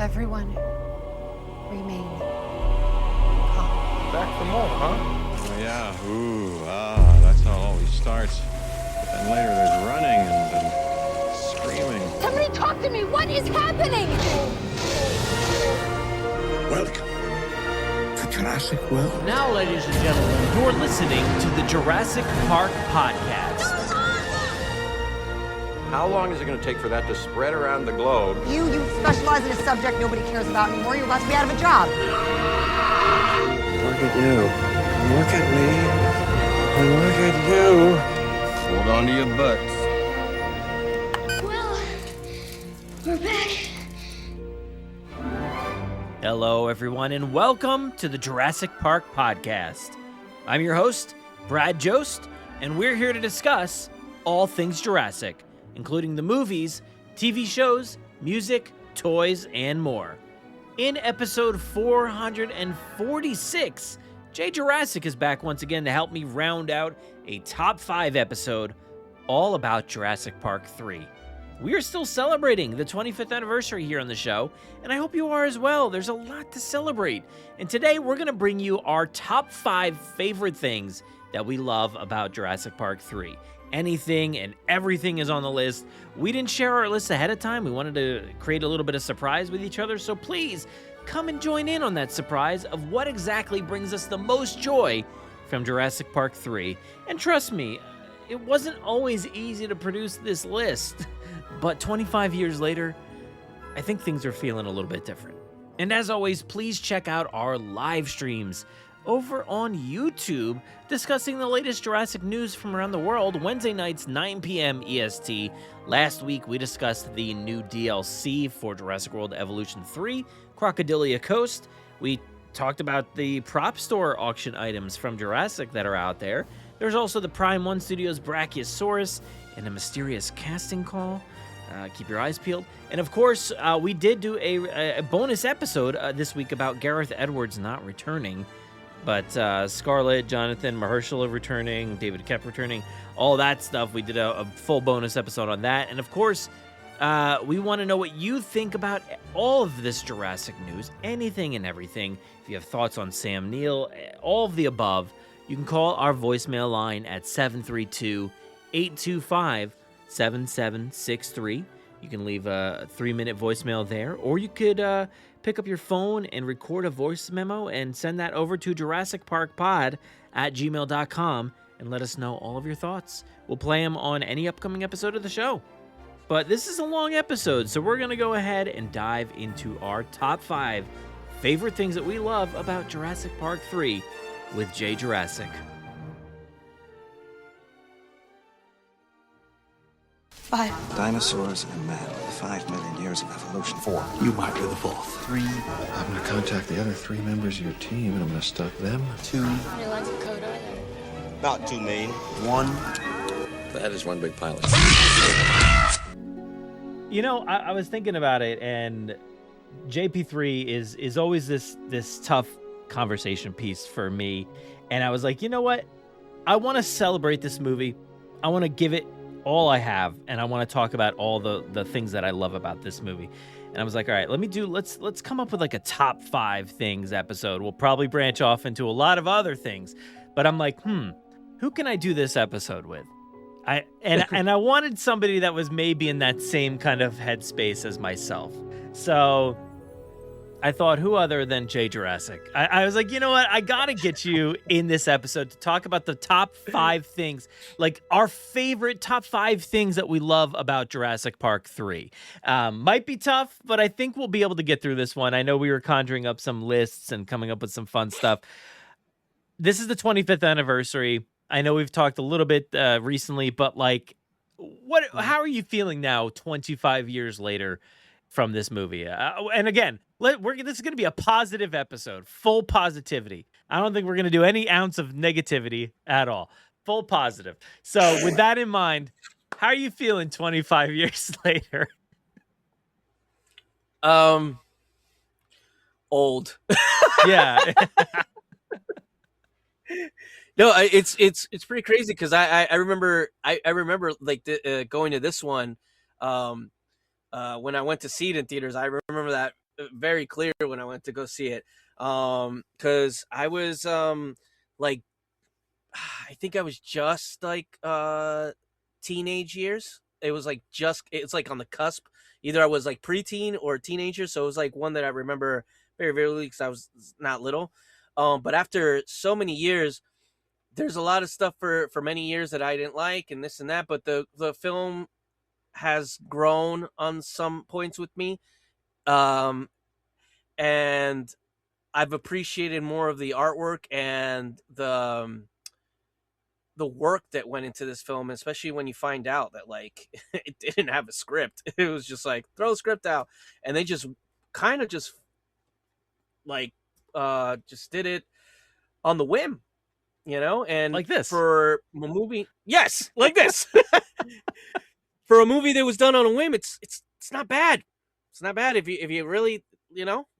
Everyone, remain calm. Back for more, huh? Oh, yeah. That's how it always starts. But then later there's running and screaming. Somebody talk to me! What is happening? Welcome to Jurassic World. Now, ladies and gentlemen, you're listening to the Jurassic Park podcast. How long is it going to take for that to spread around the globe? You specialize in a subject nobody cares about anymore. You're about to be out of a job. Look at you. Look at me. And look at you. Hold on to your butts. Well, we're back. Hello, everyone, and welcome to the Jurassic Park podcast. I'm your host, Brad Jost, and we're here to discuss all things Jurassic, including the movies, TV shows, music, toys, and more. In episode 446, Jaye Jurassic is back once again to help me round out a top 5 episode all about Jurassic Park 3. We are still celebrating the 25th anniversary here on the show, and I hope you are as well. There's a lot to celebrate. And today we're going to bring you our top 5 favorite things that we love about Jurassic Park 3. Anything and everything is on the list. We didn't share our list ahead of time. We wanted to create a little bit of surprise with each other, so please come and join in on that surprise of what exactly brings us the most joy from Jurassic Park 3. And trust me, it wasn't always easy to produce this list, but 25 years later, I think things are feeling a little bit different. And as always, please check out our live streams over on YouTube, discussing the latest Jurassic news from around the world, Wednesday nights, 9 p.m. EST. Last week, we discussed the new DLC for Jurassic World Evolution 3, Crocodilia Coast. We talked about the prop store auction items from Jurassic that are out there. There's also the Prime 1 Studios Brachiosaurus and a mysterious casting call. Keep your eyes peeled. And of course, we did do a bonus episode this week about Gareth Edwards not returning. But Scarlett, Jonathan, Mahershala returning, David Koepp returning, all that stuff. We did a full bonus episode on that. And of course, we want to know what you think about all of this Jurassic news, anything and everything. If you have thoughts on Sam Neill, all of the above, you can call our voicemail line at 732-825-7763. You can leave a 3-minute voicemail there, or you could pick up your phone and record a voice memo and send that over to JurassicParkPod@gmail.com and let us know all of your thoughts. We'll play them on any upcoming episode of the show. But this is a long episode, so we're going to go ahead and dive into our top 5 favorite things that we love about Jurassic Park 3 with Jaye Jurassic. 5. Dinosaurs and man, 5 million years of evolution. 4. You might be the 4th. 3. I'm going to contact the other 3 members of your team, and I'm going to stalk them. 2. How many lines of code are there? About 2 million. 1. That is one big pilot. You know, I was thinking about it, and JP3 is always this tough conversation piece for me. And I was like, you know what? I want to celebrate this movie. I want to give it all I have, and I want to talk about all the things that I love about this movie. And I was like, all right, let's come up with like a top 5 things episode. We'll probably branch off into a lot of other things, but I'm like, who can I do this episode with? I wanted somebody that was maybe in that same kind of headspace as myself. So I thought, who other than Jaye Jurassic? I was like, you know what? I got to get you in this episode to talk about the top 5 things, like our favorite top 5 things that we love about Jurassic Park 3. Might be tough, but I think we'll be able to get through this one. I know we were conjuring up some lists and coming up with some fun stuff. This is the 25th anniversary. I know we've talked a little bit recently, but like, how are you feeling now, 25 years later, from this movie? And again, this is going to be a positive episode, full positivity. I don't think we're going to do any ounce of negativity at all. Full positive. So with that in mind, how are you feeling 25 years later? Old. Yeah. No, it's pretty crazy because I remember like going to this one when I went to see it in theaters. I remember that very clear when I went to go see it. Because I was like, I think I was just like teenage years. It was like it's like on the cusp. Either I was like preteen or teenager, so it was like one that I remember very vividly because I was not little. But after so many years, there's a lot of stuff for many years that I didn't like and this and that. But the film has grown on some points with me, and I've appreciated more of the artwork and the work that went into this film, especially when you find out that like it didn't have a script. It was just like throw the script out, and they just kind of just like just did it on the whim, and Like this. for a movie. Yes, like this. For a movie that was done on a whim, it's not bad. It's not bad if you really,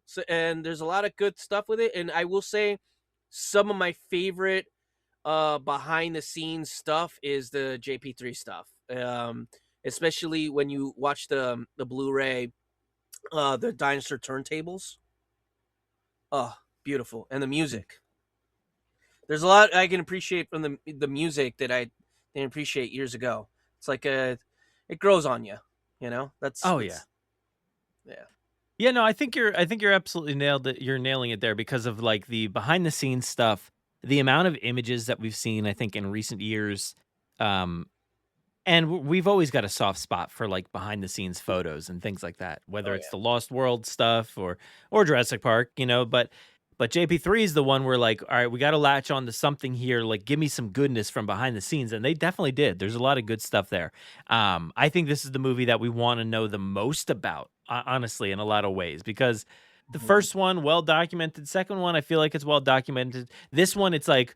So, and there's a lot of good stuff with it, and I will say some of my favorite behind the scenes stuff is the JP3 stuff. Especially when you watch the Blu-ray, the dinosaur turntables. Oh, beautiful. And the music. There's a lot I can appreciate from the music that I didn't appreciate years ago. It's like it grows on you, That's Yeah. Yeah, no, I think you're absolutely nailed it. You're nailing it there because of like the behind the scenes stuff, the amount of images that we've seen, I think, in recent years. And we've always got a soft spot for like behind the scenes photos and things like that, whether it's the Lost World stuff or Jurassic Park, but JP3 is the one where like, all right, we got to latch on to something here. Like, give me some goodness from behind the scenes. And they definitely did. There's a lot of good stuff there. I think this is the movie that we want to know the most about, honestly, in a lot of ways, because the first one, well documented. Second one, I feel like it's well documented. This one, it's like,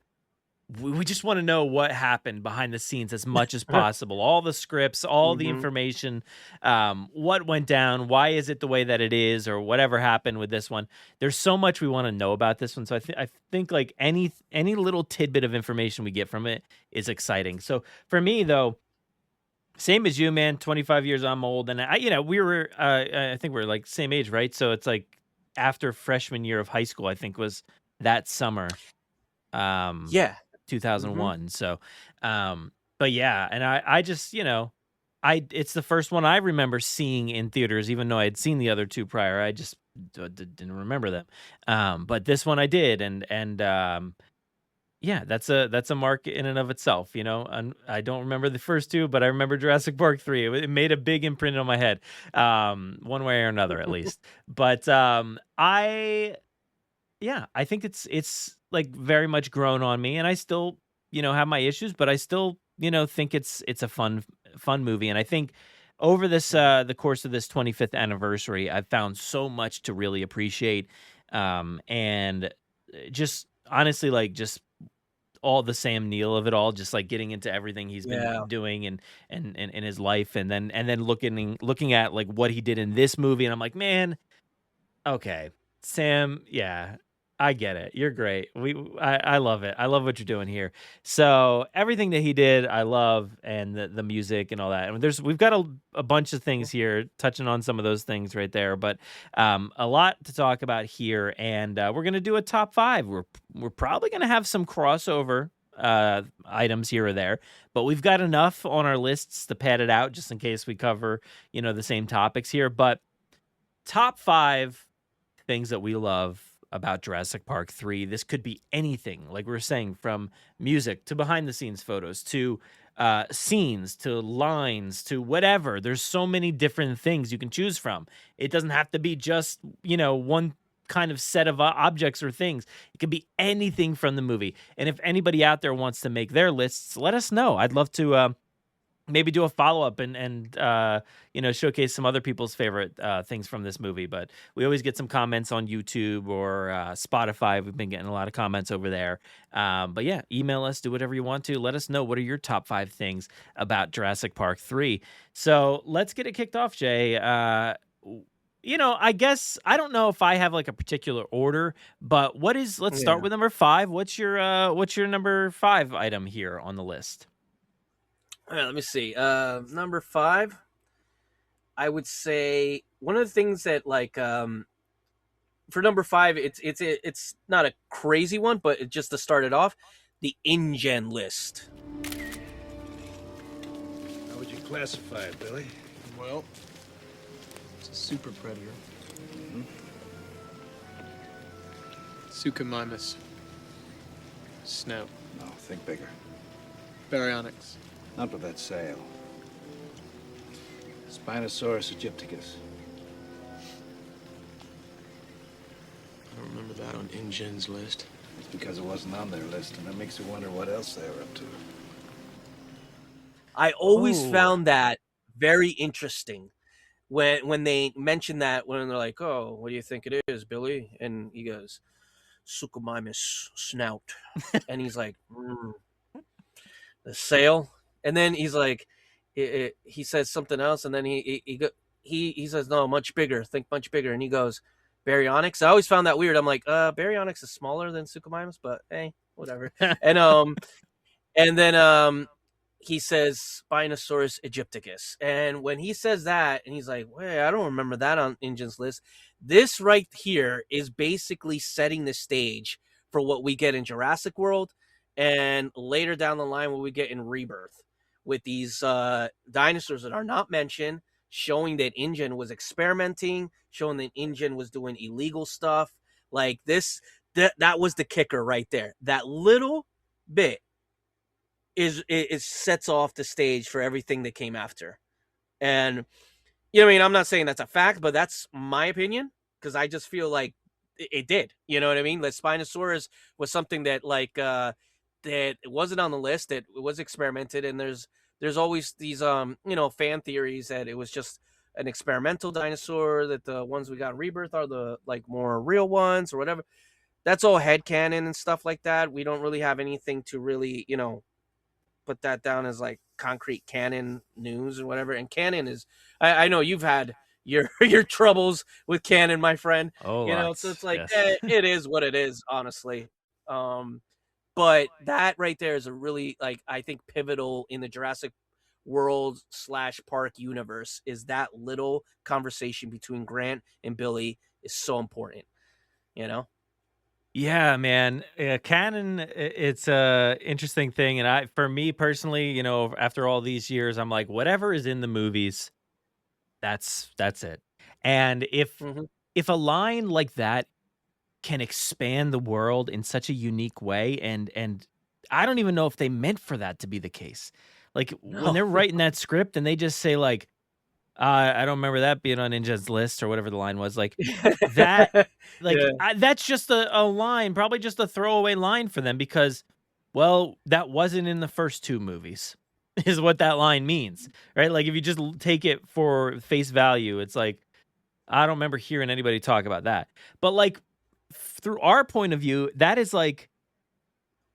we just want to know what happened behind the scenes as much as possible. All the scripts, all the information, what went down, why is it the way that it is, or whatever happened with this one. There's so much we want to know about this one. So I think like any little tidbit of information we get from it is exciting. So for me though, same as you, man. 25 years, I'm old, and we were I think we're like same age, right? So it's like after freshman year of high school, I think was that summer. Yeah. 2001. So, but yeah, and I just, it's the first one I remember seeing in theaters, even though I had seen the other two prior. I just didn't remember them. But this one I did. And yeah, that's a mark in and of itself, and I don't remember the first two, but I remember Jurassic Park 3. It made a big imprint on my head, one way or another, at least. But, I think it's like very much grown on me, and I still, have my issues, but I still, think it's a fun movie. And I think over this, the course of this 25th anniversary, I've found so much to really appreciate. And just honestly, like just all the Sam Neill of it all, just like getting into everything he's been doing and in his life. And then looking at like what he did in this movie. And I'm like, man, okay, Sam. Yeah. I get it. You're great. I love it. I love what you're doing here. So everything that he did, I love, and the music and all that. And we've got a bunch of things here, touching on some of those things right there. But a lot to talk about here, and we're gonna do a top 5. We're probably gonna have some crossover items here or there, but we've got enough on our lists to pad it out just in case we cover the same topics here. But top 5 things that we love about Jurassic Park 3. This could be anything, like we were saying, from music to behind the scenes photos to scenes to lines to whatever. There's so many different things you can choose from. It doesn't have to be just one kind of set of objects or things. It could be anything from the movie. And if anybody out there wants to make their lists, let us know. I'd love to maybe do a follow-up and showcase some other people's favorite things from this movie. But we always get some comments on YouTube or Spotify. We've been getting a lot of comments over there. But yeah, email us, do whatever you want to. Let us know, what are your top 5 things about Jurassic Park 3. So let's get it kicked off, Jay. I guess I don't know if I have like a particular order, but let's start with number 5. What's your number 5 item here on the list? All right, let me see. Number 5, I would say one of the things that like for number 5, it's not a crazy one, but just to start it off, the InGen list. How would you classify it, Billy? Well, it's a super predator. Suchomimus. Snout. No, think bigger. Baryonyx. Not with that sail. Spinosaurus aegypticus. I don't remember that on InGen's list. It's because it wasn't on their list, and that makes you wonder what else they were up to. I always found that very interesting when they mention that, when they're like, "Oh, what do you think it is, Billy?" And he goes, "Suchomimus snout," and he's like, "The sail," and then he's like, he says something else, and then he says, "No, much bigger. Think much bigger," and he goes, "Baryonyx." I always found that weird. I'm like, Baryonyx is smaller than Suchomimus, but hey, whatever. And then he says Spinosaurus aegypticus. And when he says that, and he's like, wait, I don't remember that on InGen's list. This right here is basically setting the stage for what we get in Jurassic World and later down the line what we get in Rebirth with these dinosaurs that are not mentioned, showing that InGen was experimenting, showing that InGen was doing illegal stuff. Like this, that was the kicker right there. That little bit is sets off the stage for everything that came after. And you know what I mean, I'm not saying that's a fact, but that's my opinion, because I just feel like it did. You know what I mean? Like Spinosaurus was something that that wasn't on the list, that it was experimented, and there's always these fan theories that it was just an experimental dinosaur, that the ones we got in Rebirth are the like more real ones or whatever. That's all headcanon and stuff like that. We don't really have anything to really, put that down as like concrete canon news or whatever. And canon is, I know you've had your troubles with canon, my friend. Oh, so it's like, yes. it is what it is, honestly. But that right there is a really, like, I think pivotal in the Jurassic World / park universe. Is that little conversation between Grant and Billy is so important, Yeah, man. Canon, it's a interesting thing, and for me personally, after all these years, I'm like, whatever is in the movies, that's it. And if a line like that can expand the world in such a unique way, and I don't even know if they meant for that to be the case. Like when they're writing that script and they just say like, I don't remember that being on InGen's list or whatever the line was. Like that, that's just a line, probably just a throwaway line for them, because, well, that wasn't in the first 2 movies, is what that line means, right? Like if you just take it for face value, it's like, I don't remember hearing anybody talk about that. But like through our point of view, that is like,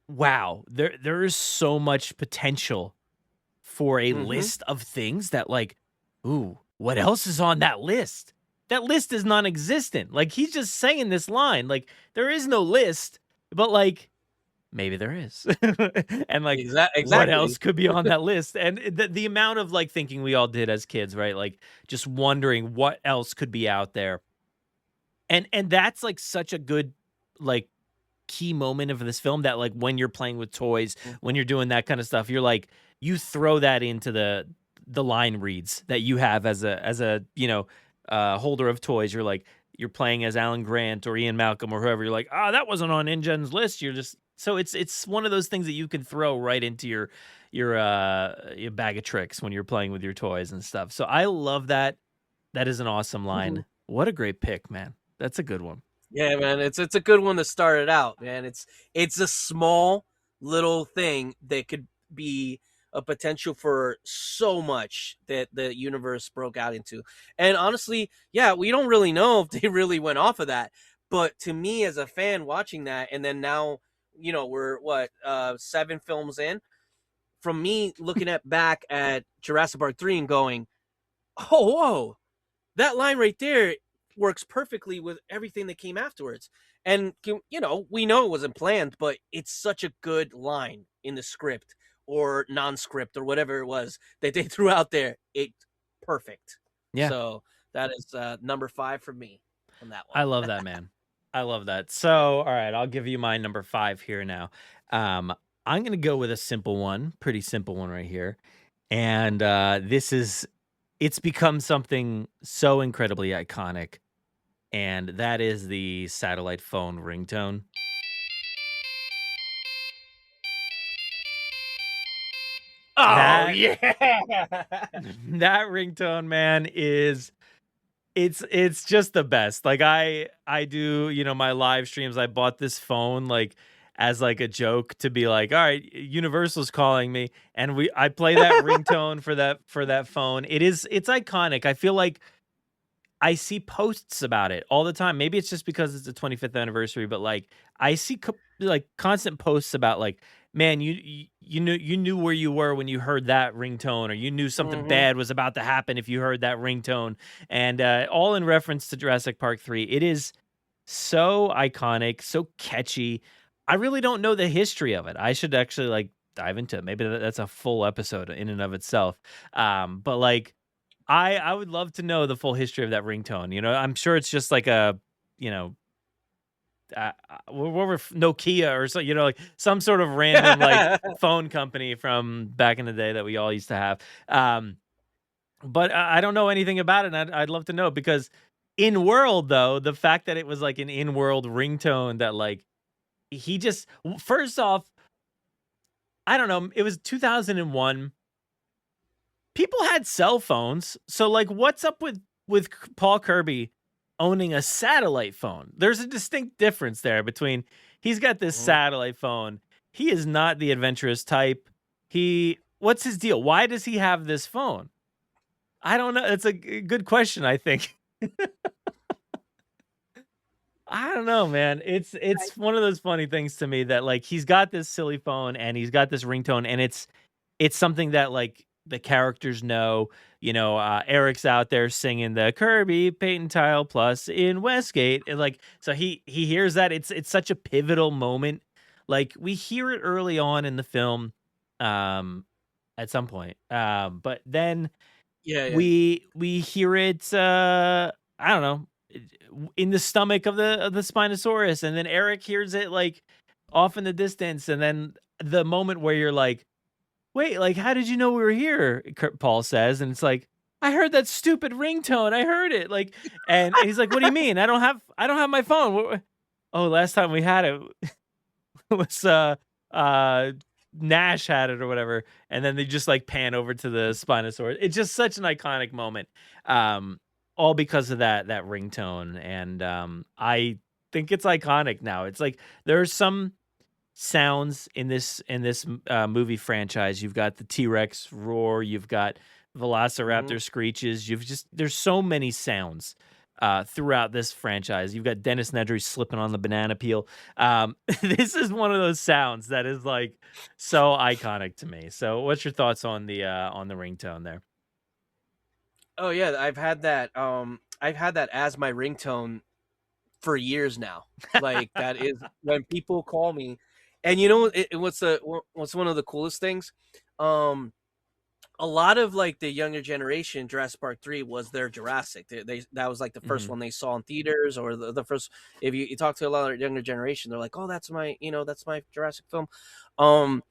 wow, there is so much potential for a list of things that like, ooh, what else is on that list? That list is non-existent. Like, he's just saying this line. Like, there is no list, but like, maybe there is. And like, exactly. What else could be on that list? And the amount of like thinking we all did as kids, right? Like, just wondering what else could be out there. And that's like such a good like key moment of this film, that like when you're playing with toys, when you're doing that kind of stuff, you're like, you throw that into the line reads that you have as a holder of toys. You're like, you're playing as Alan Grant or Ian Malcolm or whoever. You're like, that wasn't on InGen's list. You're just, so it's one of those things that you can throw right into your bag of tricks when you're playing with your toys and stuff. So I love that. That is an awesome line. What a great pick, man. That's a good one. Yeah, man, it's a good one to start it out, man. It's a small little thing that could be a potential for so much that the universe broke out into. And honestly, yeah, we don't really know if they really went off of that. But to me as a fan watching that, and then now, we're 7 films in, from me looking back at Jurassic Park 3 and going, oh, whoa, that line right there works perfectly with everything that came afterwards. And, we know it wasn't planned, but it's such a good line in the script or non-script or whatever it was that they threw out there. It's perfect. Yeah. So that is number 5 for me on that one. I love that, man. I love that. So, all right, I'll give you my number 5 here now. I'm gonna go with a simple one, pretty simple one right here. And it's become something so incredibly iconic, and that is the satellite phone ringtone. Oh That yeah. that ringtone, man, it's just the best. Like I do, my live streams. I bought this phone like as like a joke to be like, all right, Universal's calling me, and I play that ringtone for that phone. It's iconic. I feel like I see posts about it all the time. Maybe it's just because it's the 25th anniversary, but like I see like constant posts about like, man, you knew where you were when you heard that ringtone, or you knew something Mhm. bad was about to happen if you heard that ringtone, and all in reference to Jurassic Park 3. It is so iconic, so catchy. I really don't know the history of it. I should actually like dive into it. Maybe that's a full episode in and of itself. But like I would love to know the full history of that ringtone. I'm sure it's just like a, you know, what were Nokia or so, like some sort of random like phone company from back in the day that we all used to have. But I don't know anything about it. And I'd love to know, because in world though, the fact that it was like an in world ringtone that like he just first off, I don't know, it was 2001. People had cell phones. So like what's up with Paul Kirby owning a satellite phone? There's a distinct difference there between he's got this Mhm. satellite phone. He is not the adventurous type. What's his deal? Why does he have this phone? I don't know. It's a good question, I think. I don't know, man. It's one of those funny things to me that like he's got this silly phone and he's got this ringtone, and it's something that like the characters know. Eric's out there singing the Kirby Paint and Tile Plus in Westgate, and like so he hears that. It's such a pivotal moment. Like we hear it early on in the film, at some point, but then Yeah, yeah. we hear it. I don't know, in the stomach of the Spinosaurus, and then Eric hears it like off in the distance, and then the moment where you're like, "Wait, like how did you know we were here?" Paul says, and it's like, "I heard that stupid ringtone. I heard it." Like, and he's like, "What do you mean? I don't have my phone." Oh, last time we had it was uh Nash had it or whatever, and then they just like pan over to the Spinosaurus. It's just such an iconic moment, um, all because of that ringtone, and I think it's iconic now. It's like there's some sounds in this movie franchise. You've got the T-Rex roar, you've got Mhm. Velociraptor screeches. There's so many sounds throughout this franchise. You've got Dennis Nedry slipping on the banana peel. This is one of those sounds that is like so iconic to me. So, what's your thoughts on the ringtone there? Oh yeah, I've had that. I've had that as my ringtone for years now. Like that is when people call me, and what's one of the coolest things? Um, a lot of like the younger generation, Jurassic Park 3 was their Jurassic. That was like the first Mhm. one they saw in theaters, or the first. If you talk to a lot of younger generation, they're like, "Oh, that's my Jurassic film." Um,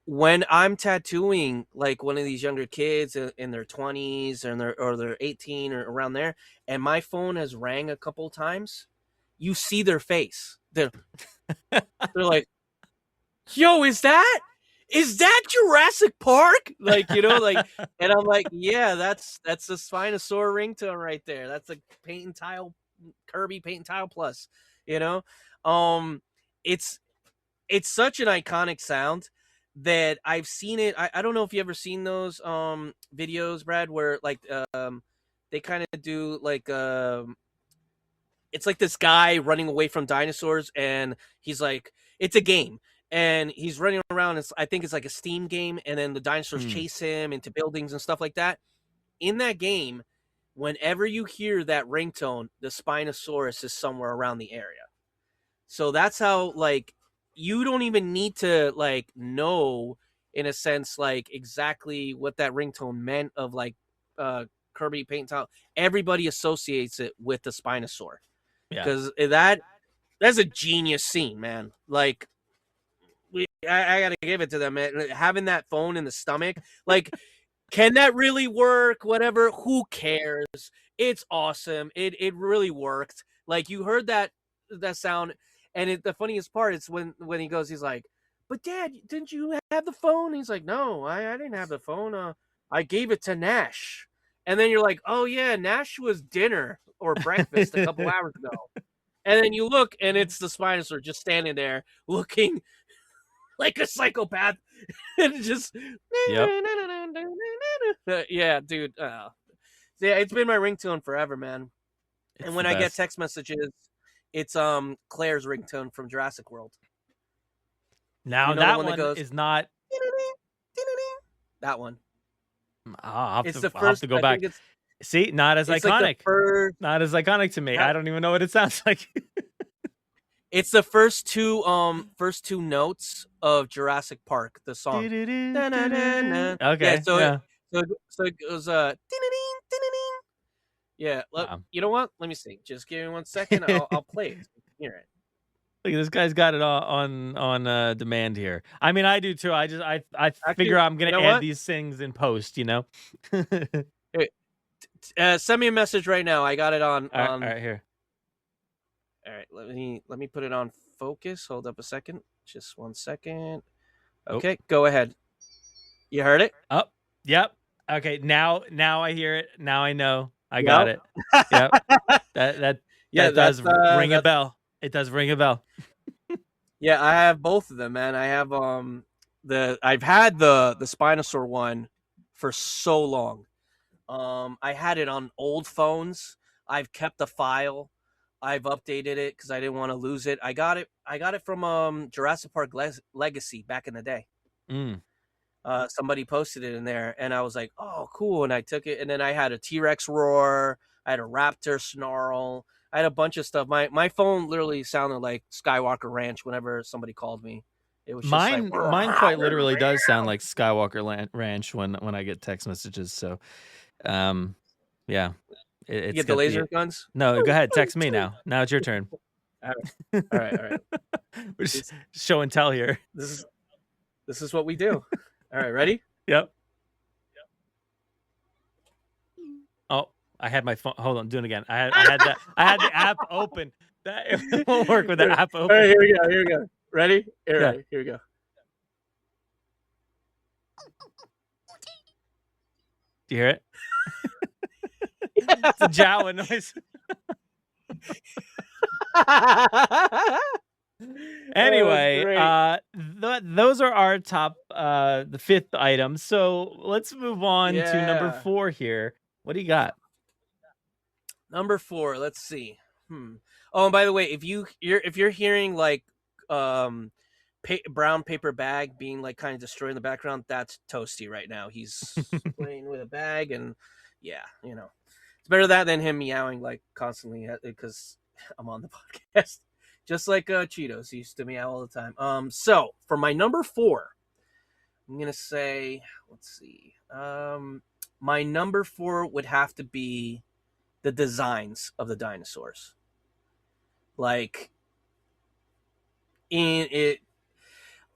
when I'm tattooing like one of these younger kids in their 20s, or they're 18 or around there, and my phone has rang a couple times, you see their face. They're like, "Yo, is that Jurassic Park?" Like, and I'm like, "Yeah, that's a Spinosaur ringtone right there. That's a paint and tile Kirby Paint and Tile Plus." You know, um, it's it's such an iconic sound that I've seen it. I don't know if you ever seen those videos, Brad, where like they kind of do like it's like this guy running away from dinosaurs, and he's like, it's a game, and he's running around. I think it's like a Steam game, and then the dinosaurs Hmm. chase him into buildings and stuff like that. In that game, whenever you hear that ringtone, the Spinosaurus is somewhere around the area. So that's how like you don't even need to like know, in a sense, like exactly what that ringtone meant of like uh Kirby Paint Tile. Everybody associates it with the Spinosaur Yeah. because that That's a genius scene, man. Like, I gotta give it to them, man. Having that phone in the stomach, like, can that really work? Whatever. Who cares? It's awesome. It really worked. Like, you heard that sound, and the funniest part is when he goes, he's like, "But Dad, didn't you have the phone?" He's like, "No, I didn't have the phone. I gave it to Nash." And then you're like, "Oh yeah, Nash was dinner or breakfast a couple hours ago." And then you look, and it's the Spinosaur just standing there looking like a psychopath, and just Yep. yeah, dude. Yeah, it's been my ringtone forever, man. It's And when the I get best. text messages, it's Claire's ringtone from Jurassic World. Now You know the that one that one goes is not. that one. I'll It's have the to, I'll have first. to go I back. think it's See, not as like the iconic. first. Not as iconic to me. I don't even know what it sounds like. It's the first two notes of Jurassic Park, the song. Da-na-na-na. Okay. Yeah, so Yeah. it goes ding-a-ding, ding-a-ding. Yeah, you know what? Let me see. Just give me 1 second. I'll play it. Hear it. Look, this guy's got it all on demand here. I mean, I do too. I Actually, figure I'm gonna you know add what? these things in post. Hey, send me a message right now. I got it on. All right, here. All right, let me put it on focus. Hold up a second. Just 1 second. Okay, Go ahead. You heard it? Oh, yep. Okay, now I hear it. Now I know. I got it. Yep. That does ring a bell. It does ring a bell. Yeah, I have both of them, man. I have I've had the Spinosaur one for so long. I had it on old phones. I've kept the file. I've updated it because I didn't want to lose it. I got it from Jurassic Park Legacy back in the day. Somebody posted it in there, and I was like, "Oh, cool!" And I took it, and then I had a T-Rex roar. I had a raptor snarl. I had a bunch of stuff. My phone literally sounded like Skywalker Ranch whenever somebody called me. It was just Mine like, quite literally does sound like Skywalker Ranch when I get text messages. So, yeah. You get the laser guns? No, go ahead. Text me now. Now it's your turn. All right. We're just show and tell here. This is what we do. All right, ready? Yep. Oh, I had my phone. Hold on, doing it again. I had the app open. It won't work with the app open. All right, here we go. Ready? Here we go. Do you hear it? It's a Jawa noise. Anyway, those are our top, the fifth item. So let's move on to number 4 here. What do you got? Number 4. Let's see. Oh, and by the way, if you're hearing like brown paper bag being like kind of destroyed in the background, that's Toasty right now. He's playing with a bag, and yeah, it's better that than him meowing like constantly because I'm on the podcast. Just like Cheetos used to meow all the time. So for my number 4, I'm gonna say, let's see. My number 4 would have to be the designs of the dinosaurs. Like in it,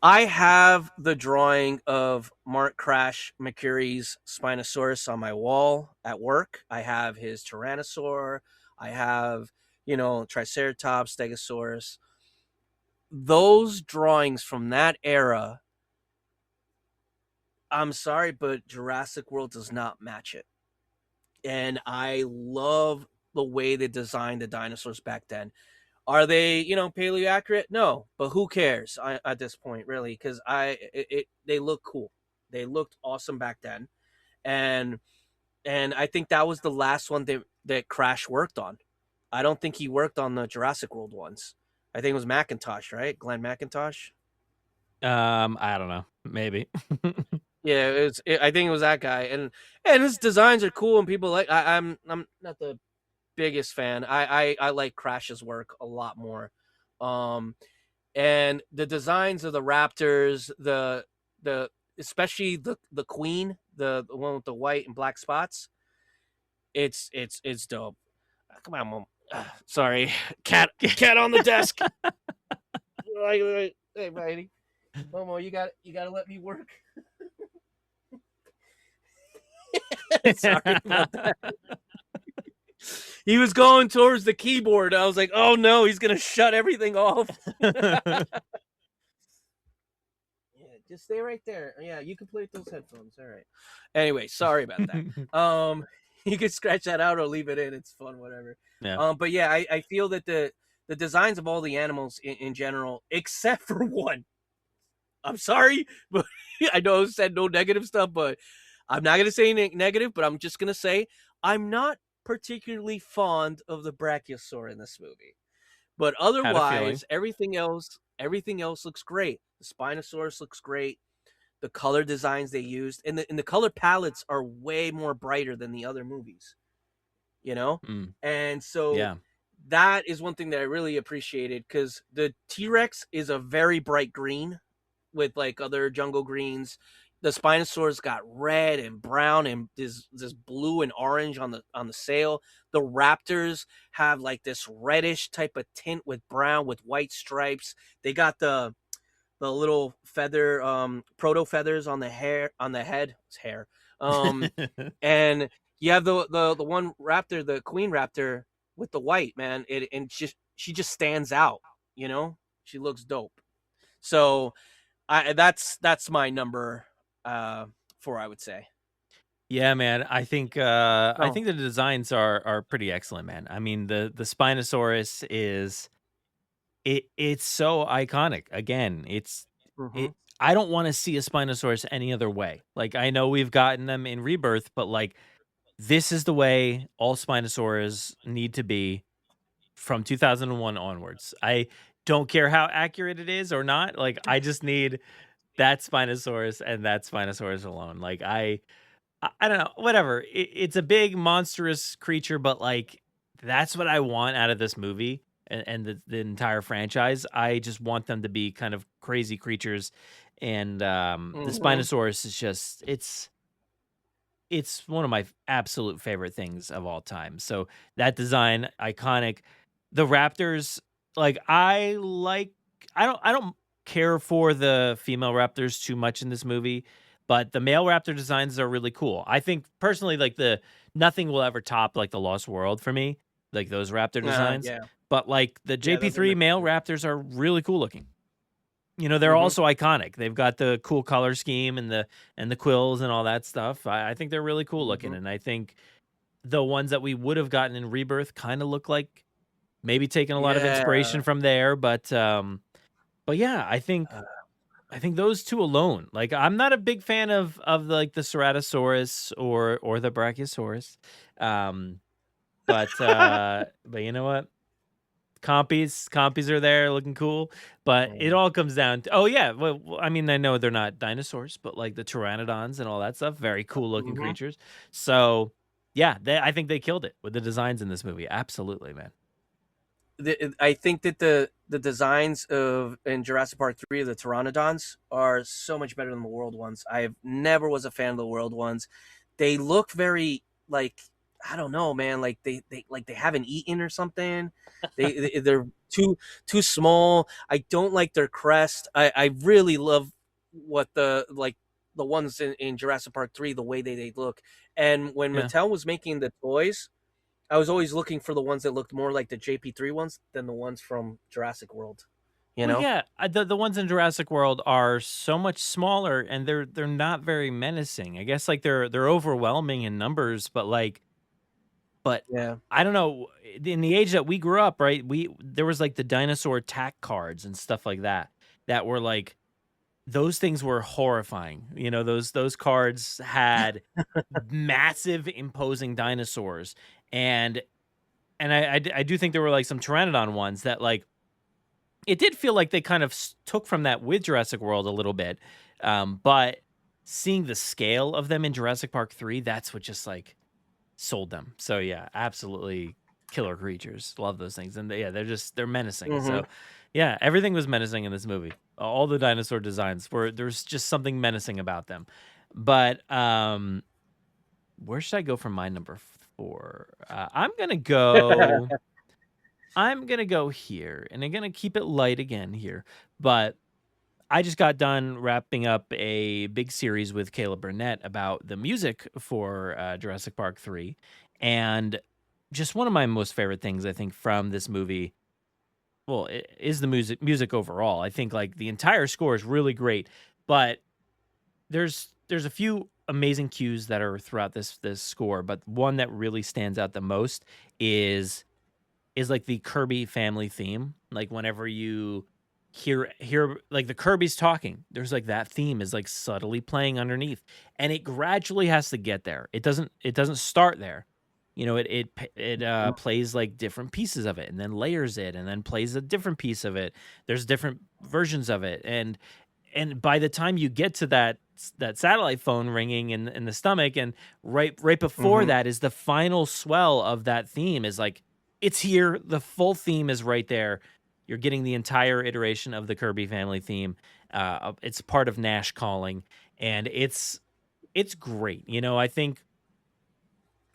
I have the drawing of Mark Crash McCurry's Spinosaurus on my wall at work. I have his Tyrannosaur. I have, Triceratops, Stegosaurus. Those drawings from that era, I'm sorry, but Jurassic World does not match it. And I love the way they designed the dinosaurs back then. Are they, paleo accurate? No, but who cares at this point, really? Because they look cool. They looked awesome back then, and I think that was the last one that Crash worked on. I don't think he worked on the Jurassic World ones. I think it was McIntosh, right? Glenn McIntosh. I don't know. Maybe. Yeah, I think it was that guy, and his designs are cool, and people like. I'm not the biggest fan. I like Crash's work a lot more, and the designs of the raptors, the especially the queen, the one with the white and black spots. It's dope. Come on, Mom. Sorry, cat on the desk. Hey, buddy, Momo, you gotta let me work. Sorry about that. He was going towards the keyboard. I was like, oh no, he's gonna shut everything off. Yeah, just stay right there. Yeah, you can play with those headphones. All right. Anyway, sorry about that. You can scratch that out or leave it in. It's fun, whatever. Yeah. But yeah, I feel that the designs of all the animals in general, except for one. I'm sorry, but I know I said no negative stuff, but I'm not gonna say negative. But I'm just gonna say I'm not particularly fond of the brachiosaur in this movie. But Had a feeling. otherwise, everything else looks great. The Spinosaurus looks great. The color designs they used and the color palettes are way more brighter than the other movies. You know? Mm. And so Yeah. that is one thing that I really appreciated because the T-Rex is a very bright green with like other jungle greens. The Spinosaurus got red and brown and this blue and orange on the sail. The Raptors have like this reddish type of tint with brown with white stripes. They got the little feather proto feathers on the head. It's hair. And you have the one raptor, the queen raptor with the white, man. She just stands out, you know? She looks dope. So that's my number 4, I would say. Yeah, man. I think Oh. the designs are pretty excellent, man. I mean, the Spinosaurus is it's so iconic. Again, Mhm. I don't want to see a Spinosaurus any other way. Like I know we've gotten them in Rebirth, but like this is the way all Spinosaurs need to be from 2001 onwards. I don't care how accurate it is or not. Like I just need that Spinosaurus and that Spinosaurus alone. Like I don't know, whatever. It's a big monstrous creature, but like that's what I want out of this movie and the entire franchise. I just want them to be kind of crazy creatures, and the Mhm. Spinosaurus is just it's one of my absolute favorite things of all time. So that design, iconic. The Raptors, like I don't care for the female Raptors too much in this movie, but the male Raptor designs are really cool. I think personally, like the nothing will ever top like the Lost World for me, like those Raptor designs. Yeah. But like the Yeah, those are JP3 nice male too. Raptors are really cool looking. You know, they're Mhm. also iconic. They've got the cool color scheme and the quills and all that stuff. I think they're really cool looking, Mhm. and I think the ones that we would have gotten in Rebirth kind of look like maybe taking a lot of Yeah. inspiration from there, but yeah, Uh, I think those two alone. Like I'm not a big fan of like the Ceratosaurus or the Brachiosaurus. Um, but you know what? Compies are there looking cool, but it Mm. all comes down to, oh yeah, well, I mean, I know they're not dinosaurs, but like the pteranodons and all that stuff, very cool looking Mhm. creatures. So yeah, I think they killed it with the designs in this movie. Absolutely, man. I think that the designs of in Jurassic Park 3 of the pteranodons are so much better than the world ones. I never was a fan of the world ones. They look very like I don't know, man. Like they haven't eaten or something. They're too small. I don't like their crest. I really love what the ones in Jurassic Park 3 the way they look. And when Yeah. Mattel was making the toys, I was always looking for the ones that looked more like the JP3 ones than the ones from Jurassic World. You Well, know? yeah, the ones in Jurassic World are so much smaller and they're not very menacing. I guess like they're overwhelming in numbers, but Yeah. I don't know, in the age that we grew up, right? There was like the dinosaur tack cards and stuff like that that were like those things were horrifying. You know, those cards had massive imposing dinosaurs and I do think there were like some pteranodon ones that like it did feel like they kind of took from that with Jurassic World a little bit. But seeing the scale of them in Jurassic Park 3, that's what just like sold them. So yeah, absolutely killer creatures. Love those things. And yeah, they're menacing. Mhm. So yeah, everything was menacing in this movie. All the dinosaur designs there's just something menacing about them. But where should I go for my number 4? I'm gonna go. I'm gonna go here, and I'm gonna keep it light again here. But I just got done wrapping up a big series with Caleb Burnett about the music for Jurassic Park 3. And just one of my most favorite things, I think, from this movie, well, is the music overall. I think like the entire score is really great, but there's a few amazing cues that are throughout this score, but one that really stands out the most is like the Kirby family theme. Like whenever you hear like the Kirby's talking, there's like that theme is like subtly playing underneath, and it gradually has to get there. It doesn't start there. You know, it plays like different pieces of it, and then layers it, and then plays a different piece of it. There's different versions of it, and by the time you get to that satellite phone ringing in the stomach, and right before that is the final swell of that theme, is like it's here. The full theme is right there. You're getting the entire iteration of the Kirby family theme. It's part of Nash Calling, and it's great. You know, I think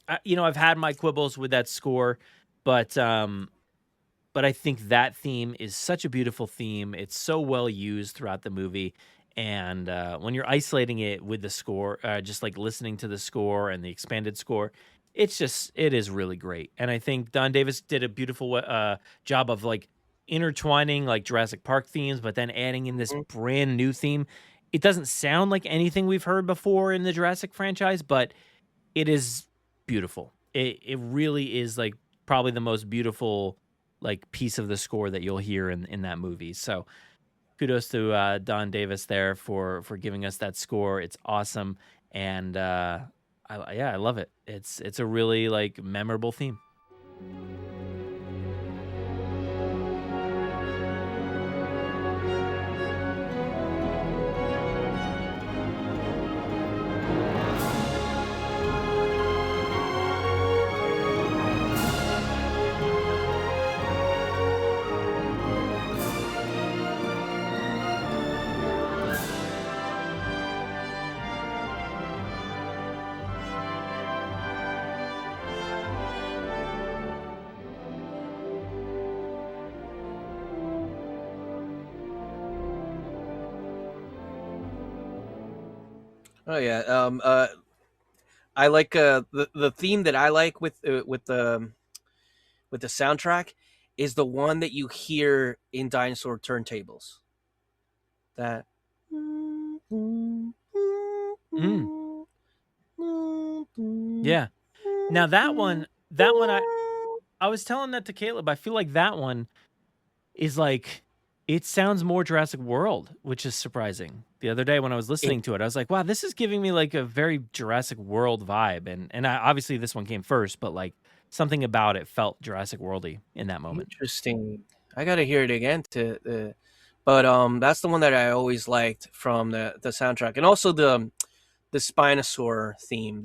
I've had my quibbles with that score, but I think that theme is such a beautiful theme. It's so well used throughout the movie. And when you're isolating it with the score, just like listening to the score and the expanded score, it is really great. And I think Don Davis did a beautiful job of like intertwining like Jurassic Park themes, but then adding in this brand new theme. It doesn't sound like anything we've heard before in the Jurassic franchise, but it is beautiful. It really is like probably the most beautiful like piece of the score that you'll hear in that movie. So kudos to Don Davis there for giving us that score. It's awesome, and I love it. It's a really like memorable theme. Oh yeah. I like the theme that I like with the soundtrack is the one that you hear in Dinosaur Turntables. That. Yeah. Now that one I was telling that to Caleb. I feel like that one is like it sounds more Jurassic World, which is surprising. The other day when I was listening to it, I was like, wow, this is giving me like a very Jurassic World vibe. And obviously this one came first, but like something about it felt Jurassic Worldy in that moment. Interesting. I gotta hear it again but that's the one that I always liked from the soundtrack, and also the Spinosaur theme,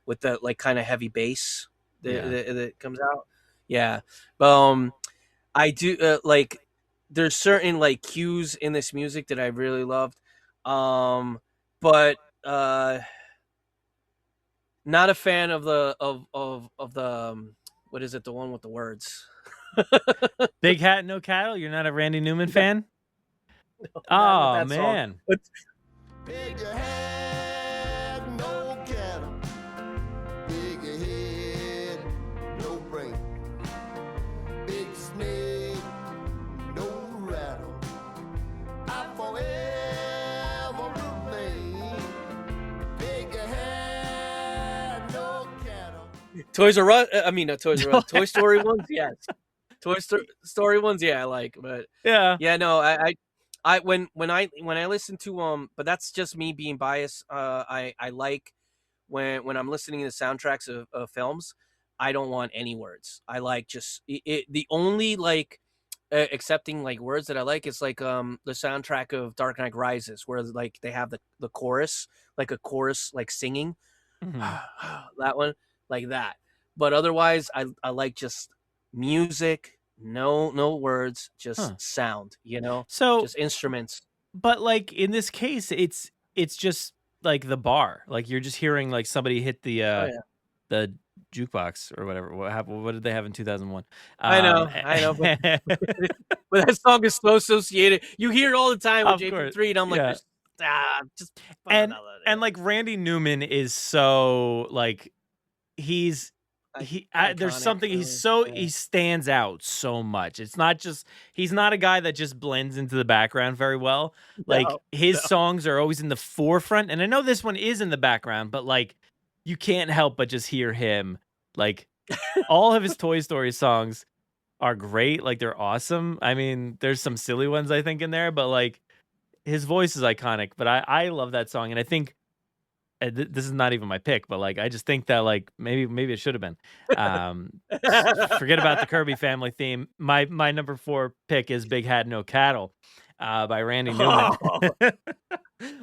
with the like kind of heavy bass that comes out. Yeah, but I do like. There's certain like cues in this music that I really loved, but not a fan of the what is it? The one with the words. Big Hat, No Cattle. You're not a Randy Newman fan? No, oh man. Big head, no cattle. Big head, no brain. Big snake, no rattle. I forever remain. Big head, no cattle. Toys R Us. I mean, not Toys R Us. Toy Story ones, yes. Toy Story ones, yeah, I like. But yeah, no, I when I listen to but that's just me being biased. I like when I'm listening to soundtracks of films, I don't want any words. I like just the only like accepting like words that I like is like the soundtrack of Dark Knight Rises, where like they have the chorus, like a chorus like singing. That one, like that. But otherwise I like just music, no words, just sound, So just instruments. But like in this case, it's just like the bar. Like you're just hearing like somebody hit the jukebox or whatever. What happened? What did they have in 2001? I know, but that song is so associated. You hear it all the time with Of course, JP3, and I'm like, yeah. just And like Randy Newman is so like he's there's something he stands out so much. It's not just he's not a guy that just blends into the background very well. Like his songs are always in the forefront, and I know this one is in the background, but like you can't help but just hear him. Like all of his Toy Story songs are great, like they're awesome. I mean, there's some silly ones I think in there, but like his voice is iconic. But I love that song, and I think this is not even my pick, but like I just think that like maybe it should have been. Forget about the Kirby family theme. My number 4 pick is Big Hat No Cattle by Randy Newman.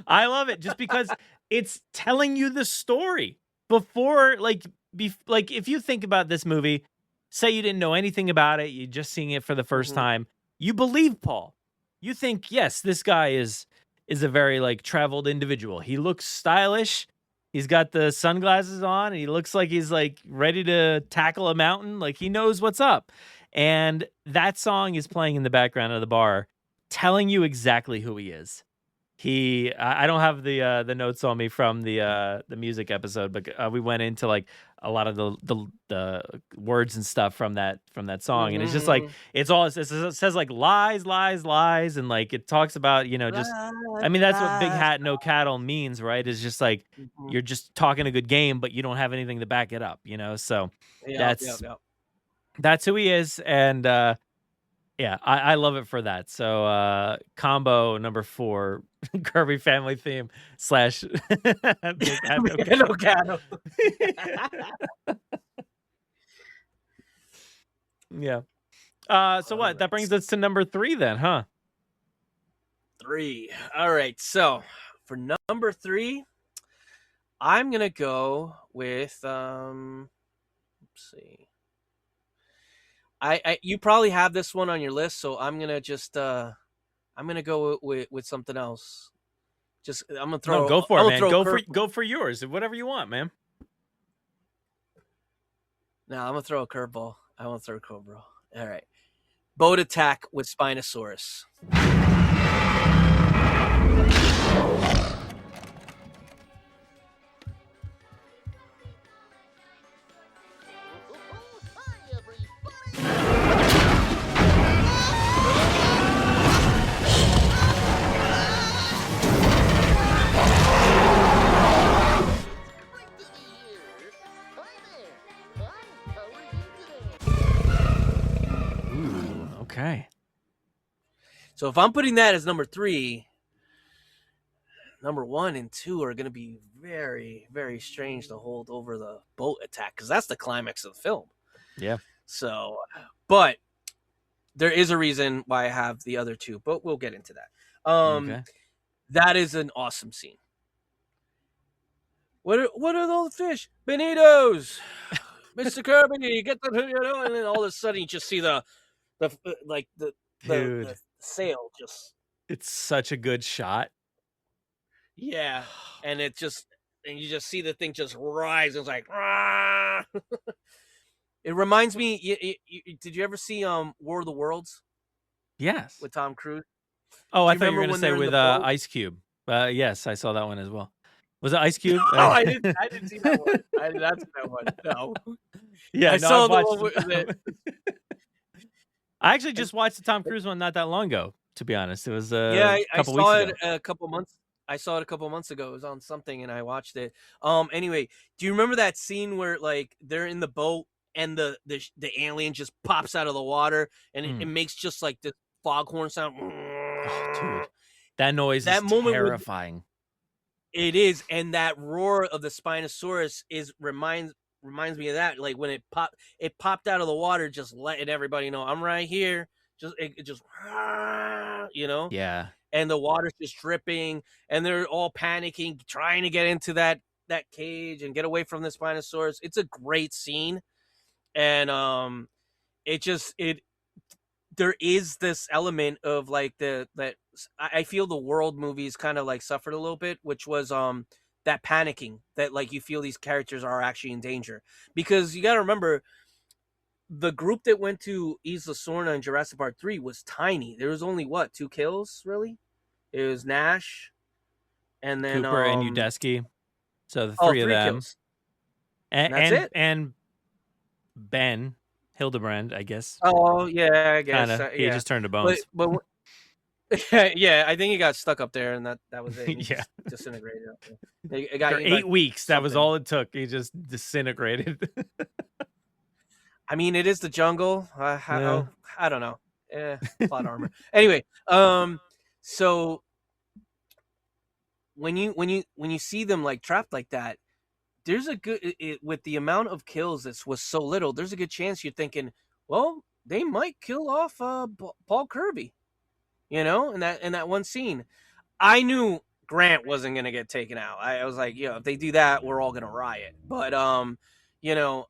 I love it just because it's telling you the story before like if you think about this movie, say you didn't know anything about it, you're just seeing it for the first time, you believe Paul. You think, yes, this guy is a very like traveled individual. He looks stylish. He's got the sunglasses on and he looks like he's like ready to tackle a mountain. Like he knows what's up. And that song is playing in the background of the bar, telling you exactly who he is. I don't have the notes on me from the music episode, but we went into like a lot of the words and stuff from that song, and it's just like it says like lies, and like it talks about just I mean that's what Big Hat No Cattle means, right? It's just like you're just talking a good game, but you don't have anything to back it up, So that's who he is, and yeah, I love it for that. So combo number 4, Kirby family theme / Big Hat No Cattle. Yeah. So what? That brings us to number 3 then, huh? 3. All right. So for number 3, I'm gonna go with let's see. You probably have this one on your list, so I'm gonna just I'm gonna go with something else. Just I'm gonna throw. No, go for it, man. Go for yours. Whatever you want, man. No, I'm gonna throw a curveball. I want to throw a curveball. All right, Boat Attack with Spinosaurus. Okay. So if I'm putting that as number 3, number 1 and 2 are going to be very, very strange to hold over the boat attack because that's the climax of the film. Yeah. So, but there is a reason why I have the other 2, but we'll get into that. Okay. That is an awesome scene. What are those fish? Bonitos, Mr. Kirby, get them, and then all of a sudden you just see the sail just. It's such a good shot. Yeah, and you just see the thing just rise. It's like, Rah! It reminds me. Did you ever see War of the Worlds? Yes. With Tom Cruise. Oh, I thought you were going to say with Ice Cube. Yes, I saw that one as well. Was it Ice Cube? Oh, I didn't see that one. I did not see that one. No. Yeah, I saw the one with I actually just watched the Tom Cruise one not that long ago. To be honest, it was I couple saw weeks it ago. a couple months. I saw it a couple months ago. It was on something, and I watched it. Anyway, do you remember that scene where like they're in the boat and the alien just pops out of the water and it makes just like this foghorn sound? Oh, dude, that noise is terrifying. It is, and that roar of the Spinosaurus reminds me of that. Like when it popped out of the water, just letting everybody know I'm right here. Yeah. And the water's just dripping, and they're all panicking, trying to get into that cage and get away from the Spinosaurus. It's a great scene, and there is this element of like that I feel the world movies kind of like suffered a little bit, which was that panicking, that like you feel these characters are actually in danger. Because you got to remember, the group that went to Isla Sorna in Jurassic Park 3 was tiny. There was only what, 2 kills really? It was Nash and then Cooper and Udesky. So the oh, three of 3 them. kills. And That's it. And Ben Hildebrand, I guess. Oh yeah, I guess. Kinda. He Yeah. just turned to bones. But yeah, I think he got stuck up there, and that was it. He Yeah. just disintegrated up there. It got For eaten by 8 weeks, that was something. all it took. He just disintegrated. I mean, it is the jungle. Yeah. I don't know. Plot armor. Anyway, so when you see them like trapped like that, there's a good with the amount of kills that was so little. There's a good chance you're thinking, well, they might kill off Paul Kirby, you know, in that one scene. I knew Grant wasn't gonna get taken out. I was like, if they do that, we're all gonna riot. But you know,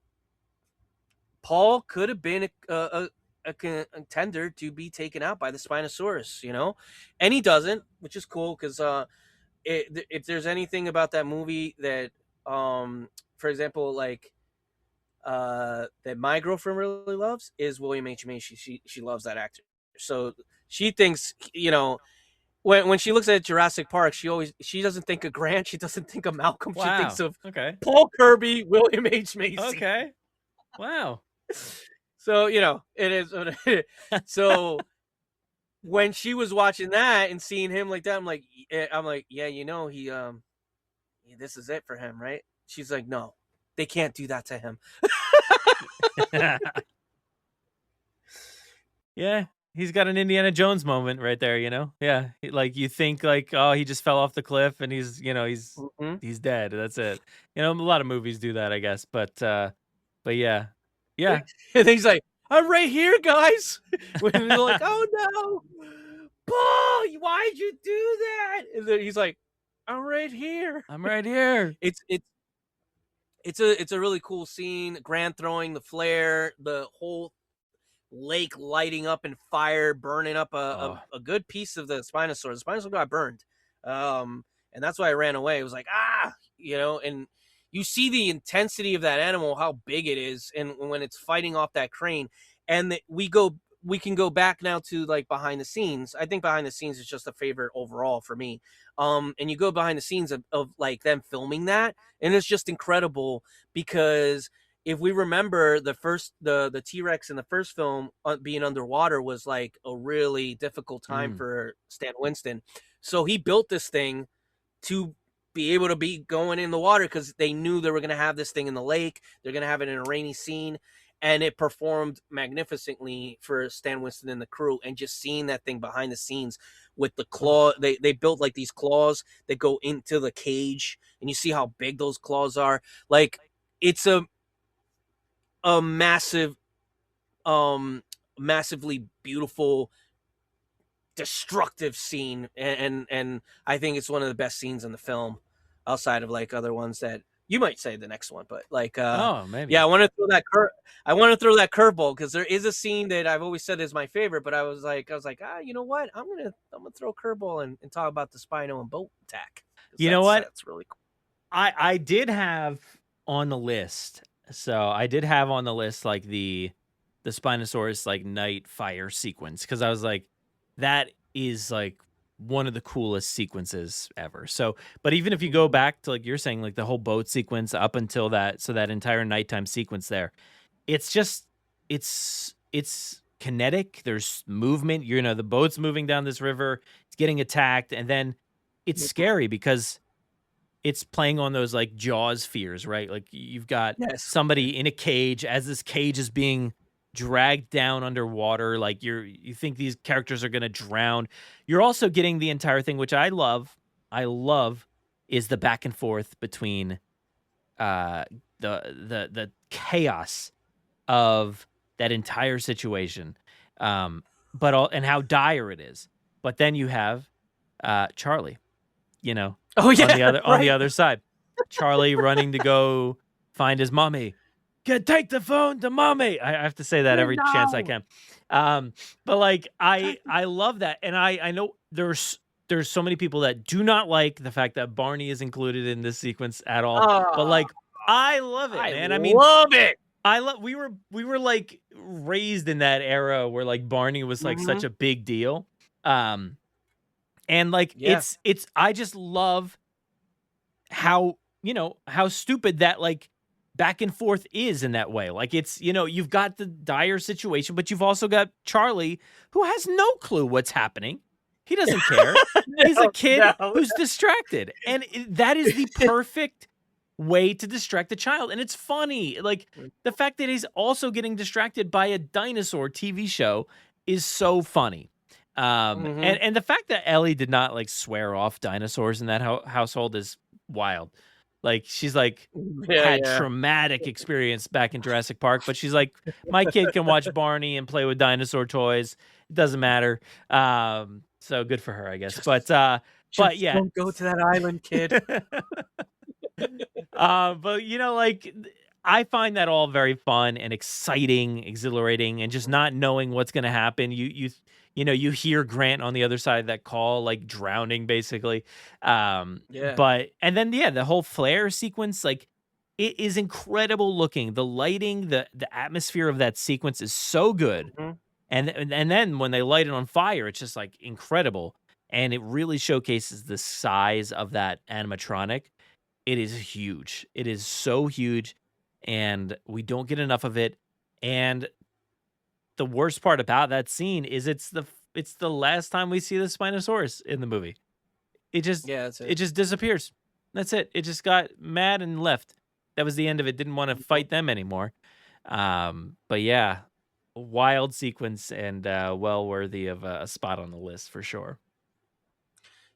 Paul could have been a contender to be taken out by the Spinosaurus, you know, and he doesn't, which is cool because if there's anything about that movie that, for example, like that my girlfriend really loves is William H. Macy. She loves that actor, so she thinks, you know, when she looks at Jurassic Park, she doesn't think of Grant, she doesn't think of Malcolm, Wow. she thinks of Okay. Paul Kirby, William H. Macy. Okay. Wow. So, you know, it is what it is. So when she was watching that and seeing him like that, I'm like, yeah, you know, he this is it for him, right? She's like, no, they can't do that to him. Yeah, he's got an Indiana Jones moment right there, you know? Yeah, like you think like, oh, he just fell off the cliff and he's, you know, he's dead. That's it. You know, a lot of movies do that, I guess, but yeah. Yeah. And he's like, I'm right here, guys. When they're like, oh no, Paul, why'd you do that? And then he's like, I'm right here. I'm right here. It's a really cool scene. Grant throwing the flare, the whole lake lighting up in fire, burning up a good piece of the Spinosaurus. The Spinosaurus got burned. And that's why I ran away. It was like, you know, and you see the intensity of that animal, how big it is, and when it's fighting off that crane. And we can go back now to like behind the scenes. I think behind the scenes is just a favorite overall for me. And you go behind the scenes of like them filming that, and it's just incredible because if we remember the T-Rex in the first film being underwater was like a really difficult time for Stan Winston. So he built this thing to be able to be going in the water because they knew they were going to have this thing in the lake. They're going to have it in a rainy scene. And it performed magnificently for Stan Winston and the crew. And just seeing that thing behind the scenes with the claw, they built like these claws that go into the cage. And you see how big those claws are. Like, it's a massive, massively beautiful, destructive scene. And I think it's one of the best scenes in the film outside of like other ones that you might say the next one, but like, maybe. Yeah, I want to throw that curveball because there is a scene that I've always said is my favorite, but I was like, you know what? I'm gonna throw a curveball and talk about the Spino and boat attack. You know what? That's really cool. I did have on the list. So I did have on the list like the Spinosaurus like night fire sequence because I was like, that is like one of the coolest sequences ever. So, but even if you go back to like you're saying, like the whole boat sequence up until that, so that entire nighttime sequence there, it's just it's kinetic. There's movement. You know, the boat's moving down this river. It's getting attacked, and then it's scary because it's playing on those like Jaws fears, right? Like you've got somebody in a cage as this cage is being dragged down underwater. Like you think these characters are going to drown. You're also getting the entire thing, which I love is the back and forth between the chaos of that entire situation. And how dire it is. But then you have Charlie, you know, on the other side. Charlie running to go find his mommy. Take the phone to mommy. I have to say that every chance I can. But like I love that, and I know there's there's so many people that do not like the fact that Barney is included in this sequence at all. But Oh, like, I love it, man. I mean, love it. we were like raised in that era where like Barney was like such a big deal. And like Yeah. it's I just love how, how stupid that like back and forth is in that way. Like it's, you've got the dire situation, but you've also got Charlie who has no clue what's happening. He doesn't care. He's a kid who's distracted. And that is the perfect way to distract the child. And it's funny. Like the fact that he's also getting distracted by a dinosaur TV show is so funny. And the fact that Ellie did not like swear off dinosaurs in that household is wild. Like she's like had traumatic experience back in Jurassic Park, but she's like, my kid can watch Barney and play with dinosaur toys. It doesn't matter. So good for her, I guess. But yeah, don't go to that island, kid. but like I find that all very fun and exciting, exhilarating, and just not knowing what's going to happen. You hear Grant on the other side of that call, like drowning, basically. But and then the whole flare sequence, like it is incredible looking. The lighting, the atmosphere of that sequence is so good. And then when they light it on fire, it's just like incredible, and it really showcases the size of that animatronic. It is huge. It is so huge, and we don't get enough of it. And the worst part about that scene is it's the last time we see the Spinosaurus in the movie. It just that's it. It just disappears. That's it. It just got mad and left. That was the end of it. Didn't want to fight them anymore. But yeah, wild sequence and well worthy of a spot on the list for sure.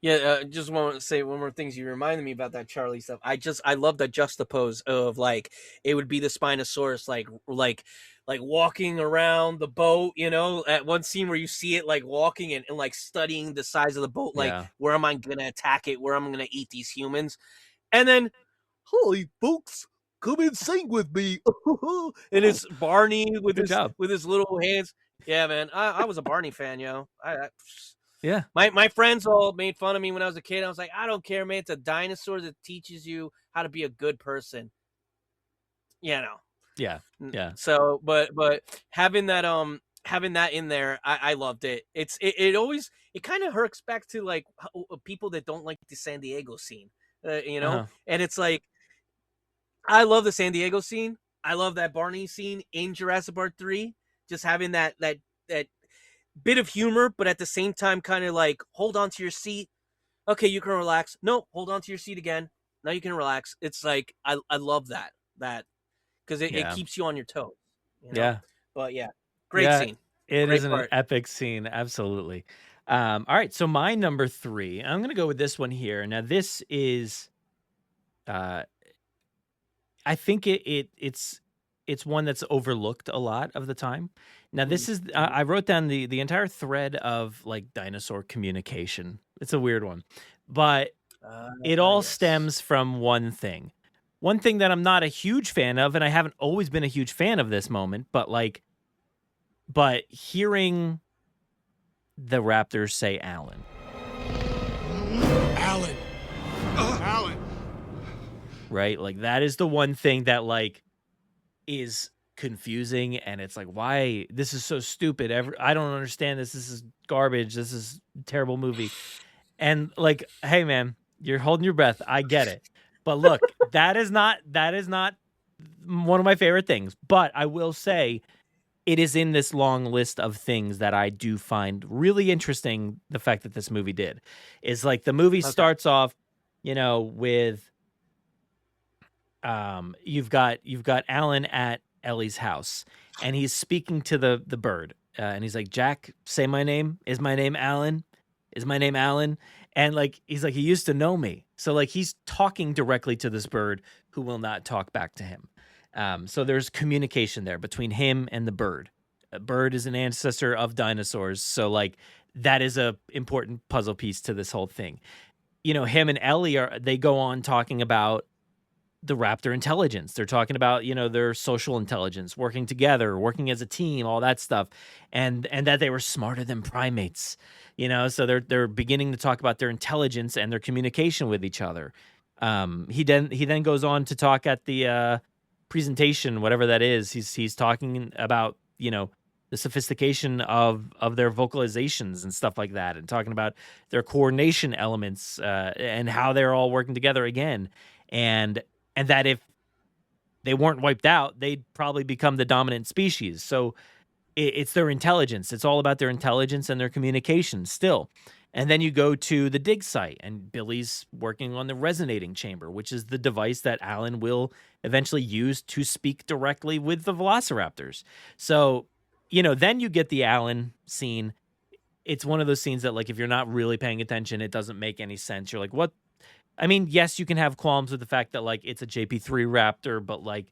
Yeah, just want to say one more thing. You reminded me about that Charlie stuff. I love the juxtapose of like it would be the Spinosaurus like walking around the boat, at one scene where you see it like walking and like studying the size of the boat, like where am I gonna attack it, where am I gonna eat these humans, and then holy folks, come and sing with me, and it's Barney with his little hands. Yeah, man, I was a Barney fan, Yeah. My friends all made fun of me when I was a kid. I was like, I don't care, man. It's a dinosaur that teaches you how to be a good person. Yeah. So, but having that in there, I loved it. It always kind of harks back to like people that don't like the San Diego scene, and it's like I love the San Diego scene. I love that Barney scene in Jurassic Park 3. Just having that bit of humor, but at the same time kind of like hold on to your seat. Okay, you can relax. No, hold on to your seat again. Now you can relax. It's like I love that because it keeps you on your toes. Yeah. But great scene. It is an epic scene, absolutely. All right, so my number 3, I'm gonna go with this one here. Now this is I think it's one that's overlooked a lot of the time. Now this is I wrote down the entire thread of like dinosaur communication. It's a weird one, but it all stems from one thing. One thing that I'm not a huge fan of, and I haven't always been a huge fan of this moment, but hearing the raptors say Alan. Alan. Alan. Right? Like that is the one thing that like is confusing, and it's like, why this is so stupid. I don't understand this. This is garbage. This is a terrible movie. And like, hey man, you're holding your breath. I get it. But look, that is not one of my favorite things. But I will say it is in this long list of things that I do find really interesting. The fact that this movie did is like the movie starts off, with you've got Alan at Ellie's house, and he's speaking to the bird, and he's like, Jack, say my name. Is my name Alan? Is my name Alan? And like he's like, he used to know me. So like he's talking directly to this bird who will not talk back to him. So there's communication there between him and the bird. A bird is an ancestor of dinosaurs, so like that is a important puzzle piece to this whole thing. Him and Ellie they go on talking about the raptor intelligence. They're talking about, their social intelligence, working together, working as a team, all that stuff. And that they were smarter than primates, so they're beginning to talk about their intelligence and their communication with each other. He then goes on to talk at the presentation, whatever that is. He's talking about, the sophistication of their vocalizations and stuff like that, and talking about their coordination elements, and how they're all working together again. And that if they weren't wiped out, they'd probably become the dominant species. So it's their intelligence. It's all about their intelligence and their communication still. And then you go to the dig site, and Billy's working on the resonating chamber, which is the device that Alan will eventually use to speak directly with the velociraptors. So, then you get the Alan scene. It's one of those scenes that, like, if you're not really paying attention, it doesn't make any sense. You're like, what? I mean, yes, you can have qualms with the fact that, like, it's a JP3 Raptor, but, like,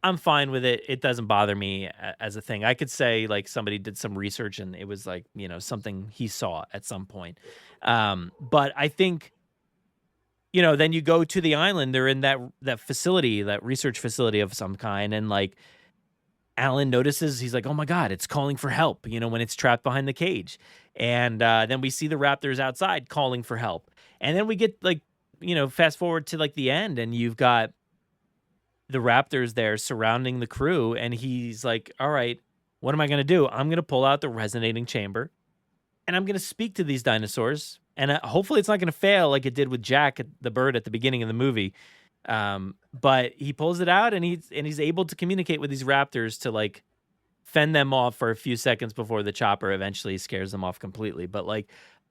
I'm fine with it. It doesn't bother me as a thing. I could say, like, somebody did some research and it was, like, something he saw at some point. But I think, then you go to the island. They're in that facility, that research facility of some kind, and, like, Alan notices, he's like, oh my God, it's calling for help, when it's trapped behind the cage. And then we see the raptors outside calling for help. And then we get, like, fast forward to, like, the end, and you've got the raptors there surrounding the crew. And he's like, all right, what am I going to do? I'm going to pull out the resonating chamber, and I'm going to speak to these dinosaurs. And hopefully it's not going to fail like it did with Jack, the bird, at the beginning of the movie. But he pulls it out, and he's able to communicate with these raptors to, like, fend them off for a few seconds before the chopper eventually scares them off completely. But, like,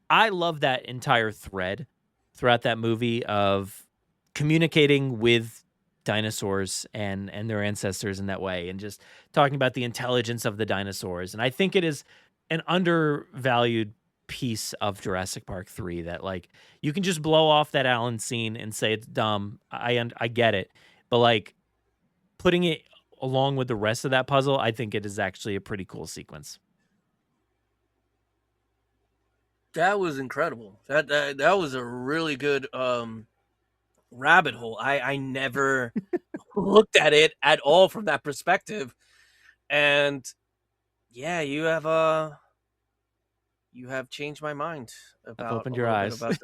I love that entire thread throughout that movie of communicating with dinosaurs and their ancestors in that way, and just talking about the intelligence of the dinosaurs. And I think it is an undervalued piece of Jurassic Park 3 that, like, you can just blow off that Alan scene and say it's dumb. I get it. But, like, putting it along with the rest of that puzzle, I think it is actually a pretty cool sequence. That was incredible. That was a really good rabbit hole. I never looked at it at all from that perspective. And yeah, you have changed my mind about, opened your eyes. About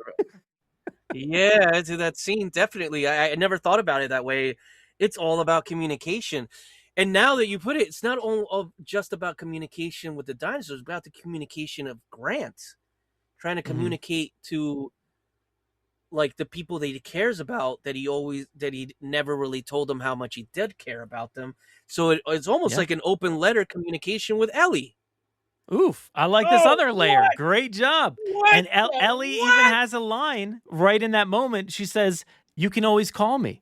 yeah, to that scene. Definitely. I never thought about it that way. It's all about communication. And now that you put it, it's not all just about communication with the dinosaurs, it's about the communication of Grant. Trying to communicate to, like, the people that he cares about, that he never really told them how much he did care about them. So it's almost like an open letter communication with Ellie. Oof, I like this other layer. What? Great job. What? And Ellie even has a line right in that moment. She says, you can always call me.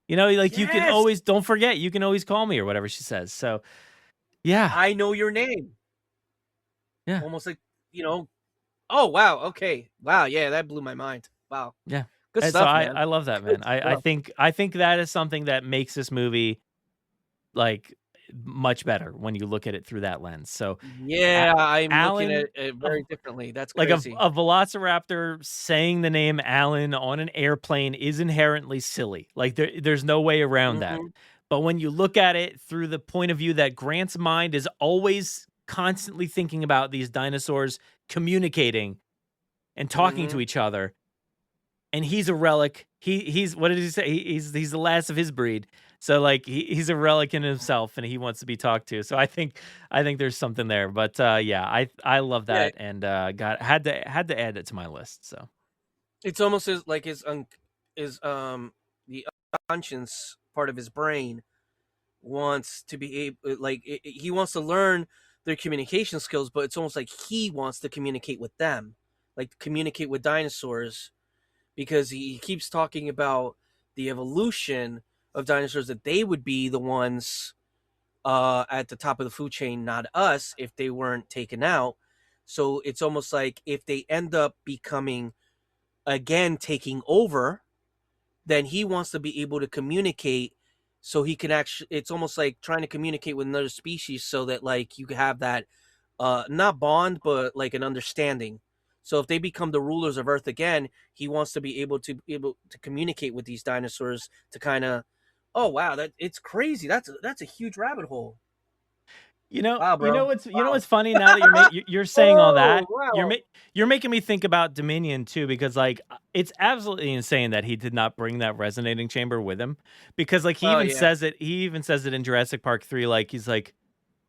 Like, you can always, don't forget, you can always call me, or whatever she says. So, yeah. I know your name. Yeah. Almost like, oh, wow. Okay. Wow. Yeah, that blew my mind. Wow. Yeah. Good And stuff, so man. I love that, man. I think that is something that makes this movie, like, much better when you look at it through that lens. So yeah, I'm Alan, looking at it very differently. That's like crazy. a velociraptor saying the name Alan on an airplane is inherently silly. Like, there's no way around that. But when you look at it through the point of view that Grant's mind is always constantly thinking about these dinosaurs communicating and talking to each other, and he's a relic. He's what did he say? He's the last of his breed. So, like, he's a relic in himself, and he wants to be talked to. So I think there's something there. But yeah, I love that, and had to add it to my list. So it's almost as like the conscience part of his brain wants to be able, like, he wants to learn their communication skills, but it's almost like he wants to communicate with them, like communicate with dinosaurs, because he keeps talking about the evolution of dinosaurs, that they would be the ones at the top of the food chain, not us, if they weren't taken out. So it's almost like if they end up becoming, again, taking over, then he wants to be able to communicate, so he can actually, it's almost like trying to communicate with another species, so that, like, you have that not bond, but like an understanding, So if they become the rulers of Earth again, he wants to be able to communicate with these dinosaurs to kind of, oh wow, that it's crazy. That's a huge rabbit hole. Wow, bro. You know what's funny now that you're saying all that. Oh, wow. You're making me think about Dominion too, because like it's absolutely insane that he did not bring that resonating chamber with him, because like he even says it. He even says it in Jurassic Park 3. Like he's like,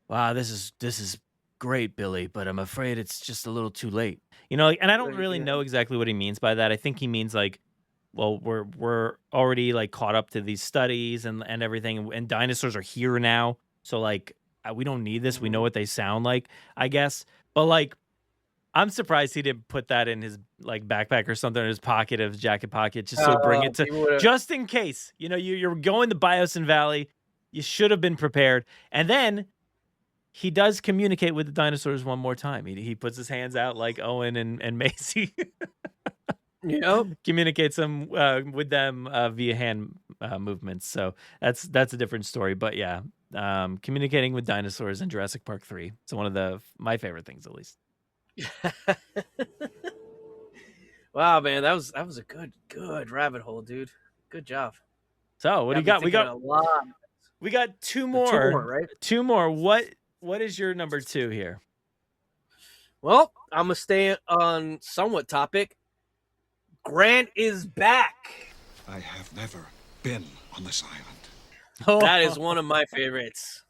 "Wow, this is great, Billy, but I'm afraid it's just a little too late." You know, like, and I don't really know exactly what he means by that. I think he means like, well, we're already like caught up to these studies and everything, and dinosaurs are here now, so like we don't need this. We know what they sound like, I guess. But like, I'm surprised he didn't put that in his like backpack or something, in his pocket, of his jacket pocket, just so bring it to just in case. You know, you're going to Biosyn Valley. You should have been prepared. And then he does communicate with the dinosaurs one more time. He puts his hands out like Owen and Macy. Communicates them with them via hand movements. So that's a different story. But yeah, communicating with dinosaurs in Jurassic Park 3. It's one of my favorite things, at least. Wow, man, that was a good rabbit hole, dude. Good job. So what do you got? We got two more, right? Two more. What is your number 2 here? Well, I'm gonna stay on somewhat topic. Grant is back. I have never been on this island. That is one of my favorites.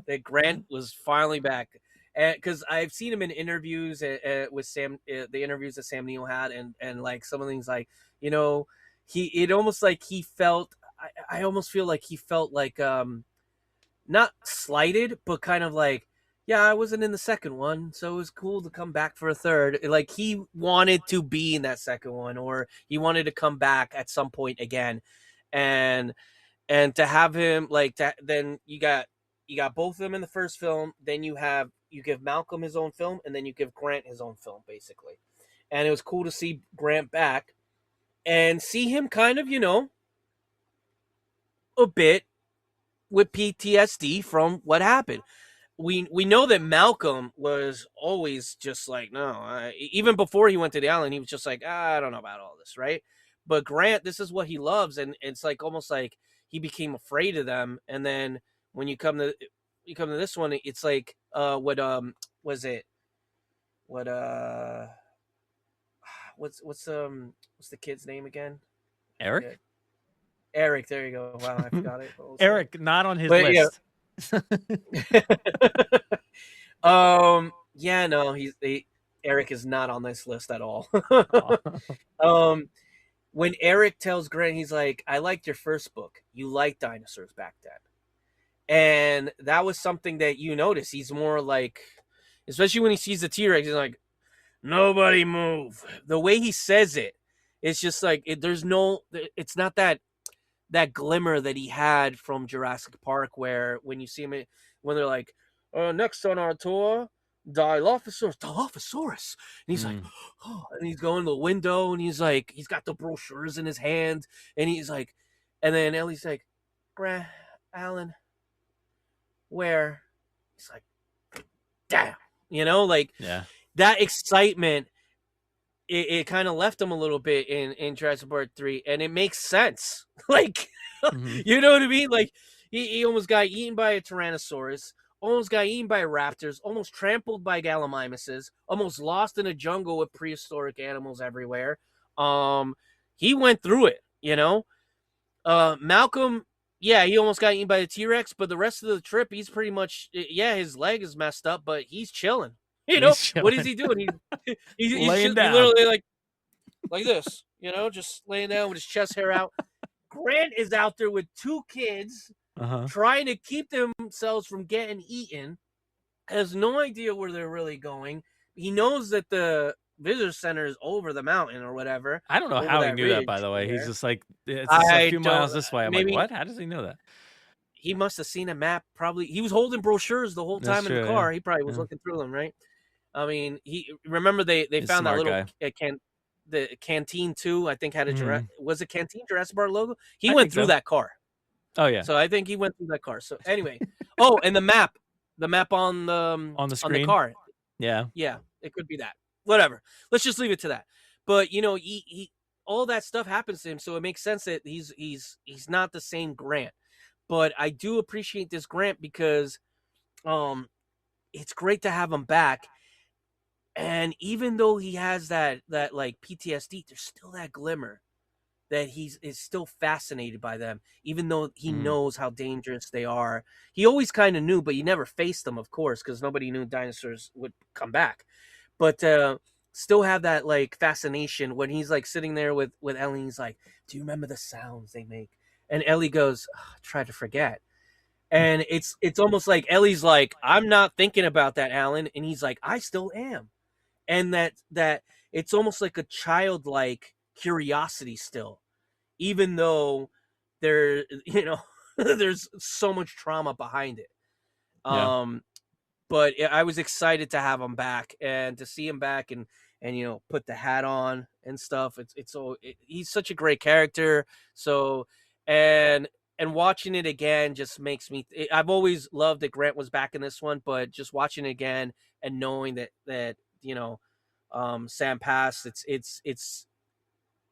That Grant was finally back, because I've seen him in interviews with Sam, the interviews that Sam Neill had, and like some of the things, like, you know, it almost like he felt. I almost feel like he felt like not slighted, but kind of like, yeah, I wasn't in the second one, so it was cool to come back for a third. Like he wanted to be in that second one, or he wanted to come back at some point again, and to have him like that. Then you got both of them in the first film. Then you give Malcolm his own film, and then you give Grant his own film, basically. And it was cool to see Grant back and see him kind of, you know, a bit with PTSD from what happened. We know that Malcolm was always just like, no, even before he went to the island, he was just like, I don't know about all this, right? But Grant, this is what he loves, and it's like almost like he became afraid of them. And then when you come to this one, it's like what's the kid's name again? Eric? Yeah. Eric, there you go. Wow, I forgot it. Eric, not on his list. Yeah, no, Eric is not on this list at all. When Eric tells Grant, he's like, I liked your first book. You liked dinosaurs back then. And that was something that you notice. He's more like, especially when he sees the T-Rex, he's like, nobody move. The way he says it, it's just like, it's not that glimmer that he had from Jurassic Park, where when you see him, when they're like, next on our tour, Dilophosaurus. And he's like, oh, and he's going to the window, and he's like, he's got the brochures in his hand, and he's like, and then Ellie's like, Alan, where? He's like, damn, you know, like, yeah, that excitement. It kind of left him a little bit in Jurassic Park 3, and it makes sense. Like, you know what I mean? Like, he almost got eaten by a Tyrannosaurus, almost got eaten by raptors, almost trampled by gallimimuses, almost lost in a jungle with prehistoric animals everywhere. He went through it, you know? Malcolm, yeah, he almost got eaten by the T-Rex, but the rest of the trip, he's pretty much, yeah, his leg is messed up, but he's chilling. You know, what is he doing? He's laying down. Literally like this, you know, just laying down with his chest hair out. Grant is out there with 2 kids trying to keep themselves from getting eaten. Has no idea where they're really going. He knows that the visitor center is over the mountain or whatever. I don't know how he knew that, by the way. He's just like, it's just a few miles this way. I'm like, what? How does he know that? He must have seen a map. Probably he was holding brochures the whole time in the car. Yeah. He probably was looking through them, right? I mean, remember they found that little the Canteen 2, I think, had a was it Canteen Jurassic Park logo? He went through that car. Oh yeah. So I think he went through that car. So anyway, oh, and the map on the screen? on the car. Yeah. Yeah, it could be that. whatever. Let's just leave it to that. But you know, he all that stuff happens to him, so it makes sense that he's not the same Grant. But I do appreciate this Grant because um it's great to have him back. And even though he has that like PTSD, there's still that glimmer that he's is still fascinated by them, even though he knows how dangerous they are. He always kind of knew, but he never faced them, of course, because nobody knew dinosaurs would come back. But still have that like fascination when he's like sitting there with Ellie. He's like, "Do you remember the sounds they make?" And Ellie goes, "Try to forget." And it's almost like Ellie's like, "I'm not thinking about that, Alan," and he's like, "I still am." And that it's almost like a childlike curiosity still, even though there there's so much trauma behind it. Yeah. But I was excited to have him back and to see him back and put the hat on and stuff. He's such a great character. So and watching it again just makes me. I've always loved that Grant was back in this one, but just watching it again and knowing that Sam passed. It's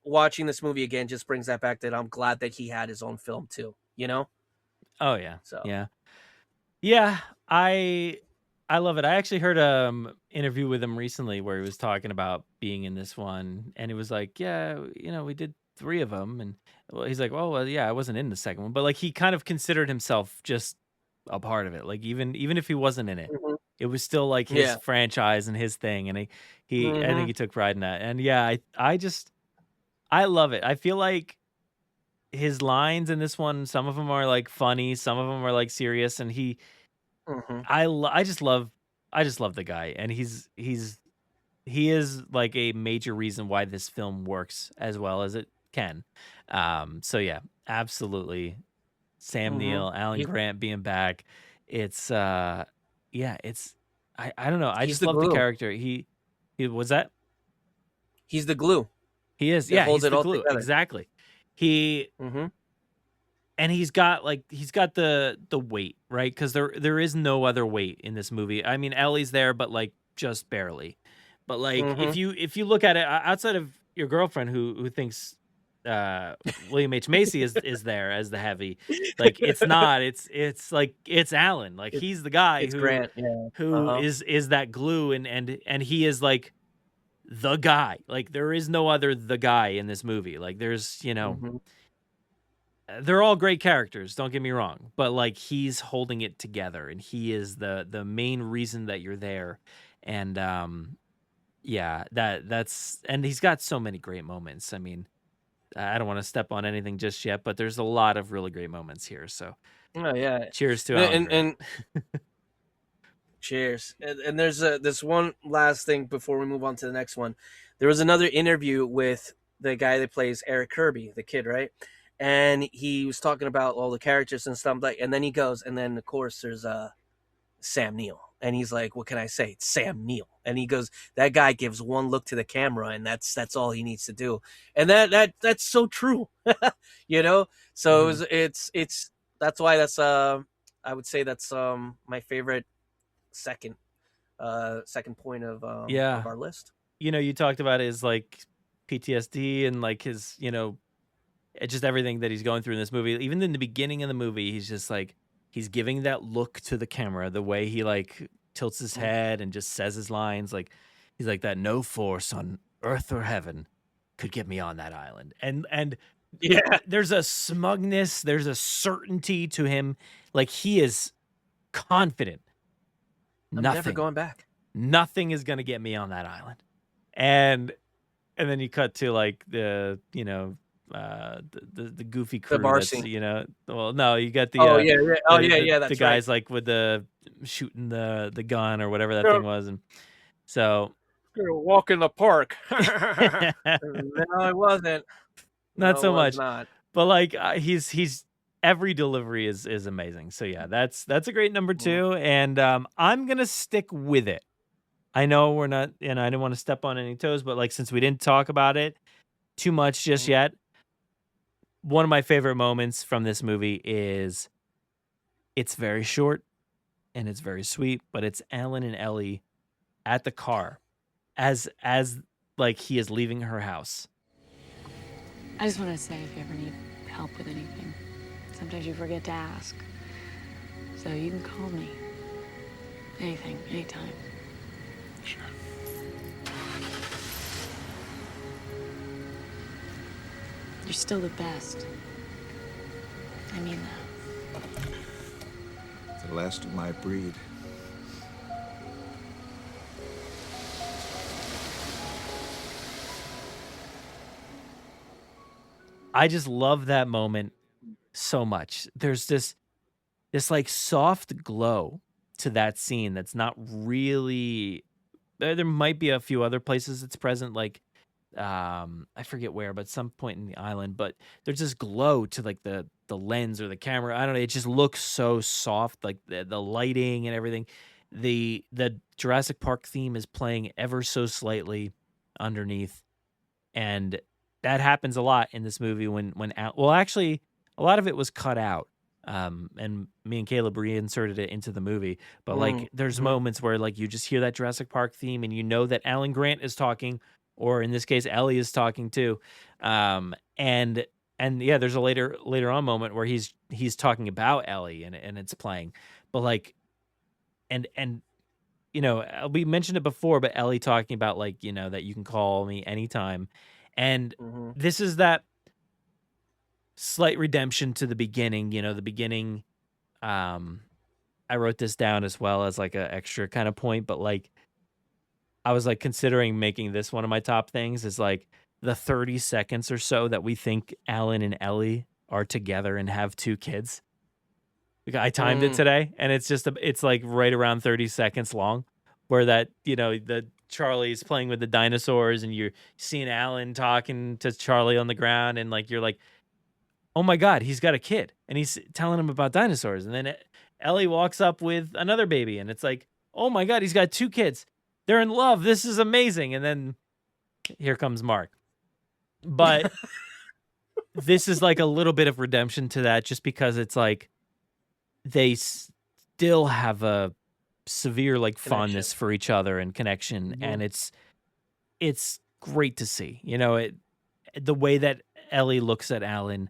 watching this movie again just brings that back that I'm glad that he had his own film too. Oh yeah. So Yeah. Yeah. I love it. I actually heard interview with him recently where he was talking about being in this one, and it was like, yeah, we did 3 of them, and well, he's like, oh well, yeah, I wasn't in the second one, but like he kind of considered himself just a part of it. Like even if he wasn't in it, Mhm. it was still like his Yeah. franchise and his thing, and I think Mhm. he took pride in that. And yeah, I love it. I feel like his lines in this one, some of them are like funny, some of them are like serious, and Mhm. I just love the guy, and he is like a major reason why this film works as well as it can. So yeah, absolutely. Sam Mhm. Neill, Alan He's Grant being back. It's yeah, it's I don't know. I he's just the love the glue. character. He was that He's the glue he is. that Yeah, holds he's it the all glue. together. Exactly. He Mhm. And he's got the weight, right? Because there is no other weight in this movie. I mean, Ellie's there, but like just barely. But like Mhm. if you look at it outside of your girlfriend who thinks William H. Macy is there as the heavy, like it's not. It's like it's Alan. Like It's he's the guy it's Grant. Yeah. who Uh-huh. is that glue, and he is like the guy. Like there is no other the guy in this movie. Like there's Mhm. they're all great characters, don't get me wrong, but like he's holding it together, and he is the main reason that you're there. And yeah, that's and he's got so many great moments. I mean, I don't want to step on anything just yet, but there's a lot of really great moments here. So Oh yeah. cheers to Alan And Grant. cheers. And there's this one last thing before we move on to the next one. There was another interview with the guy that plays Eric Kirby, the kid, right? And he was talking about all the characters and stuff like. And then he goes, and then of course there's Sam Neill, and he's like, "What can I say? It's Sam Neill." And he goes, "That guy gives one look to the camera, and that's all he needs to do." And that's so true, So Mhm. it's that's why that's I would say that's my favorite second second point of Yeah, our list. you talked about his like PTSD and like his just everything that he's going through in this movie. Even in the beginning of the movie, he's just like he's giving that look to the camera, the way he like tilts his head and just says his lines. Like he's like that no force on earth or heaven could get me on that island. And Yeah, there's a smugness, there's a certainty to him. Like he is confident. I'm never Nothing, going back. nothing is gonna get me on that island. And then you cut to like the goofy The crew bar that's scene. well no you got Oh yeah, yeah. Oh yeah, the yeah. the That's right. guys like with the shooting the gun or whatever that Yeah, thing was, and so you're a walk in the park. No, it wasn't. not No, it so was much, not. but like he's every delivery is amazing. So yeah, that's a great number Mm, 2, and I'm gonna stick with it. I know we're not, and I didn't want to step on any toes, but like since we didn't talk about it too much just mm, yet, one of my favorite moments from this movie is it's very short and it's very sweet, but it's Alan and Ellie at the car as like he is leaving her house. I just want to say, if you ever need help with anything, sometimes you forget to ask. So you can call me. Anything, anytime. Sure. You're still the best. I mean that. The last of my breed. I just love that moment so much. There's this like soft glow to that scene that's not really there might be a few other places it's present, like I forget where, but some point in the island, but there's this glow to like the lens or the camera. I don't know, it just looks so soft, like the lighting and everything. The Jurassic Park theme is playing ever so slightly underneath, and that happens a lot in this movie well, actually a lot of it was cut out. And me and Caleb reinserted it into the movie, but like there's moments where like you just hear that Jurassic Park theme and you know that Alan Grant is talking, or in this case Ellie is talking too. And yeah, there's a later on moment where he's talking about Ellie and it's playing, but like and you know, we mentioned it before, but Ellie talking about like, you know, that you can call me anytime, and this is that slight redemption to the beginning. You know, the beginning, I wrote this down as well as like a extra kind of point, but like I was like considering making this one of my top things, is like the 30 seconds or so that we think Alan and Ellie are together and have 2 kids. I timed it today, and it's like right around 30 seconds long, where that, you know, the Charlie's playing with the dinosaurs and you're seeing Alan talking to Charlie on the ground, and like you're like, oh my God, he's got a kid and he's telling him about dinosaurs. And then Ellie walks up with another baby, and it's like, oh my God, he's got 2 kids. They're in love. This is amazing. And then here comes Mark. But this is like a little bit of redemption to that, just because it's like they still have a severe like fondness for each other and connection. And it's great to see, you know, the way that Ellie looks at Alan,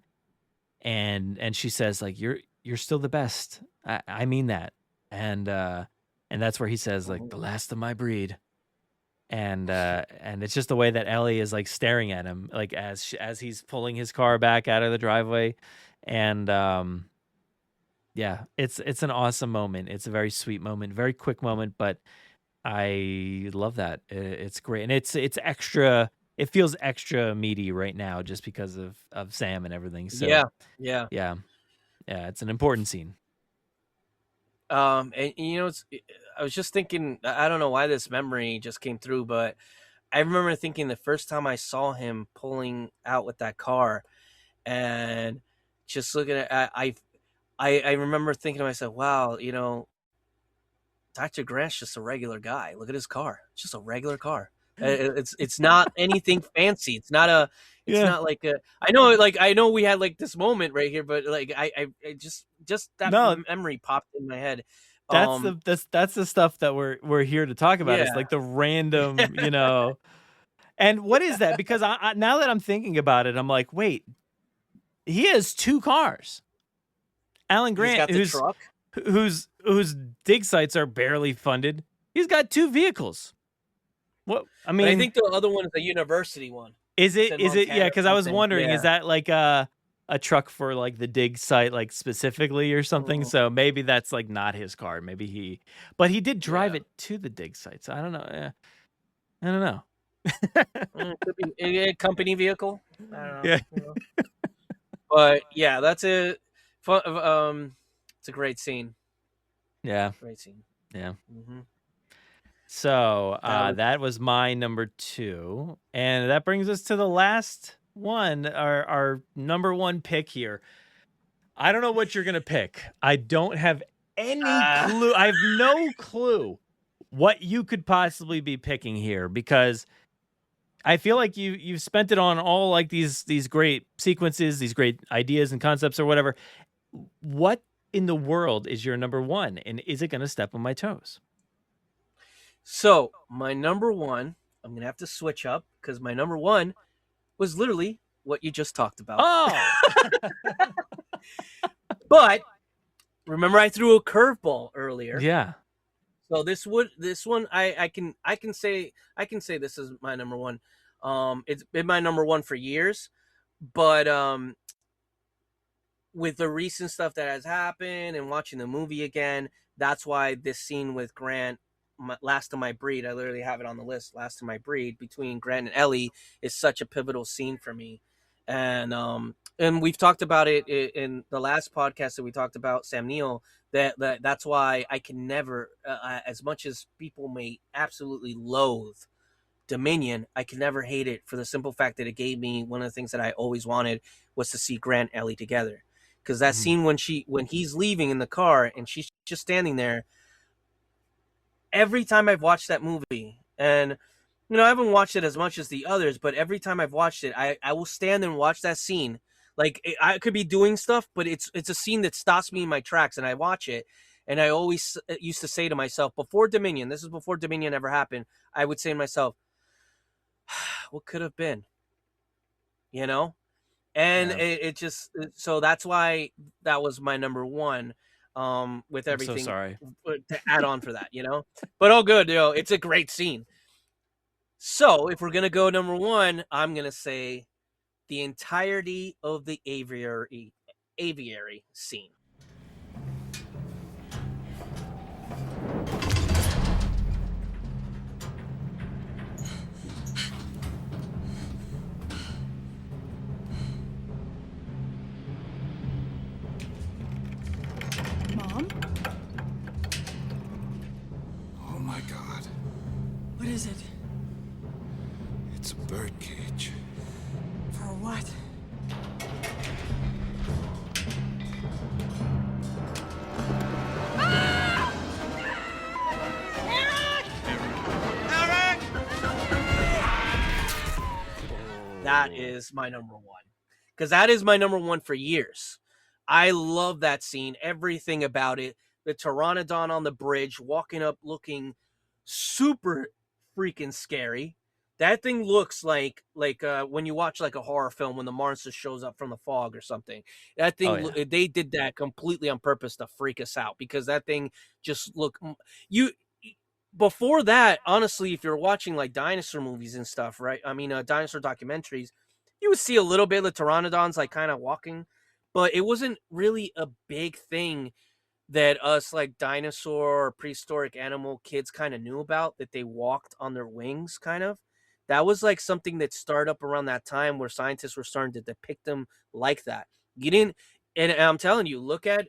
and she says like, you're still the best. I mean that. And that's where he says like, the last of my breed. And it's just the way that Ellie is like staring at him, like as he's pulling his car back out of the driveway. And yeah, it's an awesome moment. It's a very sweet moment, very quick moment, but I love that. It's great. And it's extra, it feels extra meaty right now just because of Sam and everything. So yeah. It's an important scene. And you know, I was just thinking, I don't know why this memory just came through, but I remember thinking the first time I saw him pulling out with that car, and just looking at, I remember thinking to myself, wow, you know, Dr. Grant's just a regular guy. Look at his car. It's just a regular car. It's not anything fancy. It's not not like a, I know we had like this moment right here, but like I just that memory popped in my head. That's the stuff that we're here to talk about. It's like the random, you know. And what is that? Because I now that I'm thinking about it, I'm like, wait, he has 2 cars. Alan Grant, whose dig sites are barely funded, he's got 2 vehicles. What I mean, but I think the other one is a university one. Is it? Yeah, because I was wondering, is that like a truck for like the dig site, like specifically or something? So maybe that's like not his car. Maybe but he did drive it to the dig site. So I don't know. I don't know. Could be a company vehicle. I don't know. Yeah. You know? But yeah, that's a fun. It's a great scene. Yeah. Great scene. Yeah. So that was my number 2, and that brings us to the last one, our number 1 pick here. I don't know what you're gonna pick. I don't have any clue. I have no clue what you could possibly be picking here, because I feel like you've spent it on all like these great sequences, these great ideas and concepts or whatever. What in the world is your number 1, and is it gonna step on my toes? So my number 1 I'm gonna have to switch up because my number one was literally what you just talked about. Oh, But remember, I threw a curveball earlier. yeah. So this one I can say this is my number one. It's been my number one for years, but with the recent stuff that has happened and watching the movie again, that's why this scene with Grant, Last of My Breed, I literally have it on the list. Last of My Breed between Grant and Ellie is such a pivotal scene for me, and we've talked about it in the last podcast that we talked about Sam Neill. That's why I can never, as much as people may absolutely loathe Dominion, I can never hate it for the simple fact that it gave me one of the things that I always wanted was to see Grant and Ellie together. Because that scene when he's leaving in the car and she's just standing there, every time I've watched that movie, and I haven't watched it as much as the others, but every time I've watched it, I will stand and watch that scene. Like I could be doing stuff, but it's a scene that stops me in my tracks, and I watch it, and I always used to say to myself before Dominion, this is before Dominion ever happened, I would say to myself, what could have been, and it just, so that's why that was my number one, with everything. I'm so sorry to add on for that, but all good. It's a great scene. So if we're gonna go number one, I'm gonna say the entirety of the aviary scene. Mom? Oh my God. What is it? It's a bird cage. For what? That is my number one. Because that is my number one for years. I love that scene. Everything about it. The pteranodon on the bridge, walking up looking super freaking scary. That thing looks like when you watch like a horror film when the monster shows up from the fog or something. That thing, they did that completely on purpose to freak us out because that thing just before that, honestly, if you're watching like dinosaur movies and stuff, right? I mean, dinosaur documentaries, you would see a little bit of the pteranodons like kind of walking, but it wasn't really a big thing that us like dinosaur or prehistoric animal kids kind of knew about, that they walked on their wings kind of. That was like something that started up around that time where scientists were starting to depict them like that. You didn't, and I'm telling you, look at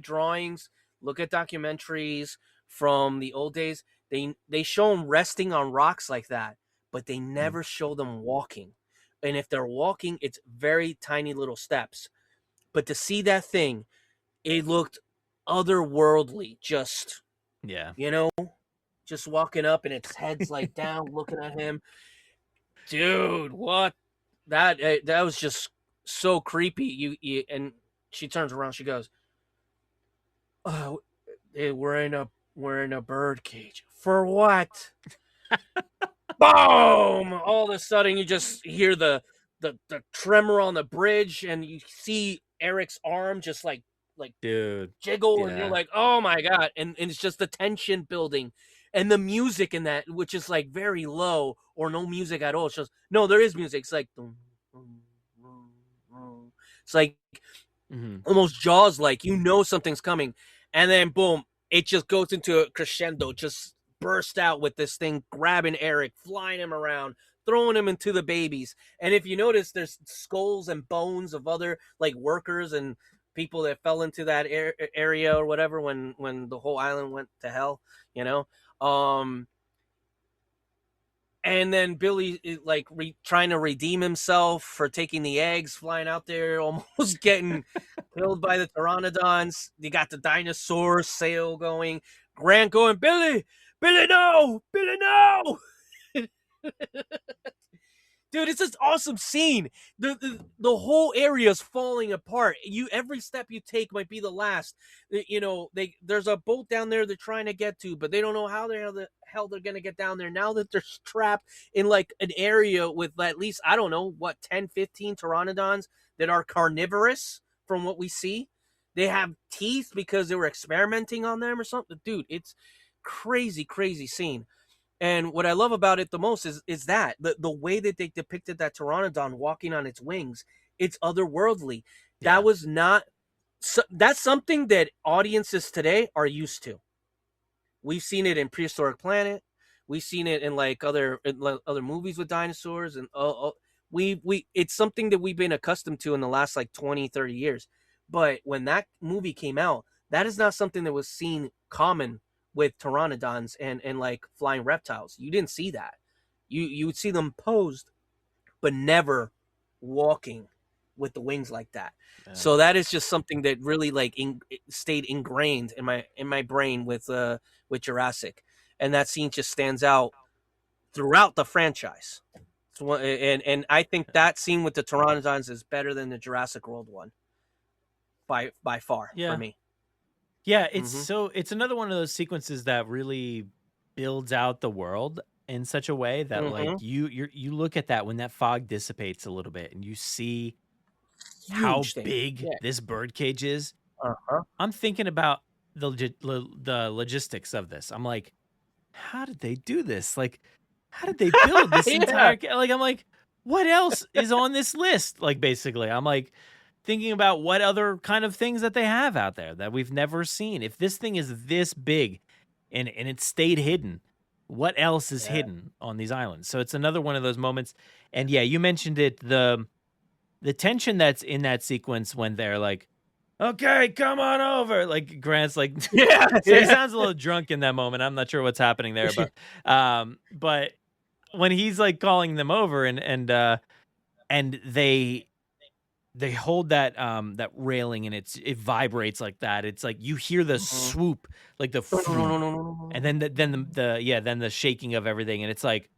drawings, look at documentaries from the old days. They show them resting on rocks like that, but they never show them walking. And if they're walking, it's very tiny little steps. But to see that thing, it looked otherworldly, just just walking up and its head's like down looking at him. Dude, what? That was just so creepy. You and she turns around, she goes, "Oh, we're in a bird cage. For what?" Boom! All of a sudden you just hear the tremor on the bridge and you see Eric's arm just like dude jiggle, and you're like, oh my God. And it's just the tension building and the music in that, which is like very low or no music at all. It's just, no, there is music. It's like, it's like almost Jaws, like, something's coming. And then boom, it just goes into a crescendo, just burst out with this thing grabbing Eric, flying him around, throwing him into the babies. And if you notice, there's skulls and bones of other like workers and people that fell into that area or whatever when the whole island went to hell, and then Billy is like trying to redeem himself for taking the eggs, flying out there, almost getting killed by the pteranodons. You got the dinosaur sail going, Grant going, Billy, no, Dude, it's this awesome scene. The whole area is falling apart. Every step you take might be the last. There's a boat down there they're trying to get to, but they don't know how the hell they're gonna get down there now that they're trapped in like an area with at least, I don't know, 10, 15 pteranodons that are carnivorous from what we see. They have teeth because they were experimenting on them or something. Dude, it's crazy, crazy scene. And what I love about it the most is that the way that they depicted that pteranodon walking on its wings, it's otherworldly. Yeah. That was not that's something that audiences today are used to. We've seen it in Prehistoric Planet. We've seen it in like other movies with dinosaurs, and it's something that we've been accustomed to in the last like 20, 30 years. But when that movie came out, that is not something that was seen common with pteranodons and like flying reptiles. You didn't see that. You would see them posed, but never walking with the wings like that. Yeah. So that is just something that really like stayed ingrained in my brain with Jurassic, and that scene just stands out throughout the franchise. And I think that scene with the pteranodons is better than the Jurassic World one by far for me. Yeah, it's another one of those sequences that really builds out the world in such a way that like you look at that when that fog dissipates a little bit and you see how big this bird cage is. I'm thinking about the logistics of this. I'm like, how did they do this? Like, how did they build this entire like I'm like, what else is on this list? Like basically, I'm like thinking about what other kind of things that they have out there that we've never seen. If this thing is this big and it stayed hidden, what else is hidden on these islands? So it's another one of those moments. And yeah, you mentioned it, the tension that's in that sequence when they're like, okay, come on over. Like Grant's like, so he sounds a little drunk in that moment. I'm not sure what's happening there, but when he's like calling them over and they hold that that railing and it vibrates like that. It's like you hear the swoop, like the and then the shaking of everything, and it's like,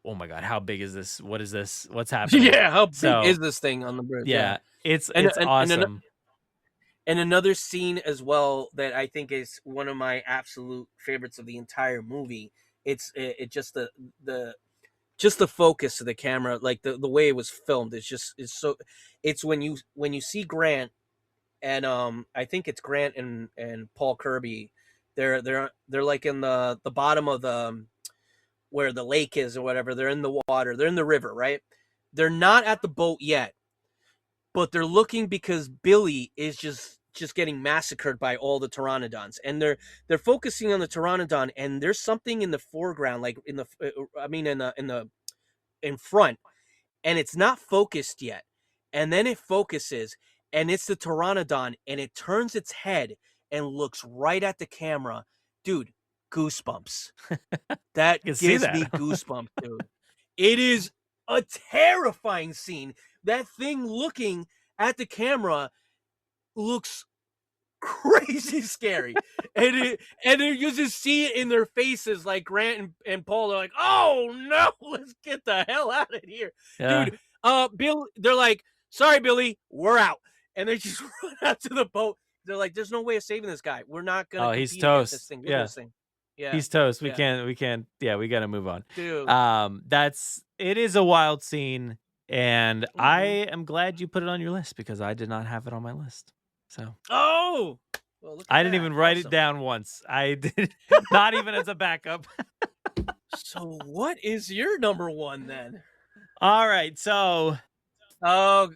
oh my god, how big is this? What is this? What's happening? Yeah, how big is this thing on the bridge? Yeah, it's awesome. And another scene as well that I think is one of my absolute favorites of the entire movie. It's just the focus of the camera, like the way it was filmed. It's when you see Grant and I think it's Grant and Paul Kirby. They're like in the bottom of the where the lake is or whatever. They're in the water. They're in the river, right? They're not at the boat yet, but they're looking because Billy is just getting massacred by all the pteranodons, and they're focusing on the pteranodon, and there's something in the foreground, like in front, and it's not focused yet, and then it focuses, and it's the pteranodon, and it turns its head and looks right at the camera. Dude, goosebumps. That gives me goosebumps, dude. It is a terrifying scene. That thing looking at the camera looks crazy scary, and you just see it in their faces, like Grant and Paul are like, oh no, let's get the hell out of here. Dude. Bill, they're like, sorry Billy, we're out, and they just run out to the boat. They're like, there's no way of saving this guy. We're not gonna he's toast. This thing. This thing. He's toast. We can't we gotta move on, dude. It is a wild scene. And I am glad you put it on your list because I did not have it on my list. So well, I didn't even write it down once. I did not even as a backup. So what is your number one then? All right, so no.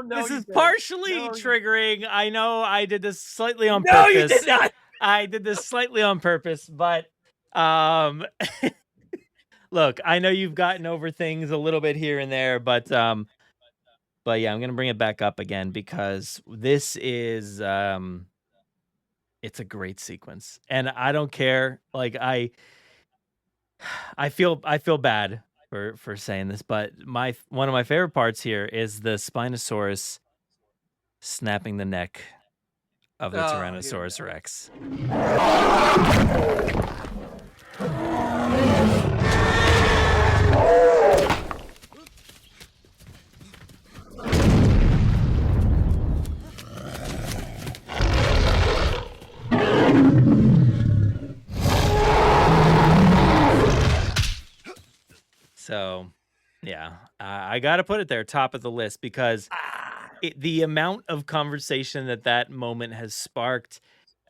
This is partially triggering. I know I did this slightly on purpose. No, you did not. I did this slightly on purpose, but look, I know you've gotten over things a little bit here and there, but yeah, I'm gonna bring it back up again because this is it's a great sequence, and I don't care. Like I feel bad for saying this, but one of my favorite parts here is the Spinosaurus snapping the neck of the Tyrannosaurus Rex. So, yeah, I got to put it there, top of the list, because the amount of conversation that moment has sparked,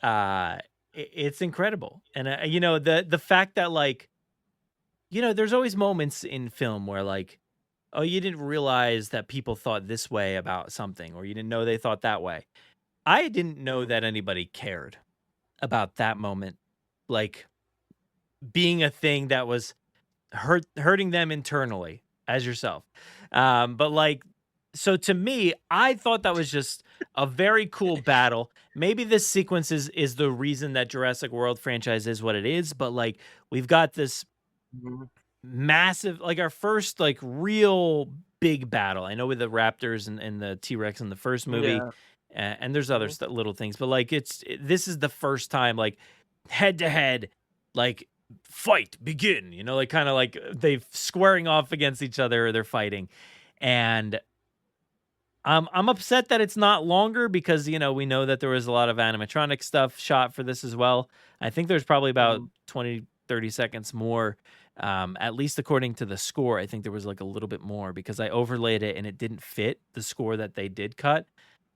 it's incredible. And the fact that, like, there's always moments in film where, like, oh, you didn't realize that people thought this way about something, or you didn't know they thought that way. I didn't know that anybody cared about that moment, like, being a thing that was hurting them internally as yourself. But, like, so to me, I thought that was just a very cool battle. Maybe this sequence is the reason that Jurassic World franchise is what it is, but, like, we've got this massive, like, our first, like, real big battle. I know with the Raptors and the T-Rex in the first movie, Yeah. and there's other little things, but, like, this is the first time, like, head to head, like, fight begin, like, kind of like they squaring off against each other, or they're fighting. And I'm upset that it's not longer, because we know that there was a lot of animatronic stuff shot for this as well. I think there's probably about 20-30 seconds more, at least according to the score. I think there was, like, a little bit more, because I overlaid it and it didn't fit the score that they did cut,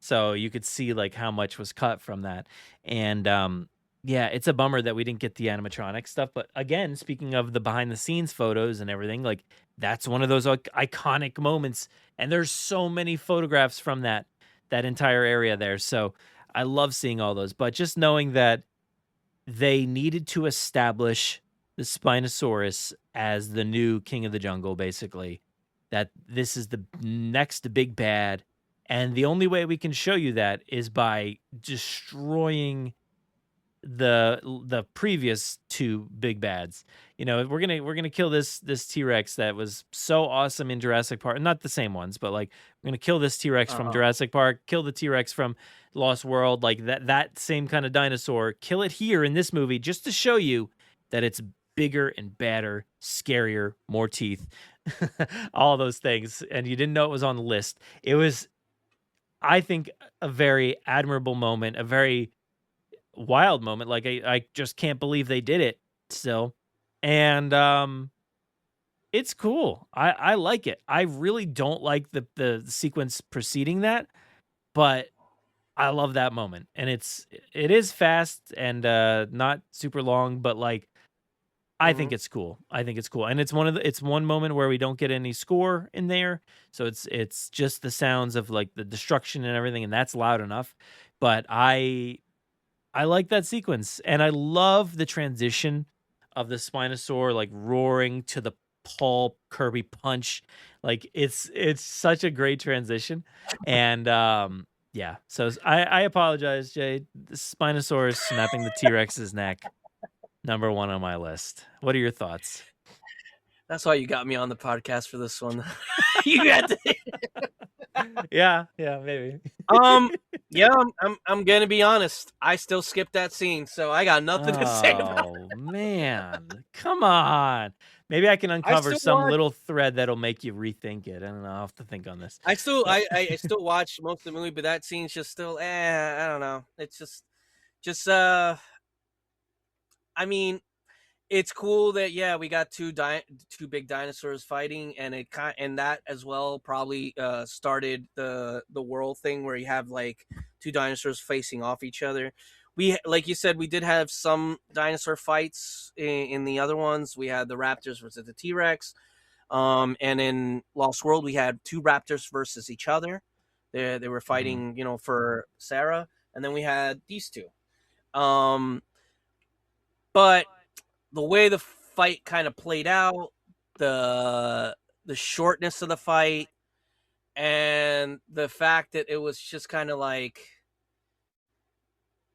so you could see, like, how much was cut from that. And yeah, it's a bummer that we didn't get the animatronic stuff. But again, speaking of the behind the scenes photos and everything, like, that's one of those, like, iconic moments. And there's so many photographs from that entire area there. So I love seeing all those. But just knowing that they needed to establish the Spinosaurus as the new king of the jungle, basically, that this is the next big bad. And the only way we can show you that is by destroying the previous two big bads. We're gonna kill this T-Rex that was so awesome in Jurassic Park. Not the same ones, but, like, we're gonna kill this T-Rex from Jurassic Park, kill the T-Rex from Lost World, like that same kind of dinosaur. Kill it here in this movie, just to show you that it's bigger and badder, scarier, more teeth, all those things. And you didn't know it was on the list. It was, I think, a very admirable moment, a very wild moment. Like, I just can't believe they did it still. And it's cool. I like it. I really don't like the sequence preceding that, but I love that moment. And it is fast and not super long, but, like, I think it's cool. I think it's cool. And it's one moment where we don't get any score in there. So it's just the sounds of, like, the destruction and everything, and that's loud enough. But I like that sequence, and I love the transition of the Spinosaur, like, roaring to the Paul Kirby punch. Like, it's such a great transition. And yeah, so I apologize, Jay. The Spinosaurus snapping the T-Rex's neck, number one on my list. What are your thoughts? That's why you got me on the podcast for this one. You got to. Yeah, maybe. Yeah, I'm gonna be honest. I still skipped that scene, so I got nothing to say about it. Oh man, come on. Maybe I can uncover some little thread that'll make you rethink it. I don't know. I'll have to think on this. I still watch most of the movie, but that scene's just still, I don't know. It's just I mean, it's cool that we got two big dinosaurs fighting, and and that as well probably started the world thing where you have, like, two dinosaurs facing off each other. We, like you said, we did have some dinosaur fights in the other ones. We had the Raptors versus the T-Rex, and in Lost World we had two Raptors versus each other. They were fighting, for Sarah, and then we had these two. But the way the fight kind of played out, the shortness of the fight, and the fact that it was just kind of like,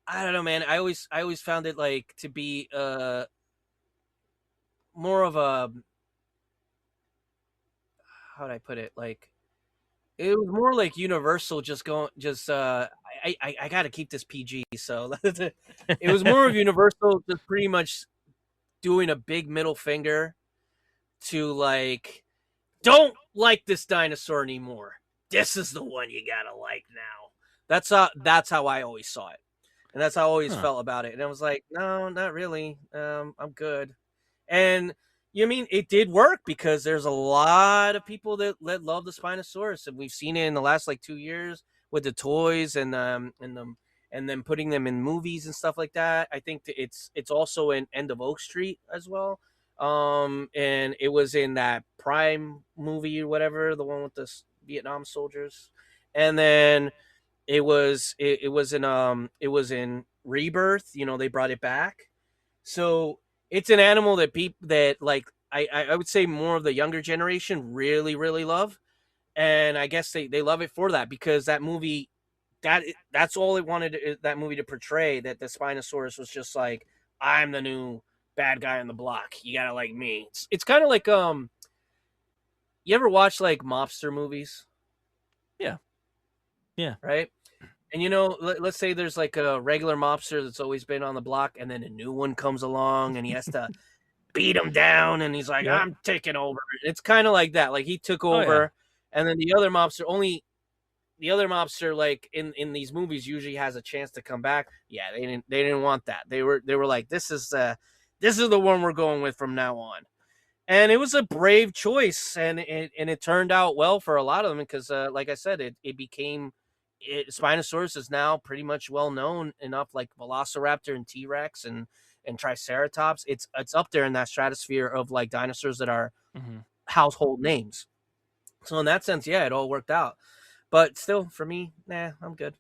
I don't know, man. I always found it, like, to be more of a, how would I put it? Like, it was more like Universal I got to keep this PG. So it was more of Universal just pretty much doing a big middle finger to, like, don't like this dinosaur anymore. This is the one you gotta like now. That's how I always saw it, and that's how I always felt about it. And I was like, no, not really. I'm good. And You mean it did work because there's a lot of people that love the Spinosaurus, and we've seen it in the last like 2 years with the toys and then putting them in movies and stuff like that. I think that it's also in End of Oak Street as well. And it was in that Prime movie or whatever, the one with the Vietnam soldiers, and then it was in Rebirth. You know, they brought it back. So it's an animal that people that like I would say more of the younger generation really really love, and I guess they love it for that because that movie that's all it wanted that movie to portray, that the Spinosaurus was just like, I'm the new bad guy on the block. You gotta like me. It's kind of like you ever watch like mobster movies? Yeah. Yeah. Right. And you know, let's say there's like a regular mobster that's always been on the block, and then a new one comes along, and he has to beat him down, and he's like, Yeah. "I'm taking over." It's kind of like that. Like he took Oh, yeah. over, and then the other mobster, like in these movies, usually has a chance to come back. Yeah, they didn't want that. They were like, this is the one we're going with from now on. And it was a brave choice, and it turned out well for a lot of them because, like I said, it became. Spinosaurus is now pretty much well known enough, like Velociraptor and T-Rex and Triceratops. It's up there in that stratosphere of like dinosaurs that are Mm-hmm. household names. So in that sense, yeah, it all worked out. But still, for me, nah, I'm good.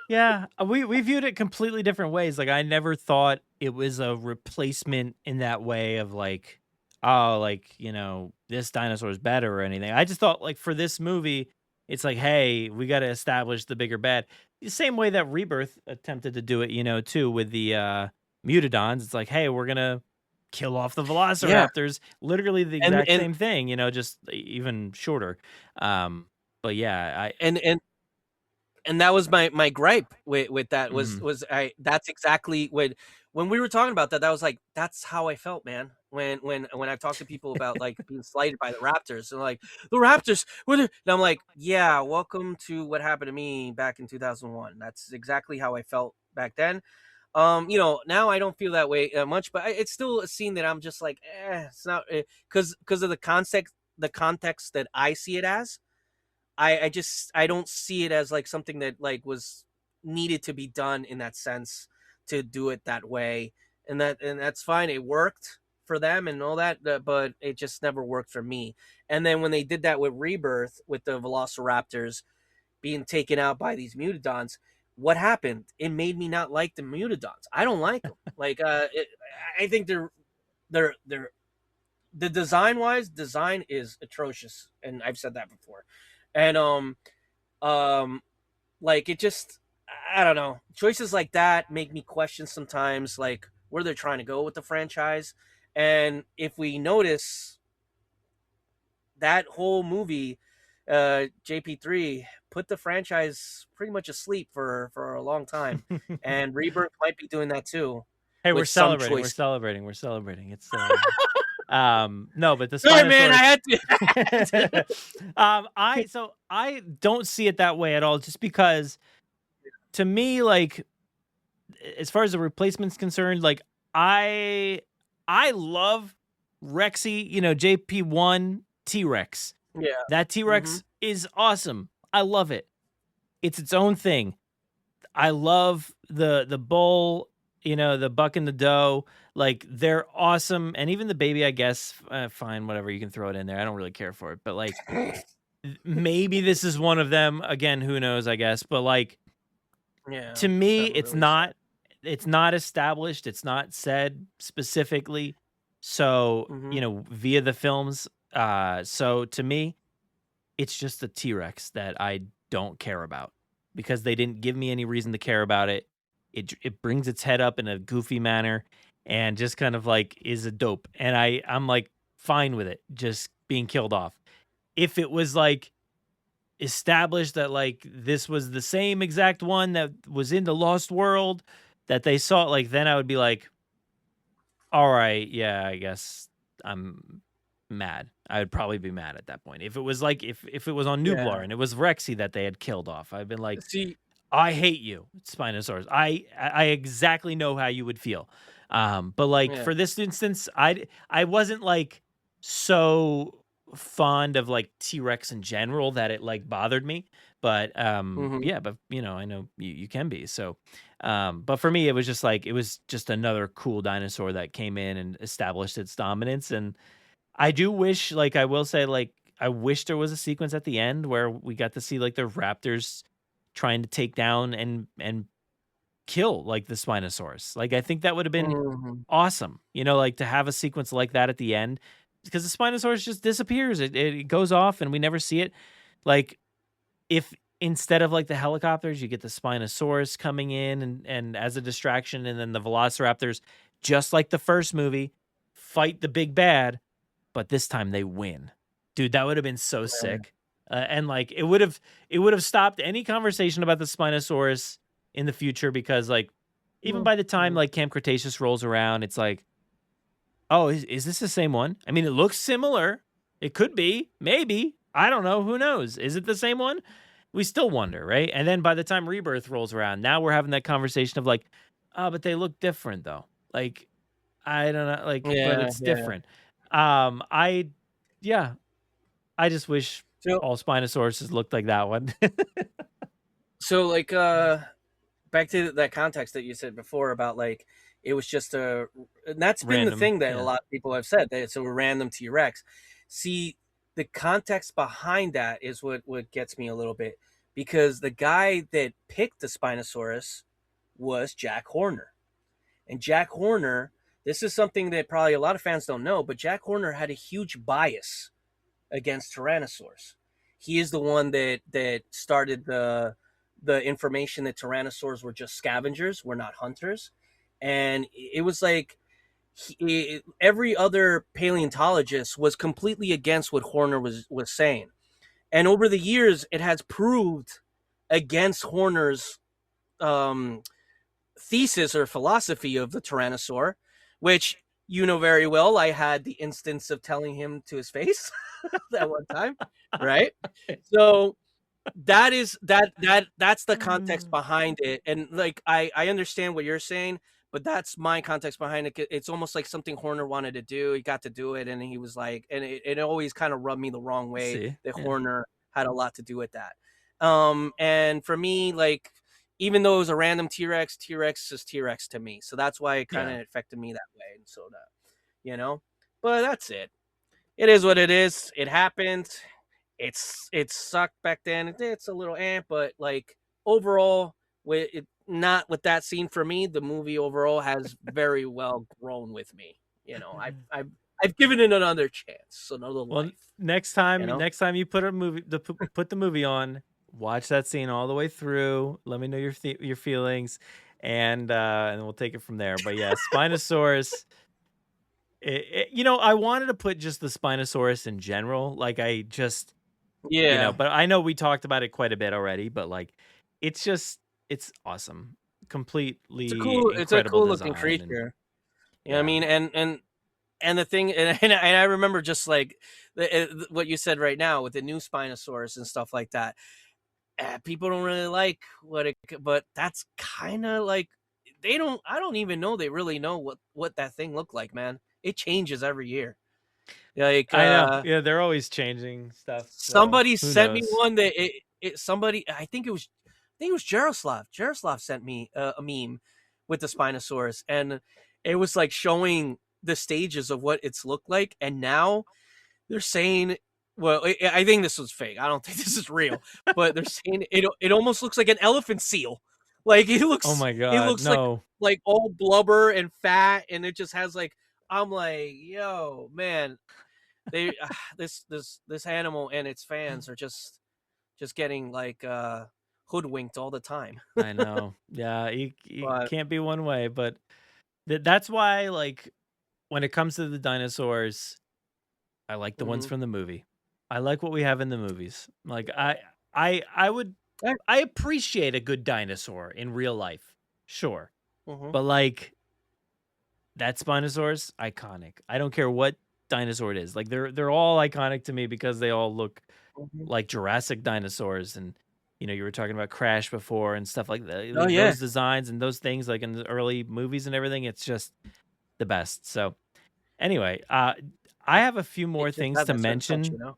Yeah, we viewed it completely different ways. Like I never thought it was a replacement in that way of like, oh, like, you know, this dinosaur is better or anything. I just thought like for this movie, it's like, hey, we got to establish the bigger bad. The same way that Rebirth attempted to do it, you know, too, with the Mutodons. It's like, hey, we're gonna kill off the Velociraptors. Literally the exact same thing, you know, just even shorter. But yeah, and that was my gripe with that was that's exactly when we were talking about that was like, that's how I felt, man, when I've talked to people about like being slighted by the Raptors, and like, the Raptors were and I'm like, yeah, welcome to what happened to me back in 2001. That's exactly how I felt back then. You know, now I don't feel that way much, but it's still a scene that I'm just like, it's not, because of the context that I see it as. I don't see it as like something that like was needed to be done in that sense, to do it that way, and that's fine. It worked for them and all that, but it just never worked for me. And then when they did that with Rebirth, with the Velociraptors being taken out by these Mutodons, what happened? It made me not like the Mutodons. I don't like them. Like I think they're the design is atrocious, and I've said that before. And like it just, I don't know, choices like that make me question sometimes like where they're trying to go with the franchise. And if we notice, that whole movie, JP3 put the franchise pretty much asleep for a long time, and Rebirth might be doing that too. hey, we're with some celebrating. We're choice. celebrating. We're celebrating. It's no, but the Sorry, man, I Spinosaurus. had to. I don't see it that way at all, just because to me, like, as far as the replacement's concerned, like I love Rexy, you know, JP1 T-Rex. Yeah, That T-Rex is awesome. I love it. It's its own thing. I love the bull, you know, the buck and the doe. Like, they're awesome. And even the baby, I guess, fine, whatever, you can throw it in there. I don't really care for it. But like, maybe this is one of them. Again, who knows, I guess. But like, yeah, to me, never it's really not established. It's not said specifically. So, you know, via the films. So to me, it's just a T-Rex that I don't care about, because they didn't give me any reason to care about it. It brings its head up in a goofy manner and just kind of like is a dope. And I'm like fine with it just being killed off. If it was like established that like this was the same exact one that was in the Lost World that they saw, like, then I would be like, all right, yeah, I guess I'm mad. I would probably be mad at that point. If it was like if it was on Nublar and it was Rexy that they had killed off, I've been like, See, I hate you, Spinosaurus. I exactly know how you would feel. But like Yeah. for this instance, I wasn't like so fond of like T-Rex in general that it like bothered me. But Hmm. yeah, but I know you can be. So but for me it was just like it was just another cool dinosaur that came in and established its dominance. And I do wish, like, I will say, like, I wish there was a sequence at the end where we got to see like the raptors trying to take down and kill like the Spinosaurus. Like, I think that would have been Hmm. awesome, like to have a sequence like that at the end, because the Spinosaurus just disappears. It goes off and we never see it. Like, if instead of like the helicopters, you get the Spinosaurus coming in and as a distraction, and then the Velociraptors, just like the first movie, fight the big bad, but this time they win. Dude, that would have been so sick. And like it would have stopped any conversation about the Spinosaurus in the future, because like even by the time like Camp Cretaceous rolls around, it's like, oh, is this the same one? I mean, it looks similar. It could be, maybe. I don't know. Who knows? Is it the same one? We still wonder, right? And then by the time Rebirth rolls around, now we're having that conversation of like, oh, but they look different though. Like, I don't know, like, but Yeah, it's yeah. different. I yeah, I just wish So, all Spinosauruses looked like that one. like, back to that context that you said before about like it was just and that's been the Random, thing that a yeah. lot of people have said that it's a random T-Rex. See, the context behind that is what gets me a little bit, because the guy that picked the Spinosaurus was Jack Horner. And Jack Horner, this is something that probably a lot of fans don't know, but Jack Horner had a huge bias against Tyrannosaurs. He is the one that started the information that tyrannosaurs were just scavengers, were not hunters. And it was like every other paleontologist was completely against what Horner was saying. And over the years, it has proved against Horner's um, thesis or philosophy of the tyrannosaur, which you know very well. I had the instance of telling him to his face that one time, right? So that's the context behind it. And like I understand what you're saying, but that's my context behind it. It's almost like something Horner wanted to do. He got to do it, and he was like, and it always kind of rubbed me the wrong way See, that yeah, Horner had a lot to do with that. And for me, like, even though it was a random T-Rex, T-Rex is T-Rex to me. So that's why it kind yeah. of affected me that way. And so that, you know, but that's it. It is what it is. It happened. It sucked back then. It's a little but like overall, with it, not with that scene for me, the movie overall has very well grown with me. I've given it another chance, another Well, life. next time, you put put the movie on, watch that scene all the way through. Let me know your feelings, and we'll take it from there. But yeah, Spinosaurus. I wanted to put just the Spinosaurus in general. Like, I just, Yeah, but I know we talked about it quite a bit already. But like, it's awesome. Completely it's a incredible cool looking design, and creature. You know what I yeah, mean? And the thing, and I remember just like what you said right now with the new Spinosaurus and stuff like that. People don't really like but that's kind of like they don't. I don't even know they really know what that thing looked like, man. It changes every year. Like I know. Yeah, they're always changing stuff. So somebody who sent me knows? one that somebody, I think it was Jaroslav. Jaroslav sent me a meme with the Spinosaurus, and it was like showing the stages of what it's looked like, and now they're saying, well, I think this was fake. I don't think this is real, but they're saying it almost looks like an elephant seal. Like Oh my it God, looks no. like all blubber and fat, and it just has like, I'm like, yo, man, they this animal and its fans are just getting like hoodwinked all the time. I know. Yeah, you But can't be one way, but that's why, like, when it comes to the dinosaurs, I like the ones mhm. from the movie. I like what we have in the movies. Like, I would I appreciate a good dinosaur in real life. Sure. Mhm. But like that Spinosaurus, iconic. I don't care what dinosaur it is. Like, they're all iconic to me because they all look Mhm. like Jurassic dinosaurs. And you were talking about Crash before and stuff like that. Oh, yeah. Those designs and those things, like in the early movies and everything, it's just the best. So anyway, I have a few more It just things had to that certain touch, mention.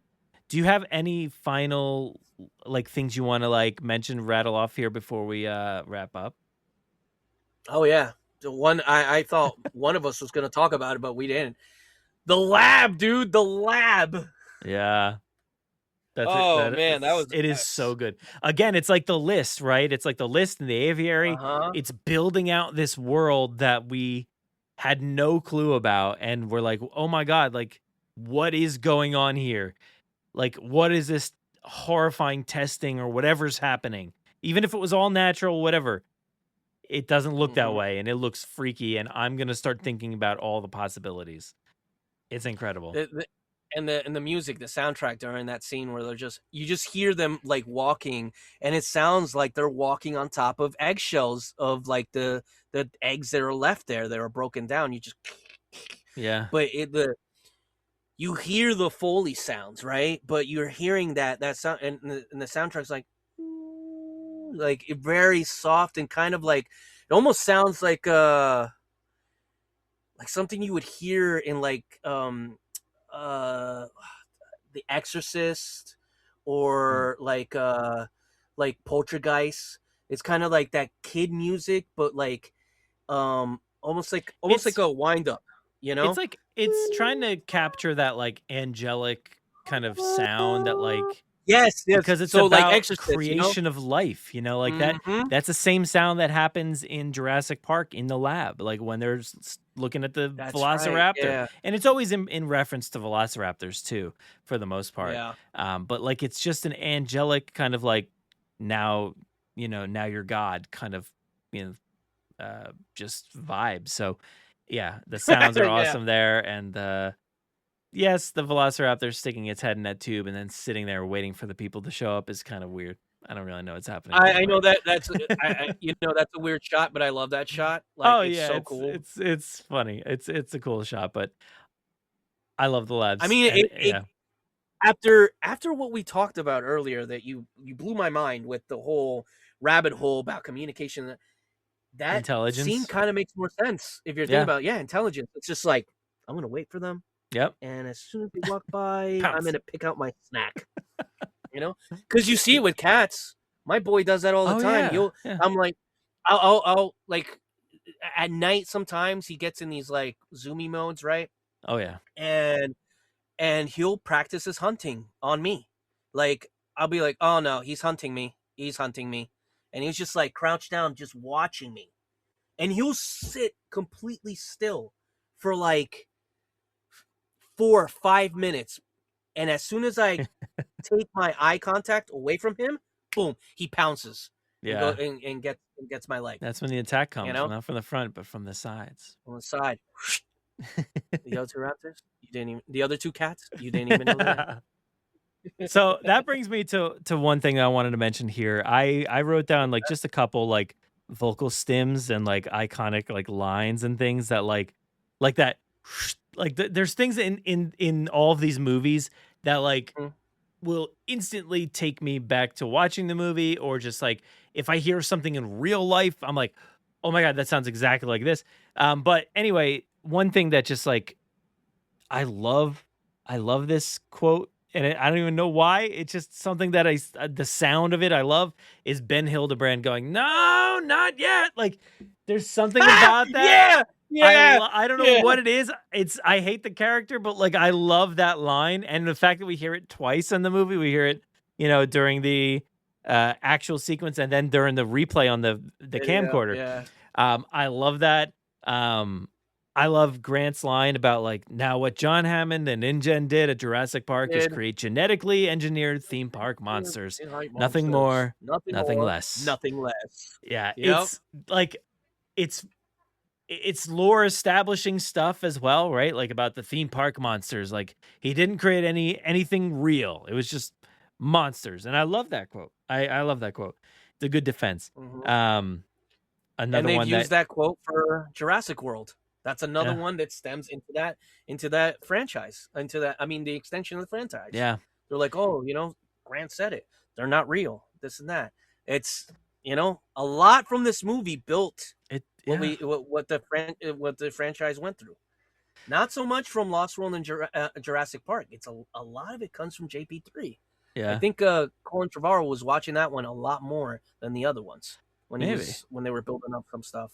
Do you have any final like things you want to like mention, rattle off here before we wrap up? Oh yeah, the one I thought one of us was going to talk about it, but we didn't. The lab, dude, the lab. Yeah. That's it. Oh man, that was It is so good. Again, it's like the list, right? It's like the list and the aviary. Uh-huh. It's building out this world that we had no clue about, and we're like, oh my god, like what is going on here? Like, what is this horrifying testing or whatever's happening? Even if it was all natural, whatever, it doesn't look that way, and it looks freaky. And I'm gonna start thinking about all the possibilities. It's incredible. And the music, the soundtrack during that scene where you just hear them like walking, and it sounds like they're walking on top of eggshells of like the eggs that are left there that are broken down. You just but you hear the Foley sounds, right? But you're hearing that sound, and the soundtrack's like very soft and kind of like it almost sounds like something you would hear in like The Exorcist or like Poltergeist. It's kind of like that kid music, but like almost like a wind up, It's like it's trying to capture that like angelic kind of sound that like yes, because it's so about like Exorcist, creation of life, like that's the same sound that happens in Jurassic Park in the lab, like when they're looking at the That's Velociraptor, right, yeah. and it's always in reference to Velociraptors too, for the most part. Yeah. But like it's just an angelic kind of like now you're God kind of just vibe. So yeah, the sounds are Yeah. awesome there, and yes, the Velociraptor sticking its head in that tube and then sitting there waiting for the people to show up is kind of weird. I don't really know what's happening. I know that's that's a weird shot, but I love that shot. Like it's so cool. It's funny. It's a cool shot, but I love the labs. I mean, and, it after what we talked about earlier, that you blew my mind with the whole rabbit hole about communication. That Intelligence. scene kind of makes more sense if you're thinking about intelligence. It's just like I'm gonna wait for them. Yep. And as soon as they walk by, Pounce. I'm gonna pick out my snack. Because you see it with cats. My boy does that all the time. Yeah. I'm like, I'll like at night sometimes he gets in these like zoomy modes, right? Oh yeah. And he'll practice his hunting on me. Like I'll be like, oh no, he's hunting me. And he's just like crouched down, just watching me. And he'll sit completely still for like 4 or 5 minutes. And as soon as I take my eye contact away from him, boom, he pounces. Yeah. And gets my leg. That's when the attack comes, not from the front, but from the sides. On the side. The other two raptors, the other two cats, you didn't even know that. So that brings me to one thing I wanted to mention here. I wrote down like just a couple like vocal stims and like iconic like lines and things that like that like there's things in all of these movies that like will instantly take me back to watching the movie, or just like if I hear something in real life, I'm like, oh my god, that sounds exactly like this. But anyway, one thing that just like I love this quote. And I don't even know why. It's just something that the sound of it I love is Ben Hildebrand going, no, not yet. Like there's something about that. Yeah. I don't know what it is. I hate the character, but like I love that line. And the fact that we hear it twice in the movie, we hear it, during the actual sequence and then during the replay on the camcorder. Yeah. I love that. I love Grant's line about like, now what John Hammond and InGen did at Jurassic Park is create genetically engineered theme park monsters. Nothing more, nothing less. Nothing less. Yeah, Yep. it's like it's lore establishing stuff as well, right? Like about the theme park monsters. Like he didn't create anything real. It was just monsters. And I love that quote. I love that quote. It's a good defense. Another And they've one used that quote for Jurassic World. That's another one that stems into that franchise, the extension of the franchise. Yeah. They're like, oh, Grant said it. They're not real. this and that. It's a lot from this movie built what the franchise went through. Not so much from Lost World and Jurassic Park. It's a lot of it comes from JP3. Yeah. I think Colin Trevorrow was watching that one a lot more than the other ones when they were building up some stuff.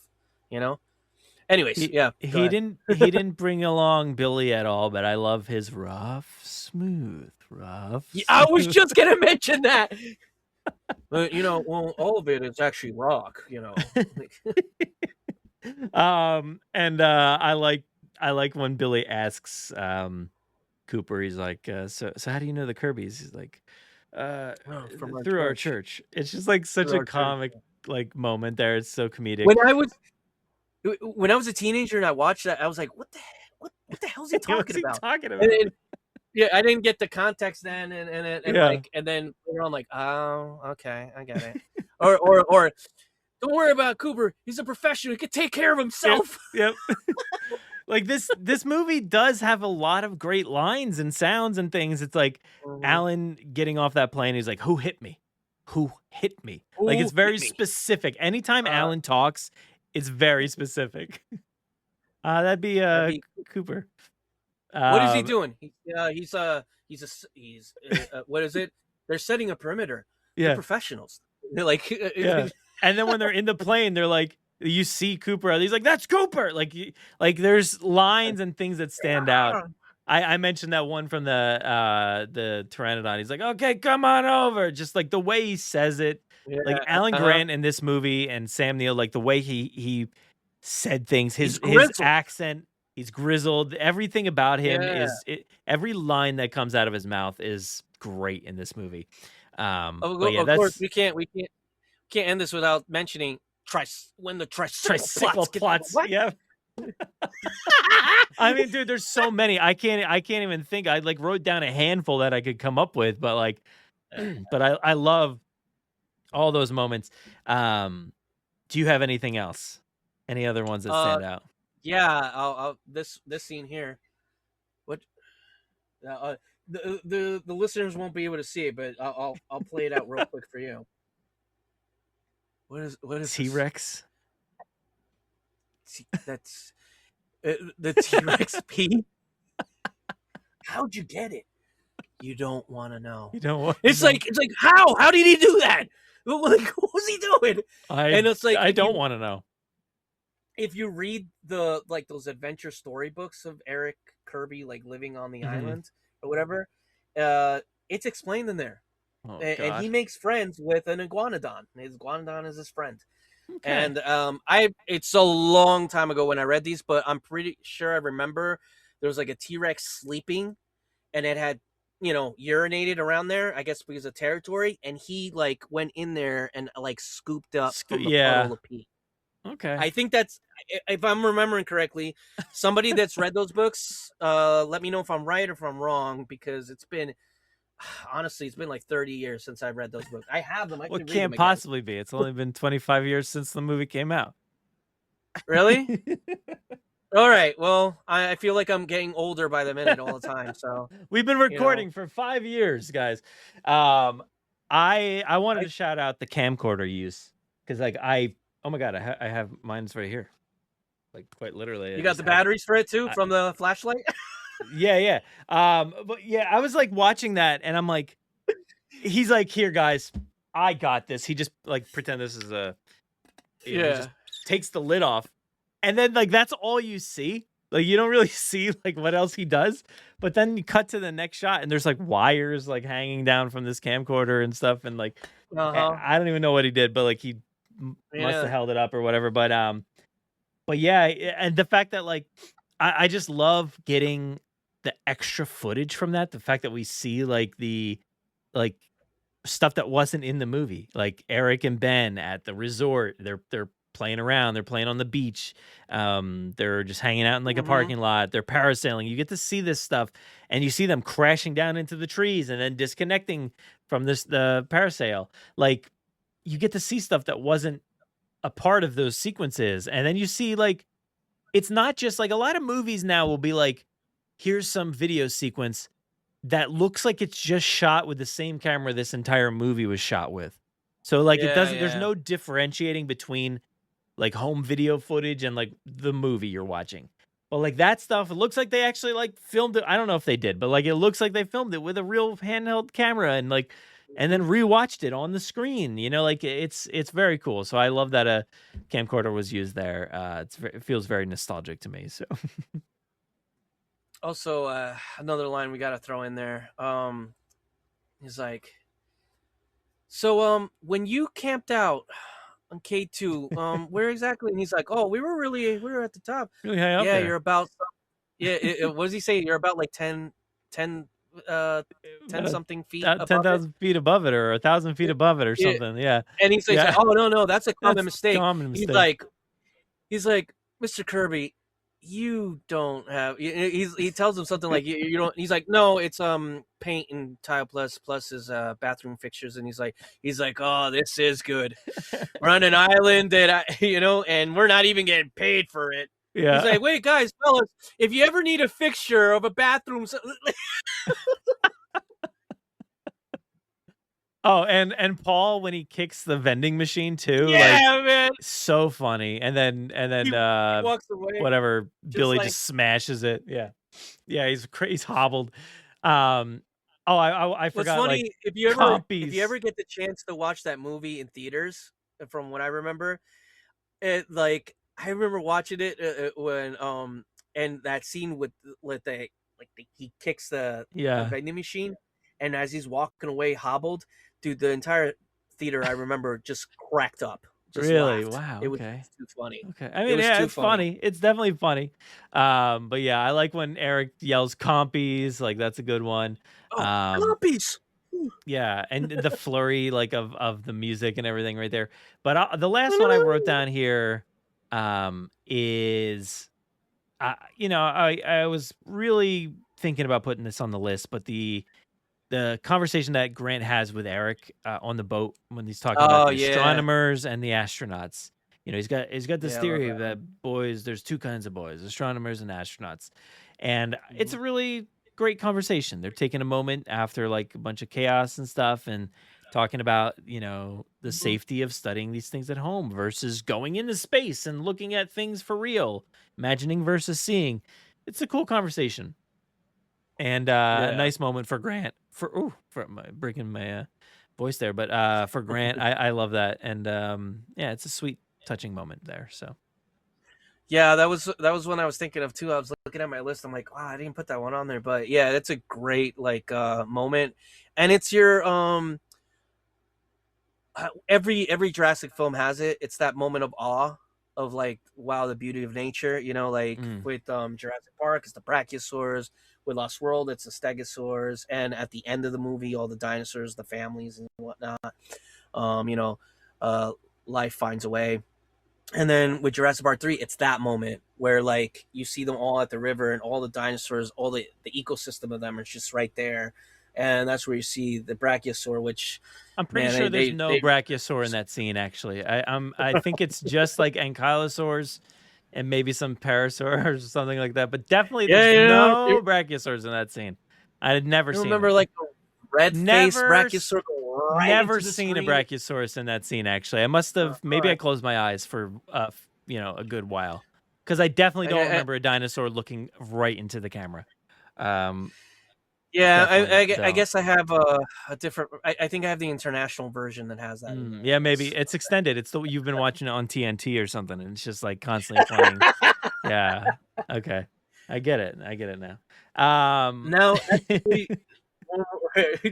Anyways, he didn't bring along Billy at all, but I love his rough, smooth. Yeah, I was just gonna mention that. But all of it is actually rock. And I like when Billy asks Cooper. He's like, so how do you know the Kirbys? He's like, from through our church. It's just like such a comic like moment there. It's so comedic. When I was a teenager and I watched that, I was like, what the hell is he talking about? Yeah, I didn't get the context then, and then we're on like, oh, okay, I get it. or don't worry about Cooper. He's a professional. He can take care of himself. Yep. Like this movie does have a lot of great lines and sounds and things. It's like Alan getting off that plane. He's like, "Who hit me? Who hit me?" Like it's very specific. Anytime Alan talks, it's very specific. That'd be Cooper. What is he doing? He's what is it? They're setting a perimeter. Yeah, they're professionals. They're like, yeah. And then when they're in the plane, they're like, you see Cooper. He's like, "That's Cooper." Like there's lines and things that stand out. I mentioned that one from the Pteranodon. He's like, "Okay, come on over." Just like the way he says it, like Alan Grant in this movie and Sam Neill, like the way he said things, his accent. He's grizzled. Everything about him every line that comes out of his mouth is great in this movie. Of course, we can't end this without mentioning when the tricycle plots. Yeah. I mean, dude, there's so many. I can't even think. I like wrote down a handful that I could come up with, but like, but I love all those moments. Do you have anything else? Any other ones that stand out? Yeah, I'll this scene here. What? The listeners won't be able to see it, but I'll play it out real quick for you. What is T-Rex? That's the T-Rex pee. How'd you get it? You don't want to know. You don't want. It's like how did he do that? Like what was he doing? And it's like I don't want to know. If you read those adventure storybooks of Eric Kirby, like living on the island or whatever, it's explained in there. Oh, and he makes friends with an iguanodon. His iguanodon is his friend. Okay. And it's a long time ago when I read these, but I'm pretty sure I remember there was like a T-Rex sleeping, and it had urinated around there, I guess because of territory, and he like went in there and like scooped up from the puddle of pee. Okay. I think that's, if I'm remembering correctly, somebody that's read those books, let me know if I'm right or if I'm wrong, because it's been like 30 years since I read those books. I have them. Well, it can't possibly be. It's only been 25 years since the movie came out. Really? All right. Well, I feel like I'm getting older by the minute all the time. So we've been recording for 5 years, guys. I wanted to shout out the camcorder use, because like oh my God, I have mine's right here. Like quite literally. You got the batteries for it too from the flashlight? Yeah. But yeah, I was like watching that and I'm like, he's like, "Here, guys, I got this." He just like pretend this is he just takes the lid off. And then like, that's all you see. Like you don't really see like what else he does, but then you cut to the next shot and there's like wires like hanging down from this camcorder and stuff. And like, I don't even know what he did, but like he must have held it up or whatever. But yeah. And the fact that like, I just love getting the extra footage from that. The fact that we see like the stuff that wasn't in the movie, like Eric and Ben at the resort, they're playing around, they're playing on the beach, they're just hanging out in like a parking lot, they're parasailing. You get to see this stuff and you see them crashing down into the trees and then disconnecting from the parasail. Like you get to see stuff that wasn't a part of those sequences. And then you see like, it's not just like a lot of movies now will be like, here's some video sequence that looks like it's just shot with the same camera this entire movie was shot with. So like it Yeah, doesn't. There's yeah. no differentiating between like home video footage and like the movie you're watching. But like that stuff, it looks like they actually like filmed it. I don't know if they did, but like it looks like they filmed it with a real handheld camera and like and then rewatched it on the screen. You know, like it's very cool. So I love that a camcorder was used there. It feels very nostalgic to me. So Also, another line we got to throw in there. He's like, so when you camped out on K2, where exactly? And he's like, oh, we were at the top. really high up Yeah, there. you're about. Yeah, what does he say? You're about like 10 something feet above 10,000 feet above it or 1,000 feet it. above it or Yeah. something. Yeah. And he's like, Yeah. oh no, that's a common That's mistake. common mistake. He's like, Mr. Kirby, you don't have. He tells him something like you don't. He's like, no, it's paint and tile plus his bathroom fixtures, and he's like, oh, this is good. We're on an island that and we're not even getting paid for it. Yeah. He's like, wait, guys, fellas, if you ever need a fixture of a bathroom. Oh, and Paul when he kicks the vending machine too, Yeah, like man. so funny. And then He walks away. whatever Billy like- just smashes it. Yeah, yeah, he's hobbled. I What's forgot. funny, Like, if you compies. ever get the chance to watch that movie in theaters, from what I remember, I remember watching it when and that scene with he kicks the vending machine, and as he's walking away hobbled, dude, the entire theater I remember just cracked up. Just Really? laughed. Wow. It was Okay. too funny. Okay. I mean, was yeah, too it's funny. It's definitely funny. But yeah, I like when Eric yells "compies." Like that's a good one. Oh, compies. Yeah, and the flurry like of the music and everything right there. But the last one I wrote down here is I was really thinking about putting this on the list, but the conversation that Grant has with Eric on the boat when he's talking about the astronomers and the astronauts. You know, he's got this theory that there's two kinds of boys, astronomers and astronauts. And it's a really great conversation. They're taking a moment after like a bunch of chaos and stuff and talking about, the safety of studying these things at home versus going into space and looking at things for real, imagining versus seeing. It's a cool conversation. And a nice moment for Grant for breaking my voice there, but for Grant, I love that. And it's a sweet touching moment there. So yeah, that was one I was thinking of too. I was looking at my list. I'm like, wow, I didn't put that one on there, but yeah, that's a great moment. And it's your every Jurassic film has it. It's that moment of awe of like, wow, the beauty of nature. With Jurassic Park, it's the brachiosaurs. With Lost World, it's the stegosaurs. And at the end of the movie, all the dinosaurs, the families and whatnot. Life finds a way. And then with Jurassic Park 3, it's that moment where like you see them all at the river and all the dinosaurs, all the ecosystem of them is just right there. And that's where you see the brachiosaur, which I'm pretty sure there's no brachiosaur in that scene. Actually, I think it's just like ankylosaurs and maybe some parasaurs or something like that. But definitely there's no brachiosaurs in that scene. I had never seen. Remember like the red face brachiosaur. Never seen a brachiosaurus in that scene. Actually, I must have. Maybe I closed my eyes for a good while because I definitely don't remember a dinosaur looking right into the camera. Yeah, I guess I have a different. I think I have the international version that has that. Yeah, maybe it's extended. It's you've been watching it on TNT or something, and it's just like constantly playing. Yeah. Okay. I get it now. Now, actually,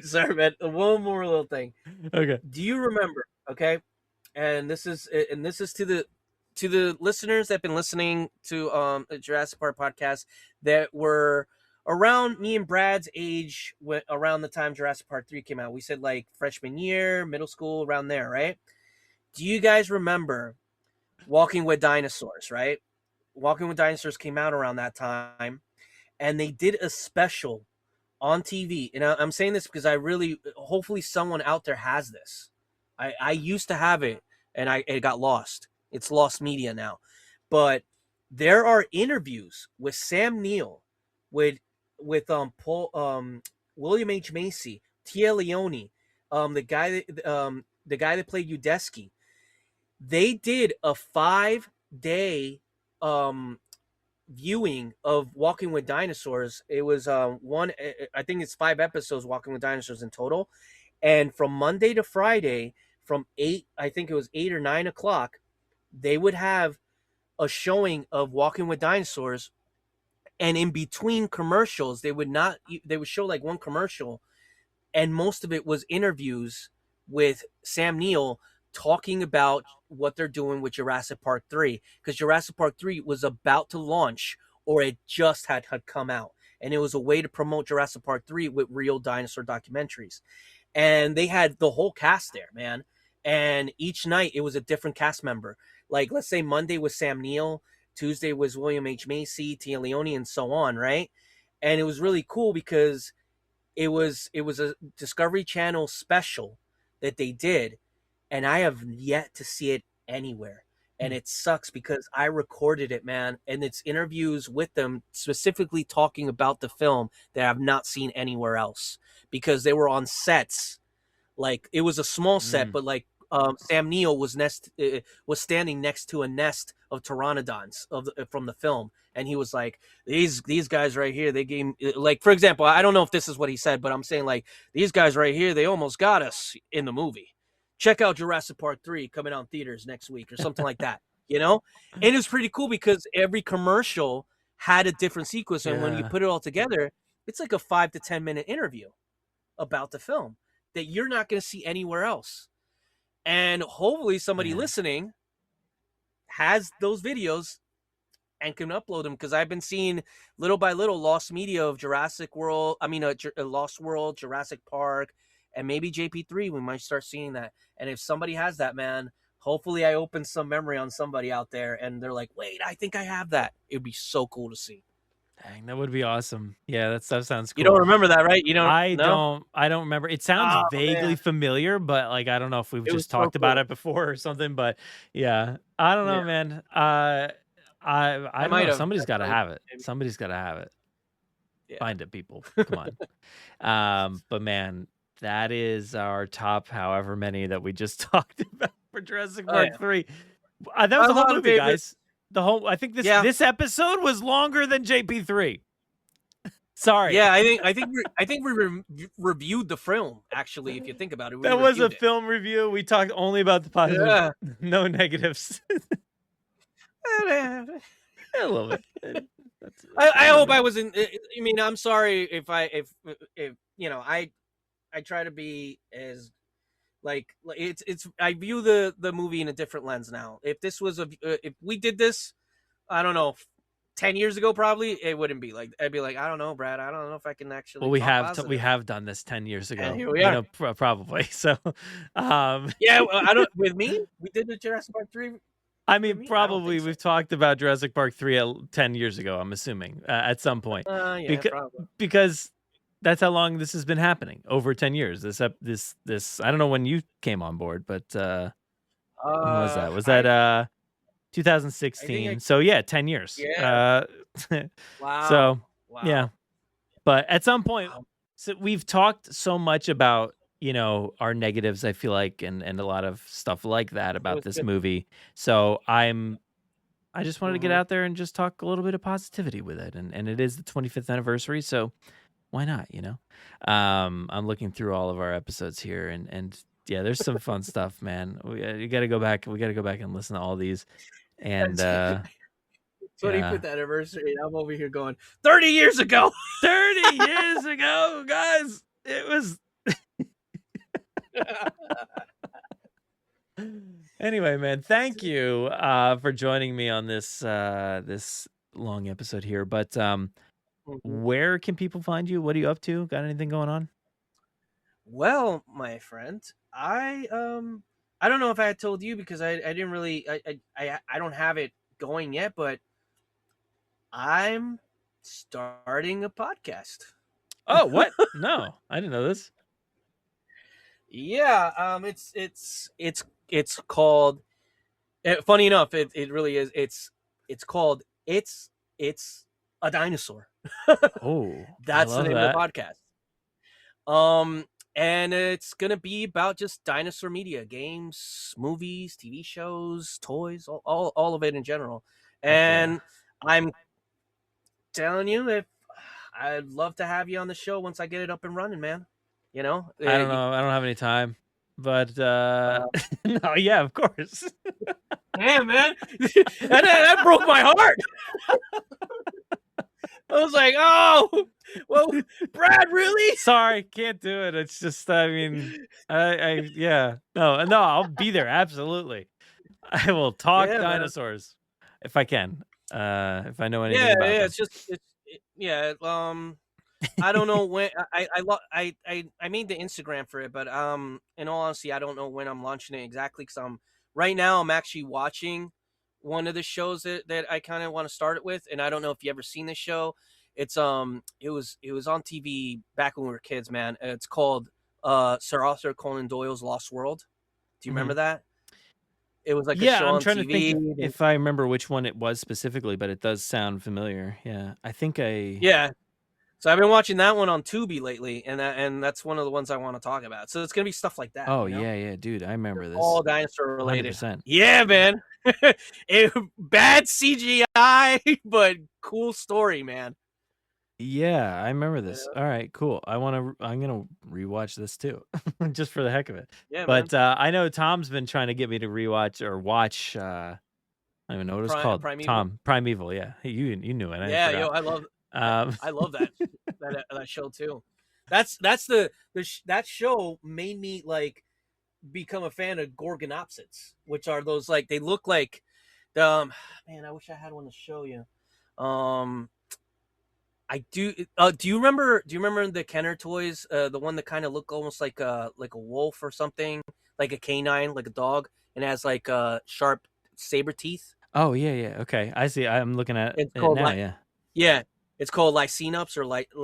sorry, man. One more little thing. Okay. Do you remember? Okay, and this is to the listeners that have been listening to a Jurassic Park podcast that were around me and Brad's age around the time Jurassic Park 3 came out. We said like freshman year, middle school, around there, right? Do you guys remember Walking with Dinosaurs, right? Walking with Dinosaurs came out around that time, and they did a special on TV. And I'm saying this because hopefully someone out there has this. I used to have it, and it got lost. It's lost media now. But there are interviews with Sam Neill, with Paul, William H. Macy, Tia Leone, the guy that the guy that played Udesky, they did a 5-day viewing of Walking with Dinosaurs. It was I think it's 5 episodes Walking with Dinosaurs in total, and from Monday to Friday, from 8, I think it was 8 or 9 o'clock, they would have a showing of Walking with Dinosaurs, and in between commercials, they would show like one commercial, and most of it was interviews with Sam Neill talking about what they're doing with Jurassic Park 3, because Jurassic Park 3 was about to launch, or it just had come out, and it was a way to promote Jurassic Park 3 with real dinosaur documentaries. And they had the whole cast there, man, and each night it was a different cast member. Like, let's say Monday was Sam Neill, Tuesday was William H. Macy, Tia Leone, and so on, right? And it was really cool because it was a Discovery Channel special that they did, and I have yet to see it anywhere. And it sucks because I recorded it, man, and it's interviews with them specifically talking about the film that I've not seen anywhere else, because they were on sets. Like, it was a small set, but like Sam Neill was standing next to a nest of pteranodons from the film, and he was like, these guys right here, they gave, like, for example, I don't know if this is what he said, but I'm saying, like, these guys right here, they almost got us in the movie. Check out Jurassic Park 3 coming out in theaters next week, or something like that, you know? And it's pretty cool because every commercial had a different sequence, and when you put it all together, it's like a 5 to 10 minute interview about the film that you're not going to see anywhere else. And hopefully somebody listening has those videos and can upload them, because I've been seeing little by little lost media of Jurassic World. I mean, Lost World, Jurassic Park, and maybe JP3. We might start seeing that. And if somebody has that, man, hopefully I open some memory on somebody out there, and they're like, wait, I think I have that. It would be so cool to see. Dang, that would be awesome. Yeah, that stuff sounds cool. You don't remember that, right? You don't. I don't remember. It sounds vaguely familiar, but like, I don't know if we've just talked about it before or something. But yeah, I don't know, man. I don't know. Somebody's got to have it. Somebody's got to have it. Yeah. Find it, people. Come on. But man, that is our top however many that we just talked about for Jurassic Park 3. That was the whole movie, guys. I think this episode was longer than JP3. Sorry. Yeah, I think we reviewed the film, actually, if you think about it. That was a film review. We talked only about the positive, no negatives. A little bit. I hope I wasn't. I mean, I'm sorry if you know, I try to be as like it's. I view the movie in a different lens now. If this was if we did this, I don't know, 10 years ago, probably it wouldn't be like. I'd be like, I don't know, Brad. I don't know if I can actually. Well, we have done this 10 years ago. And here we are. You know, probably. So, yeah, I don't. With me, we did the Jurassic Park 3. I mean, probably we've talked about Jurassic Park 3 10 years ago, I'm assuming, at some point. Yeah, probably. Because that's how long this has been happening, over 10 years. This I don't know when you came on board, but when was that? Was that 2016? So yeah, 10 years. Yeah. Wow. So yeah. But at some point, so we've talked so much about, you know, our negatives, I feel like, and a lot of stuff like that about this movie. So I just wanted to get out there and just talk a little bit of positivity with it. And it is the 25th anniversary, so why not, you know? I'm looking through all of our episodes here, and yeah, there's some fun stuff, man. We got to go back and listen to all these. And 25th anniversary. I'm over here going 30 years ago. 30 years ago, guys. It was Anyway, man, thank you for joining me on this this long episode here. But where can people find you? What are you up to? Got anything going on? Well, my friend, I don't know if I had told you, because I didn't really I don't have it going yet, but I'm starting a podcast. Oh, what? No, I didn't know this. Yeah, it's called. Funny enough, it really is. It's called It's a Dinosaur. Oh, that's the name of the podcast. and it's gonna be about just dinosaur media, games, movies, TV shows, toys, all of it in general. And I'm telling you, if I'd love to have you on the show once I get it up and running, man. You know, I don't know. I don't have any time, but no, yeah, of course. Damn, man, that broke my heart. I was like, oh, well, Brad, really? Sorry, can't do it. It's just, I mean, yeah, no, I'll be there. Absolutely. I will talk Yeah, man. dinosaurs if I can. If I know anything about them. It's just, I don't know when I made the Instagram for it, but in all honesty, I don't know when I'm launching it exactly, because right now I'm actually watching one of the shows that I kind of want to start it with, and I don't know if you ever seen this show. It's it was on TV back when we were kids, man. It's called Sir Arthur Conan Doyle's Lost World. Do you remember that? It was like a show I'm on trying TV. to think if I remember which one it was specifically, but it does sound familiar. Yeah, I think So I've been watching that one on Tubi lately, and that's one of the ones I want to talk about. So it's gonna be stuff like that. Oh, you know? yeah, dude, I remember this. All dinosaur related. 100%. Yeah, man. Bad CGI, but cool story, man. Yeah, I remember this. All right, cool. I'm gonna rewatch this too, just for the heck of it. Yeah, but I know Tom's been trying to get me to rewatch or watch. I don't even know what it's called. Primeval? Tom Primeval. Yeah, hey, you knew it. Yeah, yo, I love that show too. That show made me like become a fan of Gorgonopsids, which are those like they look like man, I wish I had one to show you. I do. Do you remember the Kenner toys? The one that kind of look almost like a wolf or something, like a canine, like a dog, and has like sharp saber teeth. Oh yeah. Okay, I see. I'm looking at It's it called now. Yeah, it's called Lycenops, or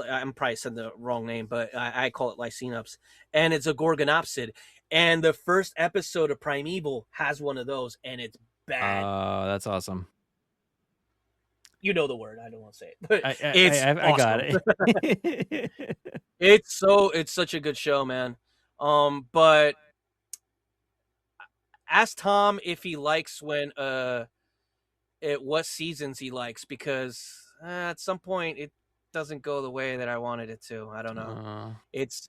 I'm probably saying the wrong name, but I call it Lycenops, and it's a Gorgonopsid. And the first episode of Primeval has one of those, and it's bad. Oh, that's awesome. You know the word. I don't want to say it, but I got it. It's such a good show, man. But ask Tom if he likes when what seasons he likes, because at some point it doesn't go the way that I wanted it to. I don't know. It's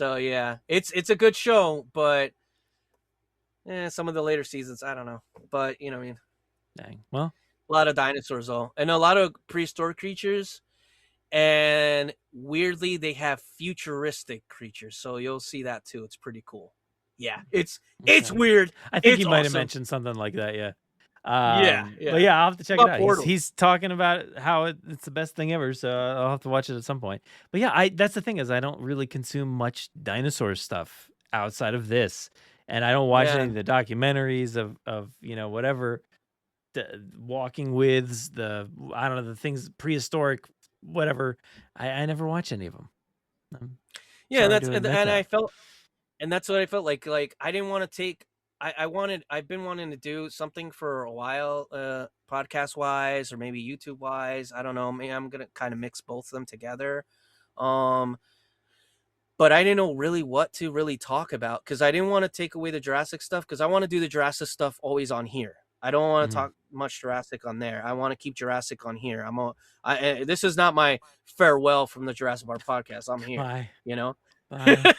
a good show, but some of the later seasons, I don't know. But you know what I mean. Dang. Well, a lot of dinosaurs though, and a lot of prehistoric creatures, and weirdly they have futuristic creatures, so you'll see that too. It's pretty cool. Yeah, it's weird. I think he might have mentioned something like that. Yeah. Yeah. But yeah, I'll have to check it out. He's talking about how it's the best thing ever, so I'll have to watch it at some point. But yeah, that's the thing, is I don't really consume much dinosaur stuff outside of this, and I don't watch any of the documentaries of whatever. Walking Withs, I don't know, the things prehistoric, whatever. I never watch any of them. That's what I felt like. Like I didn't want to take. I've been wanting to do something for a while, podcast wise or maybe YouTube wise. I don't know. Maybe I'm gonna kind of mix both of them together. But I didn't know really what to really talk about, because I didn't want to take away the Jurassic stuff, because I want to do the Jurassic stuff always on here. I don't want to talk much Jurassic on there. I want to keep Jurassic on here. This is not my farewell from the Jurassic Park podcast. I'm here. Bye. Bye.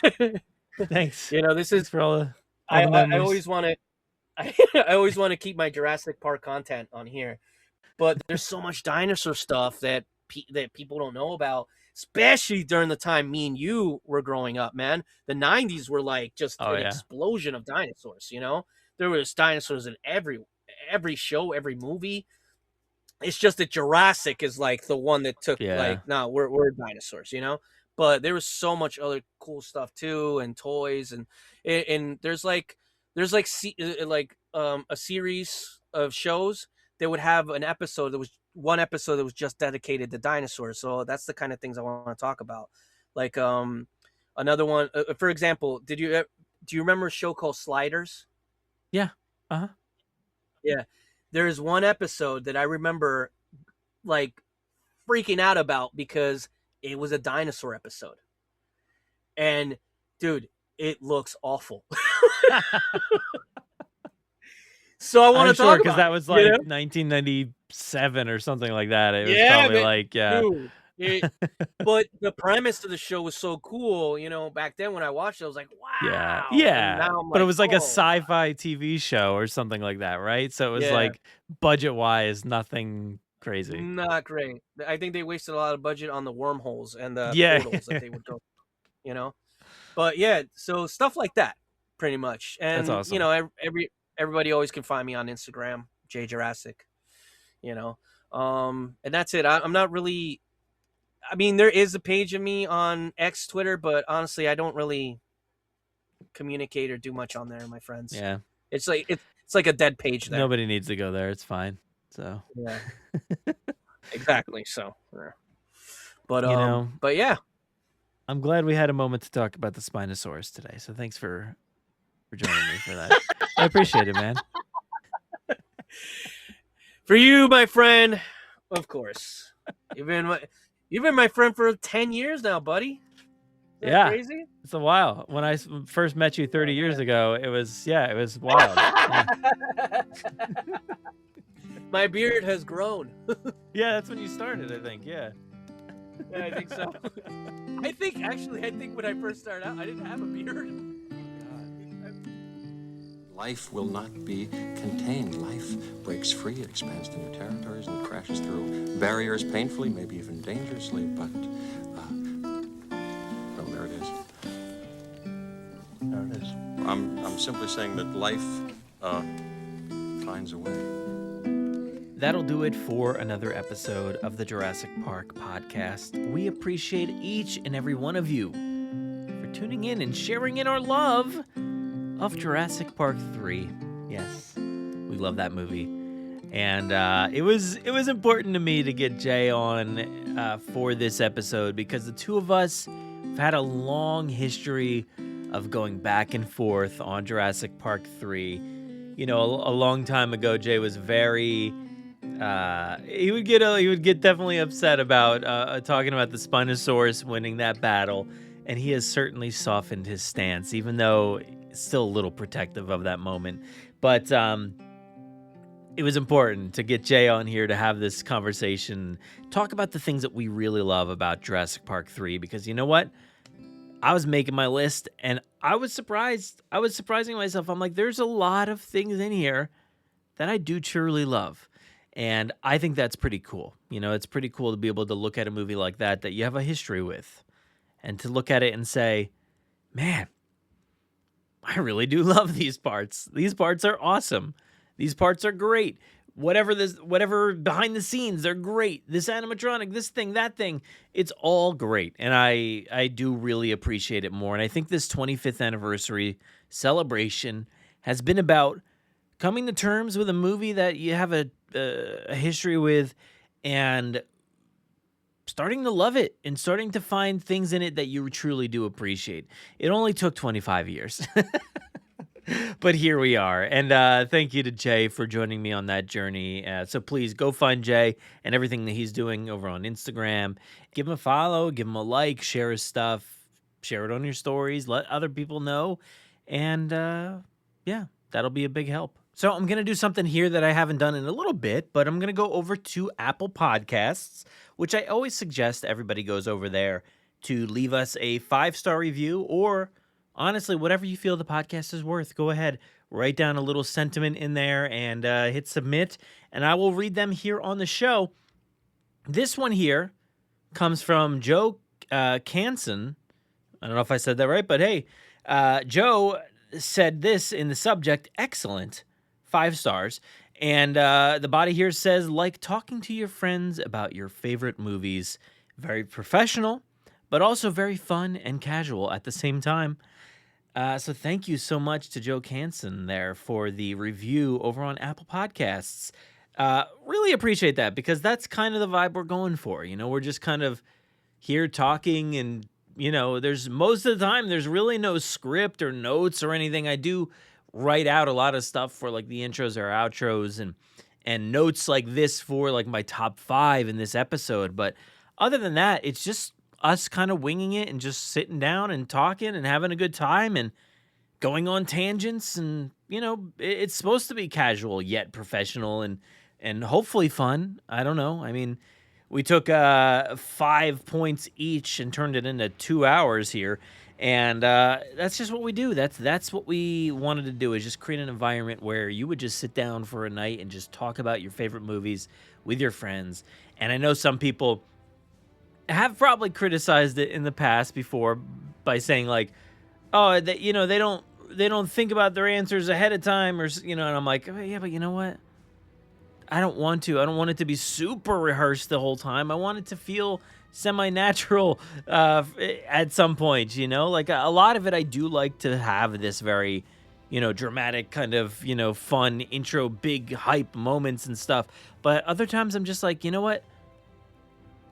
Thanks. This is for all the. I always want to. I always want to keep my Jurassic Park content on here, but there's so much dinosaur stuff that people don't know about, especially during the time me and you were growing up. Man, the '90s were like just an explosion of dinosaurs. There was dinosaurs in every show, every movie. It's just that Jurassic is like the one that took we're dinosaurs, But there was so much other cool stuff too, and toys, and there's a series of shows that would have one episode that was just dedicated to dinosaurs. So that's the kind of things I want to talk about. Like another one, for example, do you remember a show called Sliders? Yeah. Yeah. There's one episode that I remember like freaking out about, because it was a dinosaur episode. And dude, it looks awful. So I want I'm to sure talk because about that it, was you like know? 1997 or something like that. It was Yeah, probably man. like, yeah. Dude, but the premise of the show was so cool, you know, back then when I watched it, I was like, Yeah, wow. And yeah, now I'm but it like, was like a oh, sci-fi TV show or something like that, right? So it was yeah, like budget-wise, nothing crazy. not great. I think they wasted a lot of budget on the wormholes and the Yeah, portals that they would go, you know? But yeah, so stuff like that, pretty much. that's And, you awesome. know, everybody always can find me on Instagram, Jay Jurassic, you know? And that's it. I'm not really, I mean, there is a page of me on X Twitter, but honestly, I don't really communicate or do much on there, my friends. Yeah, It's like a dead page there. nobody needs to go there. It's fine. So, Yeah, exactly. So, yeah. But you know, but yeah, I'm glad we had a moment to talk about the Spinosaurus today. So thanks for joining me for that. I appreciate it, man. for you, my friend, of course. You've been my friend for 10 years now, buddy. Isn't that Yeah, crazy. it's a while. When I first met you 30 years ago, it was wild. Yeah. My beard has grown. Yeah, that's when you started, I think. Yeah. Yeah, I think so. I think when I first started out, I didn't have a beard. Life will not be contained. Life breaks free, it expands to new territories, and crashes through barriers painfully, maybe even dangerously, but, well, there it is. There it is. I'm simply saying that life, finds a way. That'll do it for another episode of the Jurassic Park podcast. We appreciate each and every one of you for tuning in and sharing in our love of Jurassic Park 3. Yes, we love that movie. And it was important to me to get Jay on for this episode because the two of us have had a long history of going back and forth on Jurassic Park 3. You know, a long time ago, Jay was very... he would get definitely upset about talking about the Spinosaurus winning that battle, and he has certainly softened his stance, even though still a little protective of that moment. But it was important to get Jay on here to have this conversation, talk about the things that we really love about Jurassic Park 3, because you know what? I was making my list and I was surprised. I was surprising myself. I'm like, there's a lot of things in here that I do truly love. And I think that's pretty cool. You know, it's pretty cool to be able to look at a movie like that you have a history with, and to look at it and say, man, I really do love these parts. These parts are awesome. These parts are great. Whatever behind the scenes, they're great. This animatronic, this thing, that thing, it's all great. And I do really appreciate it more. And I think this 25th anniversary celebration has been about coming to terms with a movie that you have a history with and starting to love it and starting to find things in it that you truly do appreciate. It only took 25 years. But here we are. And thank you to Jay for joining me on that journey. So please go find Jay and everything that he's doing over on Instagram. Give him a follow, give him a like, share his stuff, share it on your stories, let other people know. And yeah, that'll be a big help. So I'm going to do something here that I haven't done in a little bit, but I'm going to go over to Apple Podcasts, which I always suggest everybody goes over there to leave us a 5-star review, or honestly, whatever you feel the podcast is worth. Go ahead, write down a little sentiment in there and hit submit, and I will read them here on the show. This one here comes from Joe Canson. I don't know if I said that right, but hey, Joe said this in the subject, excellent, 5 stars. And the body here says, like talking to your friends about your favorite movies. Very professional, but also very fun and casual at the same time. So thank you so much to Joe Canson there for the review over on Apple Podcasts. Really appreciate that, because that's kind of the vibe we're going for. You know, we're just kind of here talking, and, you know, there's most of the time, there's really no script or notes or anything. I do write out a lot of stuff for like the intros or outros and notes like this for like my top 5 in this episode. But other than that, it's just us kind of winging it and just sitting down and talking and having a good time and going on tangents. And, it's supposed to be casual yet professional and hopefully fun. I don't know. I mean, we took 5 points each and turned it into 2 hours here. And that's just what we do. That's what we wanted to do, is just create an environment where you would just sit down for a night and just talk about your favorite movies with your friends. And I know some people have probably criticized it in the past before by saying like, oh, that they don't think about their answers ahead of time, or and I'm like, oh, yeah, but you know what? I don't want to. I don't want it to be super rehearsed the whole time. I want it to feel semi-natural at some point, like a lot of it. I do like to have this very, dramatic kind of, fun intro, big hype moments and stuff. But other times I'm just like, you know what?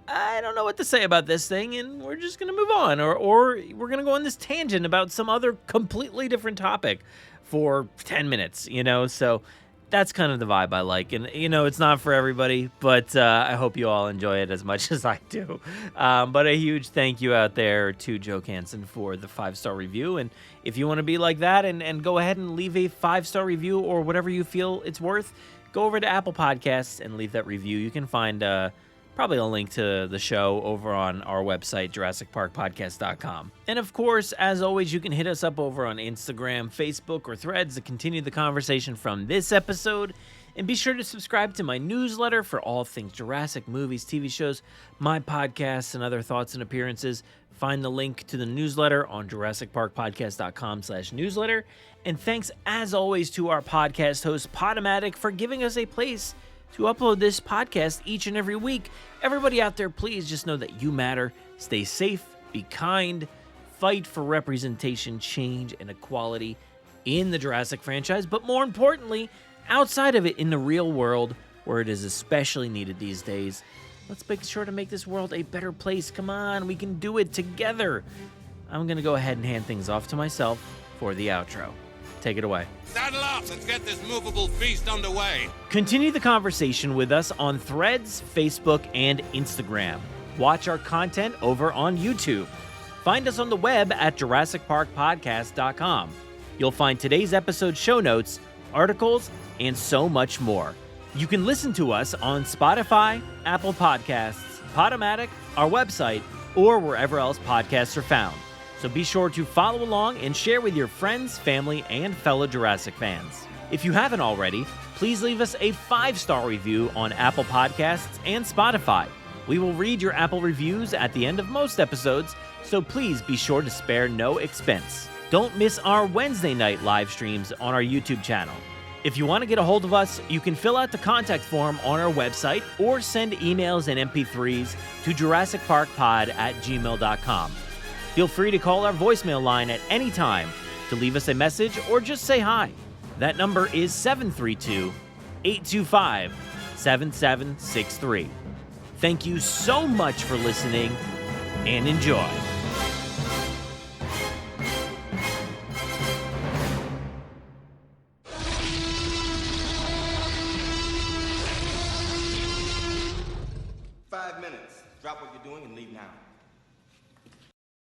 I don't know what to say about this thing, and we're just going to move on. Or we're going to go on this tangent about some other completely different topic for 10 minutes, So that's kind of the vibe I like. And, it's not for everybody, but I hope you all enjoy it as much as I do. But a huge thank you out there to Joe Canson for the 5-star review. And if you want to be like that and go ahead and leave a 5-star review or whatever you feel it's worth, go over to Apple Podcasts and leave that review. You can find probably a link to the show over on our website, JurassicParkPodcast.com. And of course, as always, you can hit us up over on Instagram, Facebook, or Threads to continue the conversation from this episode. And be sure to subscribe to my newsletter for all things Jurassic, movies, TV shows, my podcasts, and other thoughts and appearances. Find the link to the newsletter on JurassicParkPodcast.com/newsletter. And thanks, as always, to our podcast host, Podomatic, for giving us a place to upload this podcast each and every week. Everybody out there, please just know that you matter. Stay safe, be kind, fight for representation, change, and equality in the Jurassic franchise, but more importantly, outside of it in the real world, where it is especially needed these days. Let's make sure to make this world a better place. Come on, we can do it together. I'm going to go ahead and hand things off to myself for the outro. Take it away. Saddle up, let's get this movable feast underway. Continue the conversation with us on Threads, Facebook, and Instagram. Watch our content over on YouTube. Find us on the web at JurassicParkPodcast.com. You'll find today's episode show notes, articles, and so much more. You can listen to us on Spotify, Apple Podcasts, Podomatic, our website, or wherever else podcasts are found. So be sure to follow along and share with your friends, family, and fellow Jurassic fans. If you haven't already, please leave us a 5-star review on Apple Podcasts and Spotify. We will read your Apple reviews at the end of most episodes, so please be sure to spare no expense. Don't miss our Wednesday night live streams on our YouTube channel. If you want to get a hold of us, you can fill out the contact form on our website or send emails and MP3s to JurassicParkPod@gmail.com. Feel free to call our voicemail line at any time to leave us a message or just say hi. That number is 732-825-7763. Thank you so much for listening, and enjoy. Five minutes. Drop what you're doing and leave now.